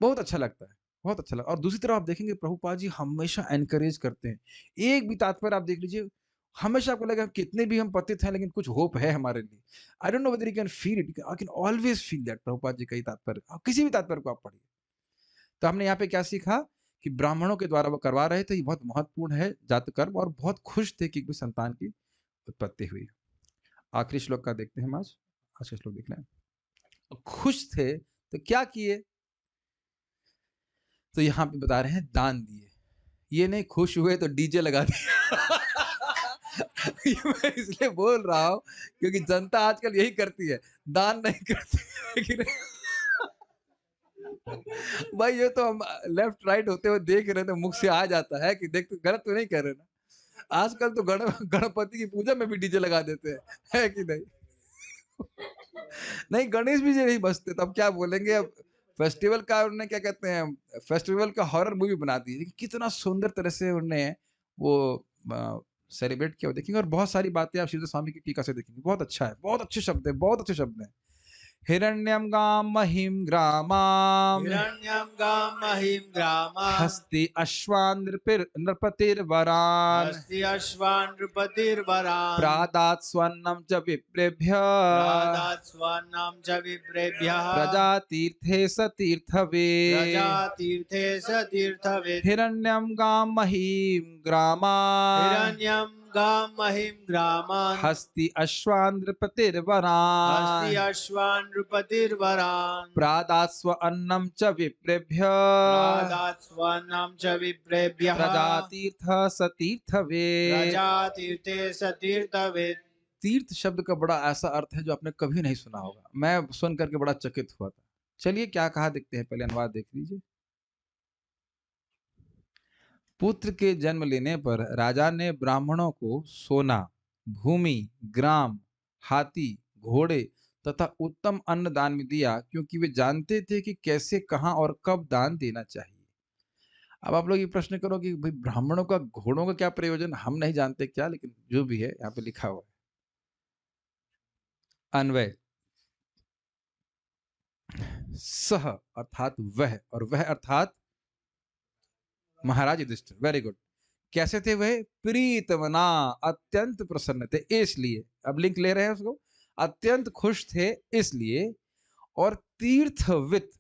बहुत अच्छा लगता है, बहुत अच्छा लगता है। और दूसरी तरफ आप देखेंगे, प्रभुपाद जी हमेशा एनकरेज करते हैं। एक भी तात्पर्य आप देख लीजिए, हमेशा आपको लगेगा कितने भी हम पतित हैं, लेकिन कुछ होप है हमारे लिए। I don't know whether you can feel it, I can always feel that. Prabhupad ji का ही तात्पर्य, आप किसी भी तात्पर्य को आप पढ़िए। तो हमने यहाँ पे क्या सीखा कि ब्राह्मणों के द्वारा वो करवा रहे थे, ये बहुत महत्वपूर्ण है जात कर्म, और बहुत खुश थे कि संतान की उत्पत्ति हुई। आखिरी श्लोक का देखते हैं हम आज का श्लोक देखना है। खुश थे तो क्या किए, तो यहाँ पे बता रहे हैं दान दिए। ये नहीं खुश हुए तो डीजे लगा दिया। ये मैं इसलिए बोल रहा हूँ क्योंकि जनता आजकल यही करती है, दान नहीं करती। लेकिन भाई ये तो हम लेफ्ट राइट होते हुए देख रहे थे, मुख से आ जाता है कि देख तो गलत तो नहीं कर रहे ना। आजकल तो गणपति की पूजा में भी डीजे लगा देते हैं, है कि नहीं? नहीं, गणेश भी नहीं बचते, तब क्या बोलेंगे। अब फेस्टिवल का उन्होंने क्या कहते हैं, फेस्टिवल का हॉरर मूवी बना दी। कितना सुंदर तरह से उन्होंने वो सेलिब्रेट किया, देखेंगे। और बहुत सारी बातें आप शिव स्वामी की टीका से देखेंगे, बहुत अच्छा है, बहुत अच्छे शब्द है, बहुत अच्छे शब्द हैं। हिरण्यम गाम महिम ग्रामाम, हिरण्यं गां महिं ग्रामः हस्ति अश्वान नृपतिर्वरान, हस्ति अश्वान् नृपतिर्वरान् प्रादात् स्वन्नम च विप्रेभ्य, प्रादात् स्वन्नं च विप्रेभ्यः प्रजातीर्थे सतीर्थवे, प्रजातीर्थे स तीर्थवेत् हिरण्यम गाम महिम ग्रामान्, हिरण्यं गां महिं ग्रामान् हस्ति अश्वान नृपतिर्वरान, हस्ति अश्वान् नृपतिर्वरान् प्रादात् स्वन्नम च विप्रेभ्य, प्रादात् स्वन्नं च विप्रेभ्यः प्रजातीर्थ सतीर्थवे। प्रजातीर्थे स तीर्थवेत्। तीर्थ शब्द का बड़ा ऐसा अर्थ है जो आपने कभी नहीं सुना होगा। मैं सुन करके बड़ा चकित हुआ था। चलिए क्या कहा देखते हैं, पहले अनुवाद देख लीजिए। पुत्र के जन्म लेने पर राजा ने ब्राह्मणों को सोना, भूमि, ग्राम, हाथी, घोड़े तथा उत्तम अन्न दान में दिया, क्योंकि वे जानते थे कि कैसे, कहाँ और कब दान देना चाहिए। अब आप लोग ये प्रश्न करो कि भाई ब्राह्मणों का घोड़ों का क्या प्रयोजन, हम नहीं जानते क्या, लेकिन जो भी है यहाँ पे लिखा हुआ है। अन्वय, सह अर्थात वह, और वह अर्थात महाराज युधिष्ठिर। Very good. कैसे थे वह? प्रीतमना, अत्यंत प्रसन्न थे, इसलिए। अब लिंक ले रहे हैं उसको, अत्यंत खुश थे इसलिए। और तीर्थवित,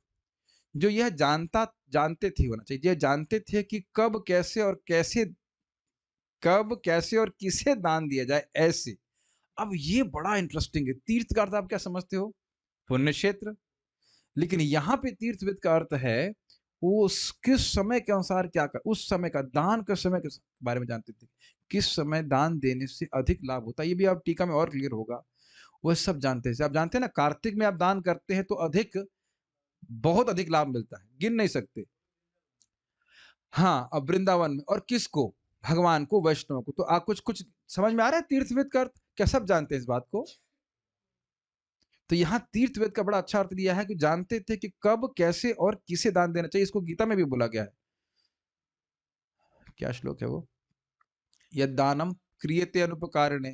जो यह जानते थे, होना चाहिए, यह जानते थे कि कब कैसे और किसे दान दिया जाए, ऐसे। अब ये बड़ा इंटरेस्टिंग है। तीर्थ का अर्थ आप क्या समझते हो? पुण्य क्षेत्र। लेकिन यहाँ पे तीर्थविद का अर्थ है वो किस समय के अनुसार क्या कर, उस समय का दान के समय के बारे में जानते थे, किस समय दान देने से अधिक लाभ होता है। ये भी आप टीका में और क्लियर होगा, वह सब जानते हैं। आप जानते हैं ना, कार्तिक में आप दान करते हैं तो बहुत अधिक लाभ मिलता है, गिन नहीं सकते। हाँ, अब वृंदावन में, और किसको? भगवान को, वैष्णव को। तो आप कुछ समझ में आ रहा है तीर्थविद का अर्थ? क्या सब जानते हैं इस बात को? तो यहाँ तीर्थवेद का बड़ा अच्छा अर्थ दिया है कि जानते थे कि कब, कैसे और किसे दान देना चाहिए। इसको गीता में भी बोला गया है। क्या श्लोक है वो? यद दानम क्रियते अनुपकारिणे।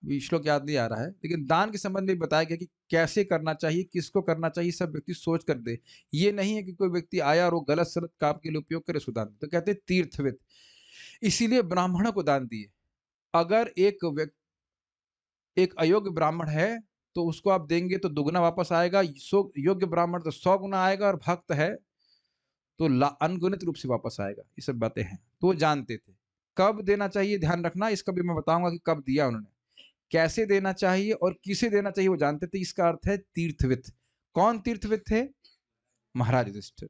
अभी श्लोक याद नहीं आ रहा है, लेकिन दान के संबंध में बताया गया कि कैसे करना चाहिए, किसको करना चाहिए, सब व्यक्ति सोच कर दे। ये नहीं है कि कोई व्यक्ति आया और वो गलत सलत काम के लिए उपयोग करे, उसको दान। तो कहते हैं तीर्थवेद। इसीलिए ब्राह्मणों को दान दिए। अगर एक अयोग्य ब्राह्मण है तो उसको आप देंगे तो दुगना वापस आएगा, योग्य ब्राह्मण तो 100 गुना आएगा, और भक्त है तो अनगुणित रूप से वापस आएगा। ये सब बातें हैं। तो वो जानते थे कब देना चाहिए, ध्यान रखना। इसका भी मैं बताऊंगा कि कब दिया उन्होंने, कैसे देना चाहिए और किसे देना चाहिए, वो जानते थे। इसका अर्थ है तीर्थविद। कौन तीर्थविद थे? महाराज युधिष्ठिर।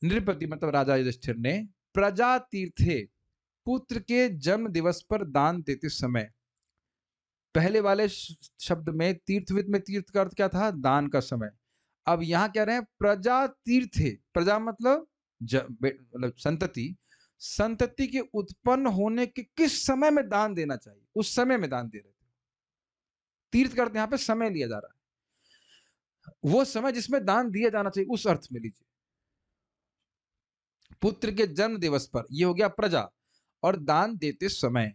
नृपति मतलब राजा युधिष्ठिर ने प्रजा तीर्थे, पुत्र के जन्म दिवस पर दान देते समय, पहले वाले शब्द में तीर्थविद में तीर्थ का अर्थ क्या था? दान का समय। अब यहां कह रहे हैं प्रजा तीर्थे। प्रजा मतलब संतति। संतति के उत्पन्न होने के किस समय में दान देना चाहिए, उस समय में दान दे रहे थे। तीर्थ का अर्थ यहां पे समय लिया जा रहा है, वो समय जिसमें दान दिया जाना चाहिए, उस अर्थ में लीजिए। पुत्र के जन्म दिवस पर, ये हो गया प्रजा। और दान देते समय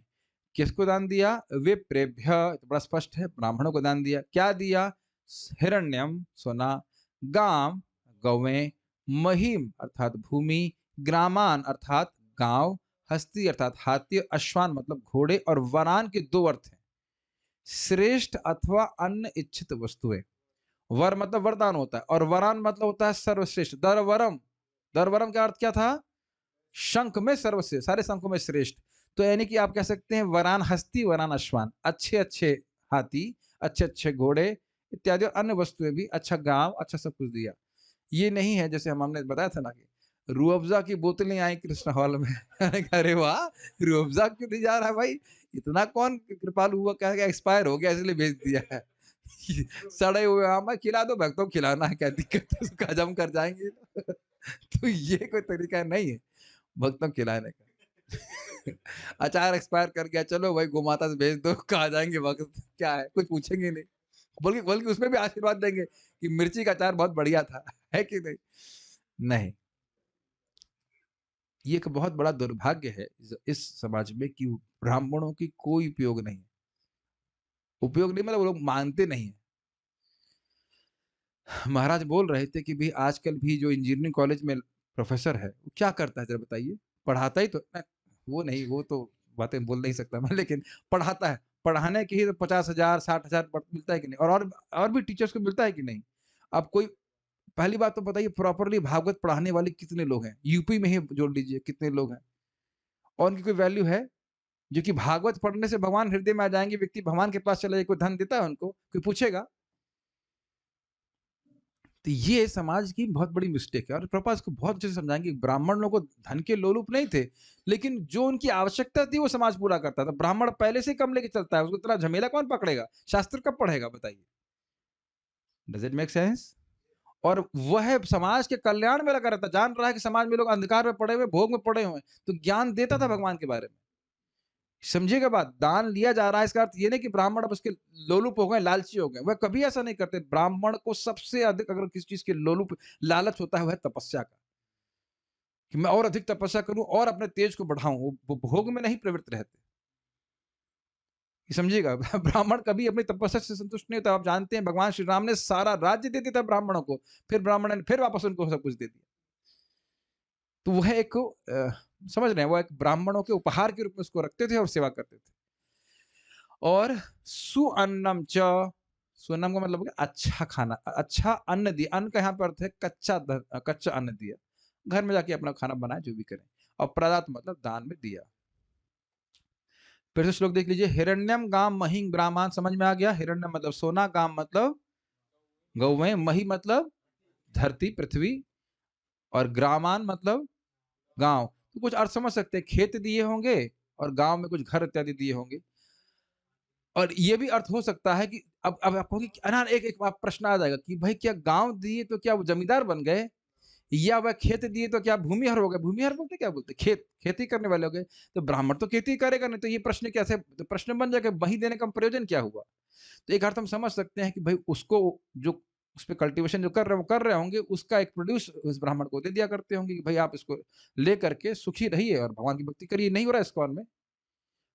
किसको दान दिया? विप्रेभ्य, तो बड़ा स्पष्ट है, ब्राह्मणों को दान दिया। क्या दिया? हिरण्यम सोना, गाम गौवें, महीम अर्थात भूमि, ग्रामान अर्थात गांव, हस्ती अर्थात हाथी, अश्वान मतलब घोड़े, और वरान के दो अर्थ हैं, श्रेष्ठ अथवा अन्य इच्छित वस्तुएं। वर मतलब वरदान होता है, और वरान मतलब होता है सर्वश्रेष्ठ। दरवरम, दरवरम का अर्थ क्या था? शंख में सर्वश्रेष्ठ, सारे शंखों में श्रेष्ठ। तो यानी कि आप कह सकते हैं वरान हस्ती, वरान अश्वान, अच्छे अच्छे हाथी, अच्छे अच्छे घोड़े इत्यादि, और अन्य वस्तुएं भी, अच्छा गांव, अच्छा सब कुछ दिया। ये नहीं है जैसे हमने बताया था ना कि रूह अफ़ज़ा की बोतलें आई कृष्ण हॉल में। अरे वाह, रूह अफ़ज़ा क्यों नहीं जा रहा है भाई? इतना कौन कृपालु हुआ, कह गया एक्सपायर हो गया इसलिए भेज दिया है। सड़े हुए आम खिला दो, भक्तों को खिलाना है, क्या दिक्कत है, उसको हजम कर जाएंगे। तो ये कोई तरीका नहीं है भक्तों को खिलाने का। अचार एक्सपायर कर गया, चलो भाई गोमाता से भेज दो, कहा जाएंगे भक्त, क्या है, कुछ पूछेंगे नहीं। बल्कि बल्कि उसमें भी आशीर्वाद देंगे कि मिर्ची का अचार बहुत बढ़िया था, है कि नहीं? नहीं, ये एक बहुत बड़ा दुर्भाग्य है इस समाज में कि ब्राह्मणों की कोई उपयोग नहीं है। उपयोग नहीं मतलब वो लोग मानते नहीं है। महाराज बोल रहे थे कि भाई आजकल भी जो इंजीनियरिंग कॉलेज में प्रोफेसर है वो क्या करता है, जरा बताइए। पढ़ाता ही तो वो नहीं, वो तो बातें बोल नहीं सकता मैं, लेकिन पढ़ाता है। पढ़ाने के ही तो 50,000 60,000 मिलता है कि नहीं? और भी टीचर्स को मिलता है कि नहीं? अब कोई, पहली बात तो बताइए, प्रॉपरली भागवत पढ़ाने वाले कितने लोग हैं? यूपी में ही जोड़ लीजिए कितने लोग हैं, और उनकी कोई वैल्यू है? जो कि भागवत पढ़ने से भगवान हृदय में आ जाएंगे, व्यक्ति भगवान के पास चला जाए, कोई धन देता है उनको? कोई पूछेगा? तो ये समाज की बहुत बड़ी मिस्टेक है, और प्रभुपाद इसको बहुत अच्छे से समझाएंगे। ब्राह्मण लोग धन के लोलुप नहीं थे, लेकिन जो उनकी आवश्यकता थी वो समाज पूरा करता था। ब्राह्मण पहले से कम लेके चलता है, उसको इतना झमेला कौन पकड़ेगा? शास्त्र कब पढ़ेगा बताइए? Does it make sense? और वह समाज के कल्याण में लगा रहता, जान रहा है कि समाज में लोग अंधकार में पड़े हुए, भोग में पड़े हुए हैं, तो ज्ञान देता था भगवान के बारे में। समझिएगा बात, दान लिया जा रहा है, इसका अर्थ ये नहीं कि ब्राह्मण अब उसके लोलुप हो गए, लालची हो गए। वह कभी ऐसा नहीं करते। ब्राह्मण को सबसे अधिक अगर किसी चीज के लोलुप लालच होता है, वह तपस्या का, कि मैं और अधिक तपस्या करूं और अपने तेज को बढ़ाऊं। वो भोग में नहीं प्रवृत्त रहते। समझिएगा ब्राह्मण कभी अपनी तपस्या से संतुष्ट नहीं होता। आप जानते हैं भगवान श्री राम ने सारा राज्य दे दिया था ब्राह्मणों को, फिर ब्राह्मण ने फिर वापस उनको सब कुछ दे दिया। तो वह एक समझ रहे हैं, वो एक ब्राह्मणों के उपहार के रूप में उसको रखते थे और सेवा करते थे। और सुअन्नम च, सुअन्नम का मतलब हो गया अच्छा खाना, अच्छा अन्न दिया। अन्न का यहाँ पर अर्थ है कच्चा अन्न दिया। घर में जाके अपना खाना बनाए, जो भी करें। और प्रदात मतलब दान में दिया। फिर से श्लोक देख लीजिए। हिरण्यम गाम महिं ग्रामान, समझ में आ गया। हिरण्यम मतलब सोना, गाम मतलब गौवें, मही मतलब धरती पृथ्वी, और ग्रामान मतलब गांव। तो कुछ अर्थ समझ सकते हैं, खेत दिए होंगे और गांव में कुछ घर इत्यादि दिए होंगे। और ये भी अर्थ हो सकता है कि अब आपको एक प्रश्न आ जाएगा कि भाई क्या गांव दिए तो क्या वो जमींदार बन गए, या वह खेत दिए तो क्या भूमिहर हो गए। भूमिहर बोलते क्या बोलते, खेती करने वाले हो गए। तो ब्राह्मण तो खेती करेगा नहीं, तो ये प्रश्न कैसे, तो प्रश्न बन जाएगा वही देने का प्रयोजन क्या हुआ। तो एक अर्थ हम समझ सकते हैं कि भाई उसको जो उस पर कल्टीवेशन जो कर रहे होंगे, उसका एक प्रोड्यूस उस ब्राह्मण को दे दिया करते होंगे कि भाई आप इसको ले करके सुखी रहिए और भगवान की भक्ति करिए। नहीं हो रहा है इस्कॉन में,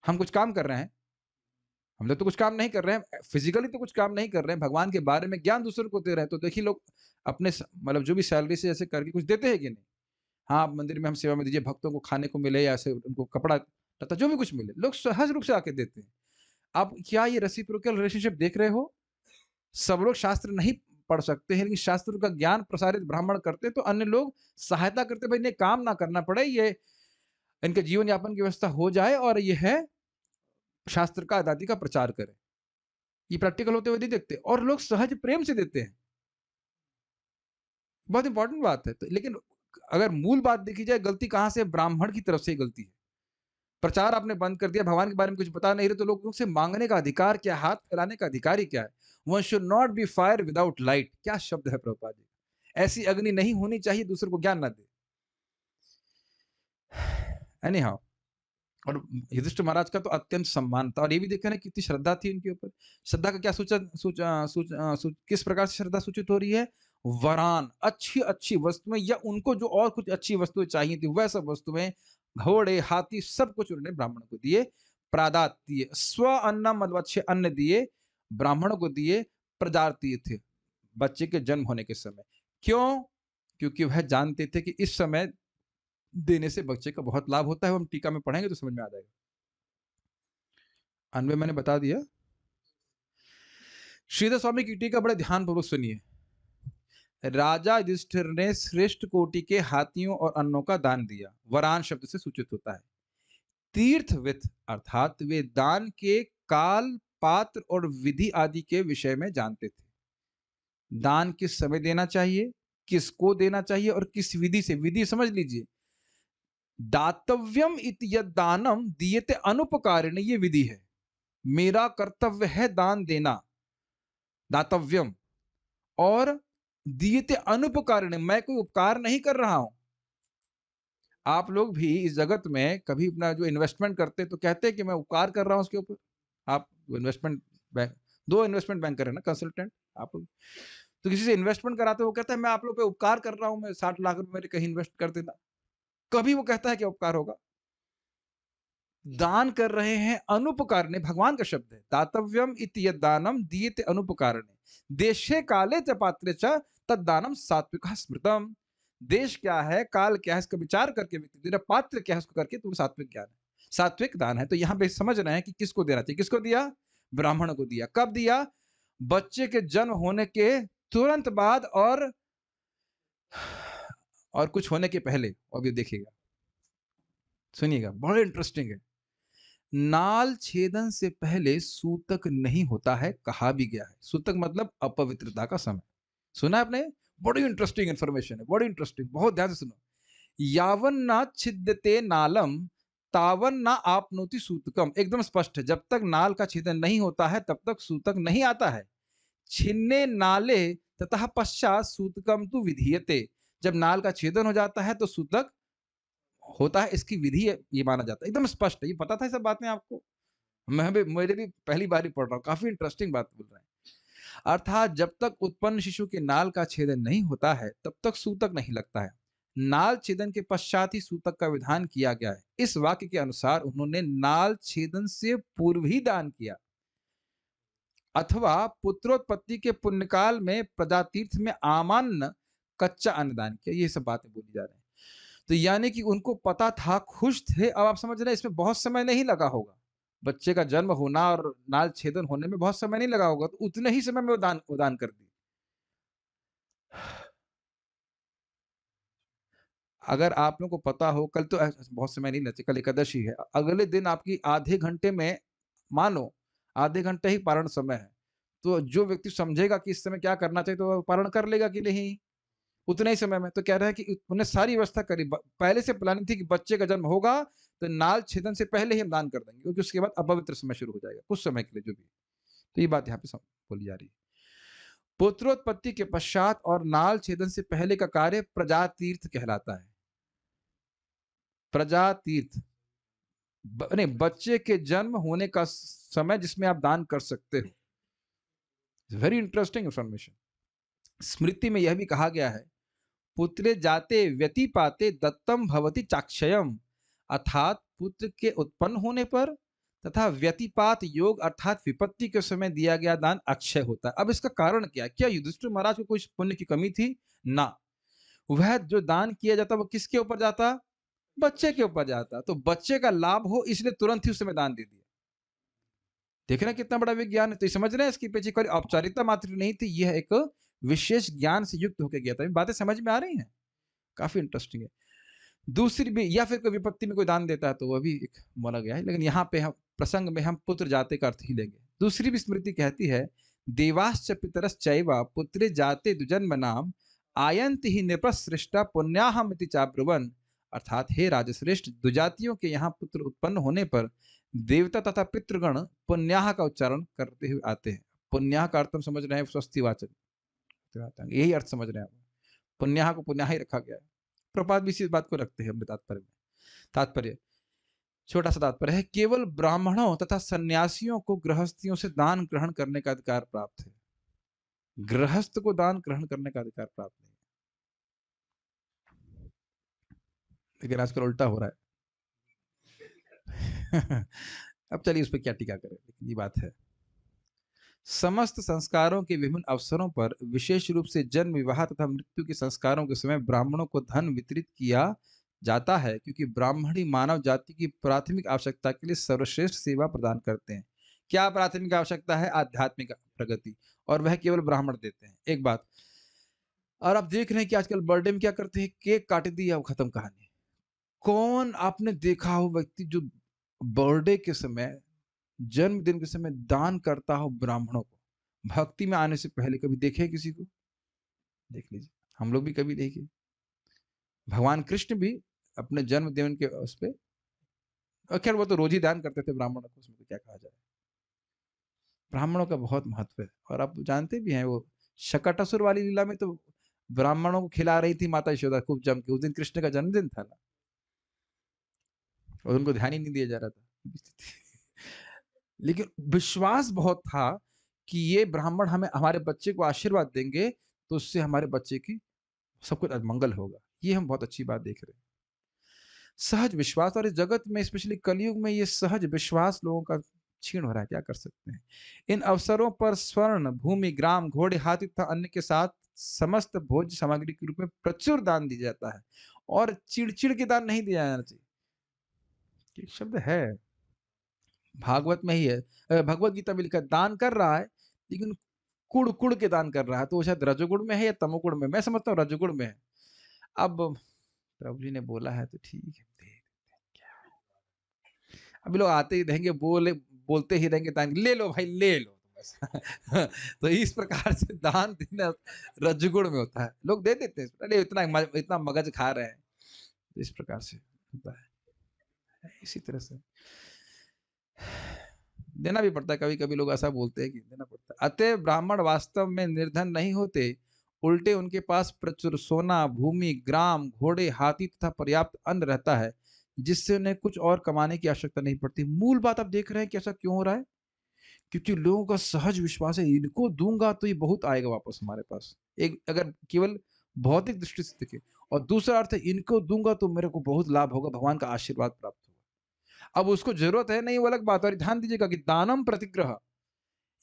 हम कुछ काम कर रहे हैं, हम लोग तो कुछ काम नहीं कर रहे हैं, फिजिकली तो कुछ काम नहीं कर रहे हैं, भगवान के बारे में ज्ञान दूसरों को दे रहे हैं। तो देखिए लोग अपने मतलब जो भी सैलरी से ऐसे करके कुछ देते हैं कि नहीं। हाँ, आप मंदिर में हम सेवा में दीजिए, भक्तों को खाने को मिले या ऐसे उनको कपड़ा लता जो भी कुछ मिले, लोग सहज रूप से आके देते हैं। आप क्या ये रेसिप्रोकल रिलेशनशिप देख रहे हो। सब लोग शास्त्र नहीं पढ़ सकते हैं, लेकिन शास्त्र का ज्ञान प्रसारित ब्राह्मण करते, तो अन्य लोग सहायता करते, भाई इन्हें काम ना करना पड़े, ये इनके जीवन यापन की व्यवस्था हो जाए, और ये है शास्त्र का आजादी का प्रचार करें। ये प्रैक्टिकल होते हुए नहीं देखते, और लोग सहज प्रेम से देते हैं। बहुत इंपॉर्टेंट बात है। तो लेकिन अगर मूल बात देखी जाए, गलती कहां से, ब्राह्मण की तरफ से गलती है। प्रचार आपने बंद कर दिया, भगवान के बारे में कुछ बता नहीं रहे, तो लोगों से मांगने का अधिकार क्या, हाथ फैलाने का अधिकार ही क्या है। One should not be fire without light, क्या शब्द है प्रभुपाद जी। ऐसी अग्नि नहीं होनी चाहिए दूसरे को ज्ञान ना दे। एनी हाउ, और युधिष्ठिर महाराज का तो अत्यंत सम्मान था, और ये भी देखा ना कितनी श्रद्धा थी उनके ऊपर। श्रद्धा का क्या किस प्रकार से श्रद्धा सूचित हो रही है। वरान, अच्छी अच्छी वस्तुएं, या उनको जो और कुछ अच्छी वस्तुएं चाहिए थी, वह सब वस्तुएं, घोड़े हाथी सब कुछ उन्होंने ब्राह्मण को दिए। प्रादात दिए, स्व अन्न मतलब अच्छे अन्न दिए, ब्राह्मणों को दिए। प्रदात दिए थे बच्चे के जन्म होने के समय। क्यों, क्योंकि वह जानते थे कि इस समय देने से बच्चे का बहुत लाभ होता है। हम टीका में पढ़ेंगे तो समझ में आ जाएगा। अन्वय मैंने बता दिया। श्रीधर स्वामी की टीका बड़े ध्यानपूर्वक सुनिए। राजा युधिष्ठिर ने श्रेष्ठ कोटि के हाथियों और अन्नों का दान दिया। वरान शब्द से सूचित होता है तीर्थविद, अर्थात वे दान के काल, पात्र और विधि आदि के विषय में जानते थे। दान किस समय देना चाहिए, किसको देना चाहिए, और किस विधि से। विधि समझ लीजिए, दातव्यम इति यद दानम दीयते अनुपकारिणे, ये विधि है। मेरा कर्तव्य है दान देना, दातव्यम, और दीयते अनुपकारिणे, मैं कोई उपकार नहीं कर रहा हूं। आप लोग भी इस जगत में कभी अपना जो इन्वेस्टमेंट करते तो कहते हैं कि मैं उपकार कर रहा हूं उसके ऊपर। आप इन्वेस्टमेंट बैंक, दो इन्वेस्टमेंट बैंकर है ना, कंसल्टेंट, आप तो किसी से इन्वेस्टमेंट कराते हो, वो कहता है मैं आप लोग पे उपकार कर रहा हूं, मैं 60 लाख रुपए मेरे कहीं इन्वेस्ट कर देना। कभी वो कहता है कि उपकार होगा। दान कर रहे हैं अनुपकारणे, भगवान का शब्द है। दातव्यम इति यद दानम दीयते अनुपकारणे, देशे काले च पात्रे च तद दानम सात्विक स्मृतम। देश क्या है, काल क्या है, इसका विचार करके व्यक्ति दे रहा, पात्र क्या है उसको करके, तो सात्विक ज्ञान है, सात्विक दान है। तो यहां पे समझ रहे हैं कि किसको देना चाहिए। किसको दिया, ब्राह्मण को दिया। कब दिया, बच्चे के जन्म होने के तुरंत बाद, और कुछ होने के पहले। और भी देखिएगा, सुनिएगा, बड़ा इंटरेस्टिंग है। नाल छेदन से पहले सूतक नहीं होता है, कहा भी गया है। सूतक मतलब अपवित्रता का समय। सुना आपने, बड़ी इंटरेस्टिंग इंफॉर्मेशन है, बड़ी इंटरेस्टिंग, बहुत ध्यान से सुनो। यावन ना छिद्यते नालम तावन ना आपनोति सूतकम, एकदम स्पष्ट है। जब तक नाल का छेदन नहीं होता है तब तक सूतक नहीं आता है। छिन्ने नाले ततः पश्चात सूतकम तु विधीयते। जब नाल का छेदन हो जाता है तो सूतक होता है, इसकी विधि ये माना जाता है। एकदम स्पष्ट है, ये पता था ये सब बातें आपको? मैं भी मेरे भी पहली बार ही पढ़ रहा हूँ, काफी इंटरेस्टिंग बात बोल रहे हैं। अर्थात जब तक उत्पन्न शिशु के नाल का छेदन नहीं होता है तब तक सूतक नहीं लगता है। नाल छेदन के पश्चात ही सूतक का विधान किया गया है। इस वाक्य के अनुसार उन्होंने नाल छेदन से पूर्व ही दान किया अथवा पुत्रोत्पत्ति के पुण्यकाल में प्रजातीर्थ में आमान्न कच्चा अन्न दान किया। ये सब बातें बोली जा रही हैं। तो यानी कि उनको पता था, खुश थे। अब आप समझ रहे हैं इसमें बहुत समय नहीं लगा होगा। बच्चे का जन्म होना और नाल छेदन होने में बहुत समय नहीं लगा होगा, तो उतने ही समय में वो दान कर दी। अगर आप लोगों को पता हो, कल तो बहुत समय नहीं लगता, कल एकादशी है, अगले दिन आपकी आधे घंटे में, मानो आधे घंटे ही पारण समय है, तो जो व्यक्ति समझेगा कि इस समय क्या करना चाहिए तो वो पारण कर लेगा कि नहीं उतने ही समय में। तो कह रहा है कि उन्हें सारी व्यवस्था करी, पहले से प्लानिंग थी कि बच्चे का जन्म होगा तो नाल छेदन से पहले ही हम दान कर देंगे, क्योंकि उसके बाद अपवित्र समय शुरू हो जाएगा कुछ समय के लिए जो भी। तो ये बात यहाँ पे बोली जा रही है। पुत्रोत्पत्ति के पश्चात और नाल छेदन से पहले का कार्य प्रजातीर्थ कहलाता है। प्रजातीर्थ नहीं, बच्चे के जन्म होने का समय जिसमें आप दान कर सकते हो। Very interesting information. स्मृति में यह भी कहा गया है, पुत्रे जाते व्यतिपाते दत्तम भवति चाक्षयम, अर्थात पुत्र के उत्पन्न होने पर तथा व्यतिपात योग अर्थात विपत्ति के समय दिया गया दान अक्षय होता है। अब इसका कारण क्या है? क्या युधिष्ठिर महाराज को कोई पुण्य की कमी थी? ना, वह जो दान किया जाता वो किसके ऊपर जाता? बच्चे के ऊपर जाता। तो बच्चे का लाभ हो इसलिए तुरंत ही उस समय दान दे दिया। देख रहे हैं कितना बड़ा विज्ञान है। तो समझ रहे हैं इसके पीछे कोई औपचारिकता मात्र नहीं थी, यह एक विशेष ज्ञान से युक्त होकर गया था। बातें समझ में आ रही हैं? काफी इंटरेस्टिंग है। दूसरी भी, या फिर कोई विपत्ति में कोई दान देता है तो वह भी एक बोला गया है, लेकिन यहाँ पे हम प्रसंग में हम पुत्र जाते का अर्थ ही लेंगे। दूसरी भी स्मृति कहती है, देवाश्च पितरश्चैव पुत्रे जाते दुजन्म नाम आयन्ति ही नृपसृष्टा पुण्याहम इति चाब्रुवन। अर्थात हे राजश्रेष्ठ, दुजातियों के यहाँ पुत्र उत्पन्न होने पर देवता तथा पितृगण पुण्याह का उच्चारण करते हुए आते हैं। पुण्याह का अर्थ हम समझ रहे हैं स्वस्तिवाचक, यही अर्थ समझ रहे हैं। पुण्याह को पुण्याह ही रखा गया है। प्रपात भी इसी बात को रखते हैं अपने तात्पर्य में। तात्पर्य छोटा सा तात्पर्य है, केवल ब्राह्मणों तथा सन्यासियों को गृहस्थियों से दान ग्रहण करने का अधिकार प्राप्त है। गृहस्थ को दान ग्रहण करने का अधिकार प्राप्त नहीं है, लेकिन आजकल उल्टा हो रहा है। अब चलिए उस पर क्या टीका करें, लेकिन ये बात है। समस्त संस्कारों के विभिन्न अवसरों पर विशेष रूप से जन्म, विवाह तथा मृत्यु के संस्कारों के समय ब्राह्मणों को धन वितरित किया जाता है, क्योंकि ब्राह्मण ही मानव जाति की प्राथमिक आवश्यकता के लिए सर्वश्रेष्ठ सेवा प्रदान करते हैं। क्या प्राथमिक आवश्यकता है? आध्यात्मिक प्रगति, और वह केवल ब्राह्मण देते हैं। एक बात और आप देख रहे हैं कि आजकल बर्थडे में क्या करते हैं, केक काट दिया, वो खत्म कहानी। कौन आपने देखा हो व्यक्ति जो बर्थडे के समय, जन्मदिन के समय दान करता हो ब्राह्मणों को? भक्ति में आने से पहले कभी देखे किसी को? देख लीजिए, हम लोग भी कभी देखे। भगवान कृष्ण भी अपने जन्मदिन के उस पे, खैर वो तो रोज ही दान करते थे ब्राह्मणों को, उसमें क्या कहा जाए। ब्राह्मणों का बहुत महत्व है। और आप जानते भी हैं, वो शकटासुर वाली लीला में तो ब्राह्मणों को खिला रही थी माता यशोदा खूब जम के। उस दिन कृष्ण का जन्मदिन था ना, और उनको ध्यान ही नहीं दिया जा रहा था। लेकिन विश्वास बहुत था कि ये ब्राह्मण हमें, हमारे बच्चे को आशीर्वाद देंगे तो उससे हमारे बच्चे की सब कुछ मंगल होगा। ये हम बहुत अच्छी बात देख रहे हैं, सहज विश्वास। और इस जगत में, स्पेशली कलयुग में, ये सहज विश्वास लोगों का क्षीण हो रहा है। क्या कर सकते हैं। इन अवसरों पर स्वर्ण, भूमि, ग्राम, घोड़े, हाथी तथा अन्य के साथ समस्त भोज्य सामग्री के रूप में प्रचुर दान दिया जाता है, और चिड़चिड़ के दान नहीं दिया जाना चाहिए। ये शब्द है भागवत में ही है। भगवत गीता में लिखा, दान कर रहा है लेकिन कुड़ कुड़ के दान कर रहा है, तो वो शायद रजोगुण में है या तमोगुण में। मैं समझता हूँ रजोगुण में है। अब प्रभु जी ने बोला है तो ठीक है, अभी लोग आते ही रहेंगे, बोलते ही रहेंगे, दान ले लो भाई, ले लो बस। तो इस प्रकार से दान देना रजगुण में होता है, लोग दे देते हैं, अरे इतना मगज खा रहे हैं, तो इस प्रकार से होता है। इसी तरह से देना भी पड़ता है, कभी कभी लोग ऐसा बोलते हैं कि देना पड़ता है। अतः ब्राह्मण वास्तव में निर्धन नहीं होते, उल्टे उनके पास प्रचुर सोना, भूमि, ग्राम, घोड़े, हाथी तथा पर्याप्त अन्न रहता है, जिससे उन्हें कुछ और कमाने की आवश्यकता नहीं पड़ती। मूल बात आप देख रहे हैं कि ऐसा क्यों हो रहा है? क्योंकि लोगों का सहज विश्वास है, इनको दूंगा तो ये बहुत आएगा वापस हमारे पास। एक अगर केवल भौतिक दृष्टि से देखें, और दूसरा अर्थ है इनको दूंगा तो मेरे को बहुत लाभ होगा, भगवान का आशीर्वाद प्राप्त होगा। अब उसको जरूरत है नहीं, वो अलग बात है। और ध्यान दीजिएगा कि दानम प्रतिग्रह,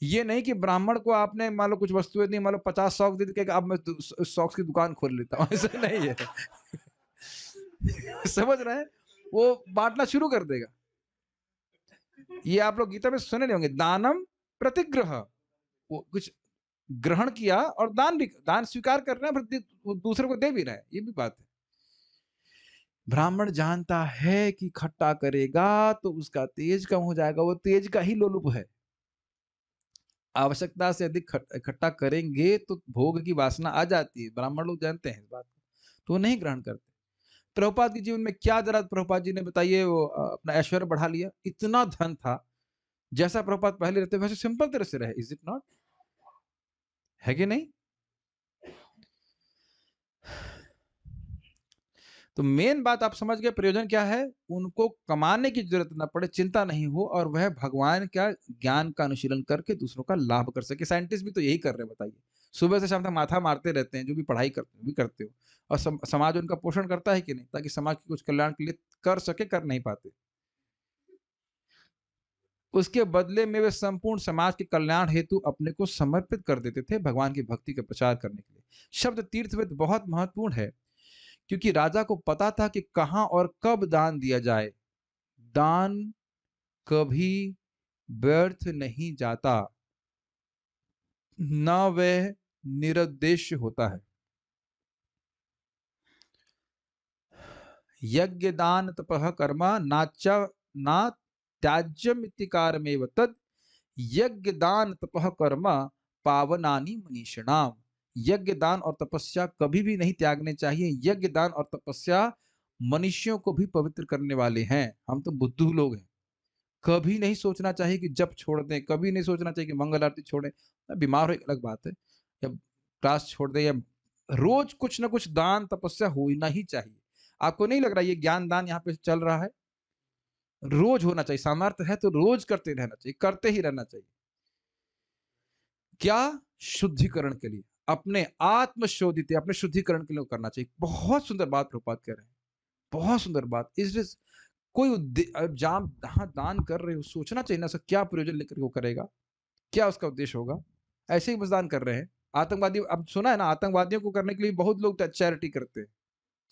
ये नहीं कि ब्राह्मण को आपने मान लो कुछ वस्तुएं दी, मान लो 50 सौख दे के अब मैं सौक्स की दुकान खोल लेता हूँ, ऐसा नहीं है। समझ रहे हैं? वो बांटना शुरू कर देगा। ये आप लोग गीता में सुने नहीं होंगे, दानम प्रतिग्रह, वो कुछ ग्रहण किया और दान भी, दान स्वीकार कर रहे हैं, वो दूसरे को दे भी रहे हैं, ये भी बात है। ब्राह्मण जानता है कि खट्टा करेगा तो उसका तेज कम हो जाएगा, वो तेज का ही लोलुप है। आवश्यकता से अधिक इकट्ठा करेंगे तो भोग की वासना आ जाती है, ब्राह्मण लोग जानते हैं इस बात को, तो वो नहीं ग्रहण करते। प्रभुपाद के जीवन में क्या जरा प्रभुपाद जी ने बताइए, वो अपना ऐश्वर्य बढ़ा लिया, इतना धन था, जैसा प्रभुपाद पहले रहते वैसे सिंपल तरह से रहे। Is it not? है कि नहीं? तो मेन बात आप समझ गए, प्रयोजन क्या है? उनको कमाने की जरूरत ना पड़े, चिंता नहीं हो, और वह भगवान का ज्ञान का अनुशीलन करके दूसरों का लाभ कर सके। साइंटिस्ट भी तो यही कर रहे हैं, बताइए। सुबह से शाम तक माथा मारते रहते हैं, जो भी पढ़ाई करते भी करते हो, और समाज उनका पोषण करता है कि नहीं, ताकि समाज के कुछ कल्याण के लिए कर सके, कर नहीं पाते। उसके बदले में वे संपूर्ण समाज के कल्याण हेतु अपने को समर्पित कर देते थे, भगवान की भक्ति का प्रचार करने के लिए। शब्द तीर्थविद बहुत महत्वपूर्ण है, क्योंकि राजा को पता था कि कहां और कब दान दिया जाए। दान कभी व्यर्थ नहीं जाता, न वह निरुद्देश्य होता है। यज्ञ दान तपः कर्म ना त्याज्यमितिकारमेव तद यज्ञ दान तपः कर्म पावनानि मनीषिणाम। यज्ञ दान और तपस्या कभी भी नहीं त्यागने चाहिए। यज्ञ दान और तपस्या मनुष्यों को भी पवित्र करने वाले हैं। हम तो बुद्धू लोग हैं, कभी नहीं सोचना चाहिए कि जप छोड़ दें, कभी नहीं सोचना चाहिए कि मंगल आरती छोड़ें। बीमार हो एक अलग बात है, या क्लास छोड़ दें, या रोज कुछ ना कुछ दान तपस्या होना ही चाहिए। आपको नहीं लग रहा ये ज्ञान दान यहाँ पे चल रहा है? रोज होना चाहिए, सामर्थ्य है तो रोज करते रहना चाहिए, करते ही रहना चाहिए। क्या? शुद्धिकरण के लिए, अपने आत्मशोधित, अपने शुद्धिकरण के लिए करना चाहिए। बहुत सुंदर बात प्रभुपाद कह रहे हैं, बहुत सुंदर बात। इस कोई जहां दान कर रहे हो, सोचना चाहिए ना सर, क्या प्रयोजन लेकर वो करेगा, क्या उसका उद्देश्य होगा। ऐसे ही बस दान कर रहे हैं। आतंकवादी, अब सुना है ना, आतंकवादियों को करने के लिए बहुत लोग चैरिटी करते हैं।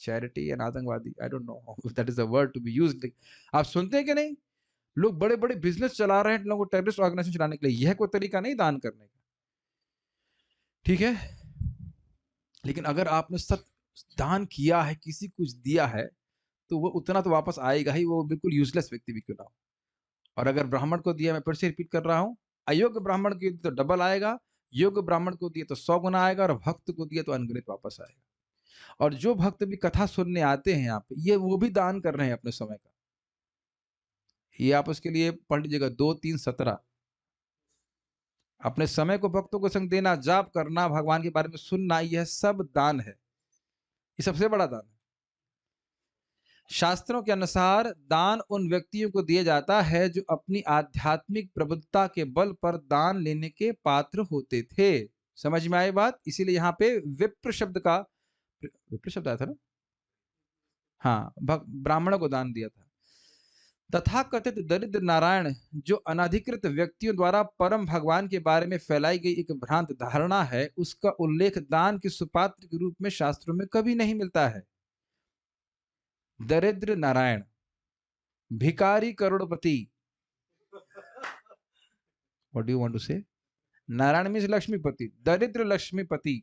चैरिटी एंड आतंकवादी, I don't know if that is a word to be used. आप सुनते हैं कि नहीं? लोग बड़े बड़े बिजनेस चला रहे हैं, लोगों को टेररिस्ट ऑर्गेनाइजेशन चलाने के लिए। यह कोई तरीका नहीं दान करने का, ठीक है? लेकिन अगर आपने सत दान किया है, किसी कुछ दिया है, तो वो उतना तो वापस आएगा ही, वो बिल्कुल यूजलेस व्यक्ति भी क्यों ना हो। और अगर ब्राह्मण को दिया, मैं फिर से रिपीट कर रहा हूं, अयोग्य ब्राह्मण को तो डबल आएगा, योग्य ब्राह्मण को दिया तो 100 गुना आएगा, और भक्त को दिया तो अनगिनत वापस आएगा। और जो भक्त भी कथा सुनने आते हैं यहाँ पे, ये वो भी दान कर रहे हैं अपने समय का। ये आप उसके लिए पढ़ लीजिएगा, 2-3-17। अपने समय को भक्तों को संग देना, जाप करना, भगवान के बारे में सुनना, यह सब दान है। ये सबसे बड़ा दान है। शास्त्रों के अनुसार दान उन व्यक्तियों को दिया जाता है जो अपनी आध्यात्मिक प्रबुद्धता के बल पर दान लेने के पात्र होते थे। समझ में आई बात? इसीलिए यहाँ पे विप्र शब्द का, विप्र शब्द आया था ना? हाँ, ब्राह्मणों को दान दिया था। तथा कथित दरिद्र नारायण, जो अनधिकृत व्यक्तियों द्वारा परम भगवान के बारे में फैलाई गई एक भ्रांत धारणा है, उसका उल्लेख दान के सुपात्र के रूप में शास्त्रों में कभी नहीं मिलता है। दरिद्र नारायण, भिकारी करोड़पति, what do you want to say? Narayan means Lakshmipati, दरिद्र लक्ष्मीपति।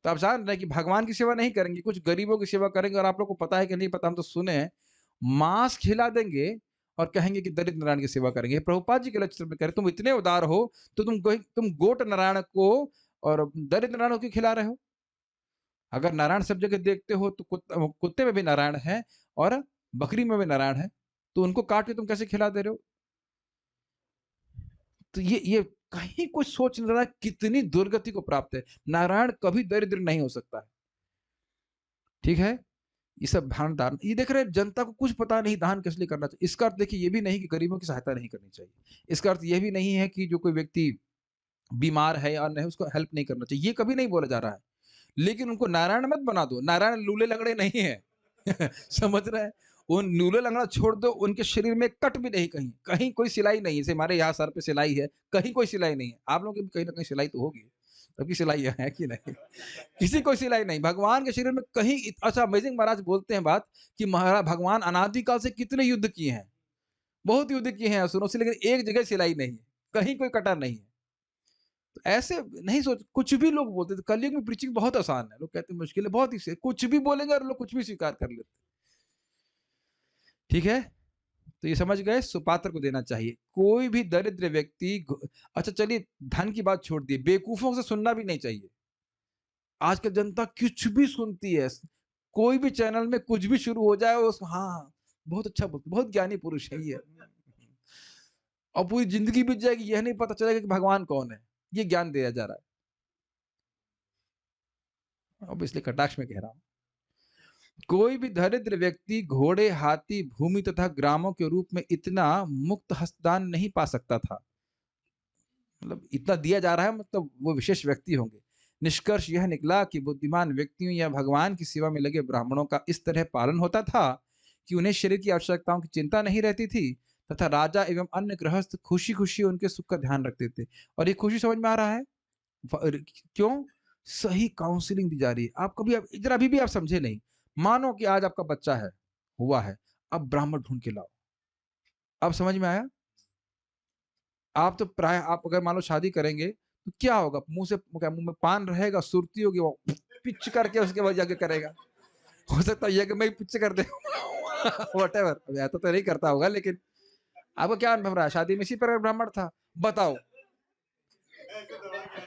तो आप जान रहे हैं कि भगवान की सेवा नहीं करेंगे, कुछ गरीबों की सेवा करेंगे। और आप लोग को पता है कि नहीं पता, हम तो सुने हैं, मांस खिला देंगे और कहेंगे कि दरिद्र नारायण की सेवा करेंगे। प्रभुपाद जी के लेक्चर में कह रहे, तुम इतने उदार हो तो तुम गोट नारायण को और दरिद्र नारायण को खिला रहे हो। अगर नारायण सब जगह देखते हो तो कुत्ते में भी नारायण है और बकरी में भी नारायण है, तो उनको काट के तुम कैसे खिला दे रहे हो? तो ये कहीं कोई सोच नहीं रहा कितनी दुर्गति को प्राप्त है। नारायण कभी दरिद्र नहीं हो सकता है, ठीक है। ये सब दान, ये देख रहे हैं जनता को कुछ पता नहीं दान किस लिए करना चाहिए। इसका अर्थ देखिए ये भी नहीं कि गरीबों की सहायता नहीं करनी चाहिए, इसका अर्थ ये भी नहीं है कि जो कोई व्यक्ति बीमार है या नहीं उसको हेल्प नहीं करना चाहिए, ये कभी नहीं बोला जा रहा है। लेकिन उनको नारायण मत बना दो, नारायण लूले लंगड़े नहीं है। समझ रहे हैं, वो लूले लंगड़ा छोड़ दो, उनके शरीर में कट भी नहीं, कहीं कहीं कोई सिलाई नहीं है। जैसे हमारे यहाँ सर पे सिलाई है, कहीं कोई सिलाई नहीं है। आप लोगों की भी कहीं ना कहीं सिलाई तो होगी, सबकी सिलाई है कि नहीं? किसी को सिलाई नहीं, भगवान के शरीर में कहीं अच्छा अमेजिंग महाराज बोलते हैं बात कि महाराज भगवान अनादिकाल से कितने युद्ध किए हैं, बहुत युद्ध किए हैं असुरों से, लेकिन एक जगह सिलाई नहीं है, कहीं कोई कटा नहीं है। तो ऐसे नहीं सोच, कुछ भी लोग बोलते थे कलयुग में प्रीचिंग बहुत आसान है, लोग कहते हैं मुश्किल है, बहुत ही से कुछ भी बोलेंगे और लोग कुछ भी स्वीकार कर लेते, ठीक है। तो ये समझ गए, सुपात्र को देना चाहिए। कोई भी दरिद्र व्यक्ति अच्छा चलिए धन की बात छोड़ दी, बेवकूफों से सुनना भी नहीं चाहिए। आजकल जनता कुछ भी सुनती है, कोई भी चैनल में कुछ भी शुरू हो जाए उस हाँ बहुत अच्छा बोलते, बहुत ज्ञानी पुरुष है ये, और पूरी जिंदगी बीत जाएगी, यह नहीं पता चलेगा कि भगवान कौन है, ये ज्ञान दिया जा रहा है। अब इसलिए कटाक्ष में कह रहा हूं, कोई भी दरिद्र व्यक्ति घोड़े, हाथी, भूमि तथा ग्रामों के रूप में इतना मुक्त हस्तदान नहीं पा सकता था। मतलब इतना दिया जा रहा है, मतलब वो विशेष व्यक्ति होंगे। निष्कर्ष यह निकला कि बुद्धिमान व्यक्तियों या भगवान की सेवा में लगे ब्राह्मणों का इस तरह पालन होता था कि उन्हें शरीर की आवश्यकताओं की चिंता नहीं रहती थी, तथा राजा एवं अन्य गृहस्थ खुशी खुशी उनके सुख का ध्यान रखते थे। और ये खुशी समझ में आ रहा है क्यों? सही काउंसलिंग दी जा रही है। आप कभी इधर अभी भी आप समझे नहीं, मानो कि आज आपका बच्चा है, हुआ है, अब ब्राह्मण ढूंढ के लाओ। अब समझ में आया? आप तो प्राय आप अगर मान लो शादी करेंगे तो क्या होगा, मुंह से मुंह में पान रहेगा, सुरती होगी, वो पिच करके उसके बाद जाके करेगा। हो सकता है कि मैं पिच कर दे वट एवर, ऐसा तो नहीं करता होगा, लेकिन आपको क्या अनुभव रहा है शादी में? इसी पर ब्राह्मण था, बताओ।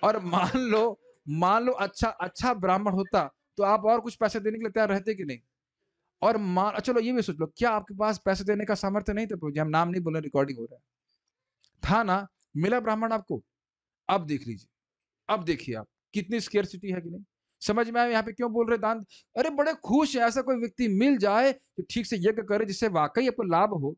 और मान लो अच्छा अच्छा ब्राह्मण होता तो आप और कुछ पैसे देने के लिए तैयार रहते कि नहीं? और मान चलो ये भी सोच लो, क्या आपके पास पैसे देने का सामर्थ्य नहीं था? हम नाम नहीं बोल रहे, रिकॉर्डिंग हो रहा है, था ना? मिला ब्राह्मण आपको? अब देख लीजिए, अब देखिए आप कितनी स्केर्सिटी है कि नहीं। समझ में आया यहाँ पे क्यों बोल रहे दान? अरे बड़े खुश है, ऐसा कोई व्यक्ति मिल जाए तो ठीक से यज्ञ करे जिससे वाकई आपको लाभ हो।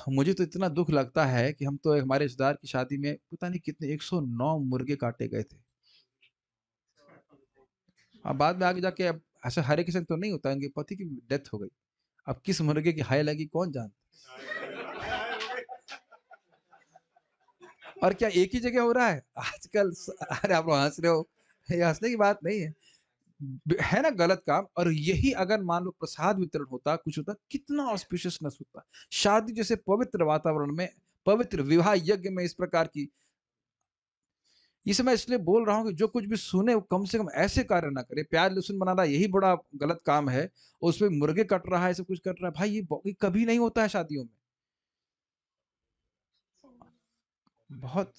मुझे तो इतना दुख लगता है कि हम तो हमारे रिश्तेदार की शादी में पता नहीं कितने 109 मुर्गे काटे गए थे। अब बाद में आगे जाके अब ऐसा हरे किसी तो नहीं होता, इनके पति की डेथ हो गई, अब किस मुर्गे की हाय लगी कौन जानता। और क्या एक ही जगह हो रहा है आजकल? अरे आप लोग हंस रहे हो, ये हंसने की बात नहीं है ना गलत काम। और यही अगर मान लो प्रसाद वितरण होता, कुछ होता, कितना ऑस्पिशियसनेस होता। शादी जैसे पवित्र वातावरण में, पवित्र विवाह यज्ञ में इस प्रकार की, इसे मैं इसलिए बोल रहा हूँ कि जो कुछ भी सुने वो कम से कम ऐसे कार्य ना करे। प्याज लहसुन बनाना यही बड़ा गलत काम है, उसमें मुर्गे कट रहा है, सब कुछ कट रहा है, भाई ये कभी नहीं होता है शादियों में। बहुत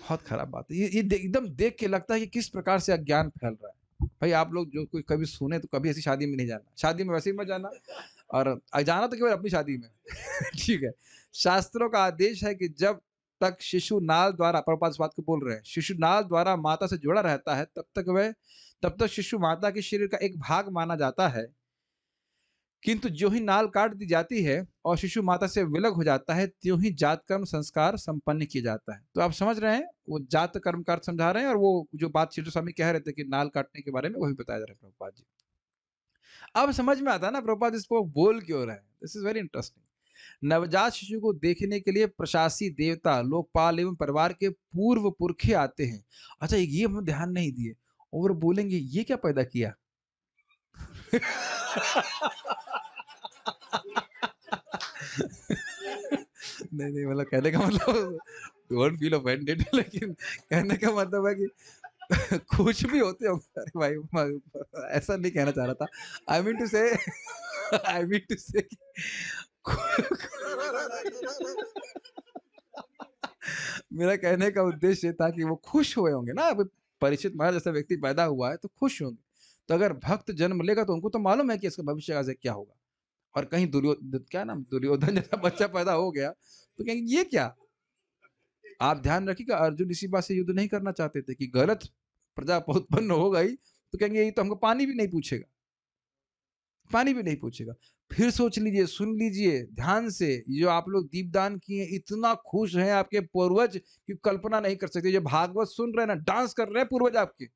बहुत खराब बात है ये एकदम देख के लगता है कि किस प्रकार से अज्ञान फैल रहा है। भाई आप लोग जो कोई कभी सुने तो कभी ऐसी शादी में नहीं जाना, शादी में वैसे ही मत जाना, और जाना तो केवल अपनी शादी में ठीक है। शास्त्रों का आदेश है कि जब तक शिशु नाल द्वारा, प्रभुपाद इस बात को बोल रहे हैं, शिशु नाल द्वारा माता से जुड़ा रहता है तब तक शिशु माता के शरीर का एक भाग माना जाता है। किंतु जो ही नाल काट दी जाती है और शिशु माता से विलग हो जाता है, त्यों ही जात कर्म संस्कार संपन्न किया जाता है। तो आप समझ रहे हैं, वो जात कर्म का समझा रहे हैं, और वो जो बात शिशु स्वामी कह रहे थे कि नाल काटने के बारे में, वही बताया जा रहा है प्रभुपाद जी। अब समझ में आता है ना प्रभुपाद इसको बोल क्यों रहे हैं। This is very interesting. नवजात शिशु को देखने के लिए प्रशासी देवता, लोकपाल एवं परिवार के पूर्व पुरखे आते हैं। अच्छा ये हम ध्यान नहीं दिए, और बोलेंगे ये क्या पैदा किया नहीं नहीं, मतलब कहने का मतलब डोंट फील ऑफेंडेड, लेकिन कहने का मतलब है कि कुछ भी होते होंगे। अरे भाई ऐसा नहीं कहना चाह रहा था, आई मीन टू से आई मीन टू से मेरा कहने का उद्देश्य था कि वो खुश हुए होंगे ना, अब परिचित महाराज जैसा व्यक्ति पैदा हुआ है तो खुश होंगे। तो अगर भक्त जन्म लेगा तो उनको तो मालूम है कि इसका भविष्य से क्या होगा। और कहीं दुर्योधन जैसा बच्चा पैदा हो गया तो कहेंगे ये क्या। आप ध्यान रखिएगा, अर्जुन इसी बात से युद्ध नहीं करना चाहते थे कि गलत प्रजा उत्पन्न हो गई तो कहेंगे ये तो हमको पानी भी नहीं पूछेगा, पानी भी नहीं पूछेगा। फिर सोच लीजिए, सुन लीजिए ध्यान से, ये जो आप लोग दीपदान किए, इतना खुश हैं आपके पूर्वज कि कल्पना नहीं कर सकते। जो भागवत सुन रहे हैं ना, डांस कर रहे हैं पूर्वज आपके।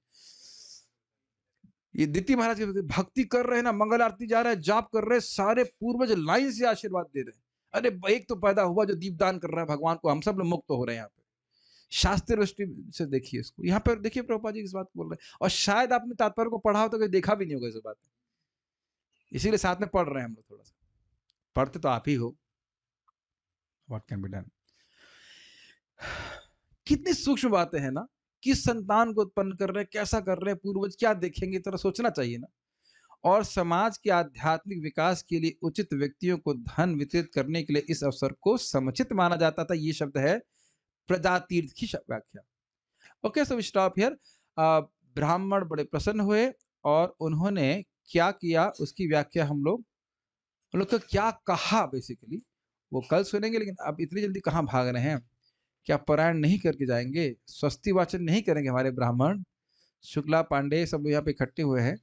ये दिति महाराज की भक्ति कर रहे हैं ना, मंगल आरती जा रहा है, जाप कर रहे हैं, सारे पूर्वज लाइन से आशीर्वाद दे रहे हैं। अरे एक तो पैदा हुआ जो दीपदान कर रहा है भगवान को, हम सब लोग मुक्त हो रहे हैं यहाँ पे। शास्त्रीय दृष्टि से देखिए इसको, यहाँ पर देखिए प्रभुपाद जी इस बात को बोल रहे हैं। और शायद आपने तात्पर्य को पढ़ा हो तो कभी देखा भी नहीं होगा इस बात, इसीलिए साथ में पढ़ रहे हैं हम लोग। थोड़ा सा पढ़ते तो आप ही हो। What can be done. कितनी सूक्ष्म बातें हैं ना, किस संतान को उत्पन्न कर रहे हैं, कैसा कर रहे हैं, पूर्वज क्या देखेंगे, तरह सोचना चाहिए ना। और समाज के आध्यात्मिक विकास के लिए उचित व्यक्तियों को धन वितरित करने के लिए इस अवसर को समुचित माना जाता था। ये शब्द है प्रजातीर्थ की व्याख्या। Okay, so we stop here. ब्राह्मण बड़े प्रसन्न हुए और उन्होंने क्या किया उसकी व्याख्या हम लोग का क्या कहा बेसिकली वो कल सुनेंगे। लेकिन अब इतनी जल्दी कहाँ भाग रहे हैं, क्या पारायण नहीं करके जाएंगे, स्वस्ति वाचन नहीं करेंगे हमारे ब्राह्मण, शुक्ला पांडे सब यहाँ पे इकट्ठे हुए हैं।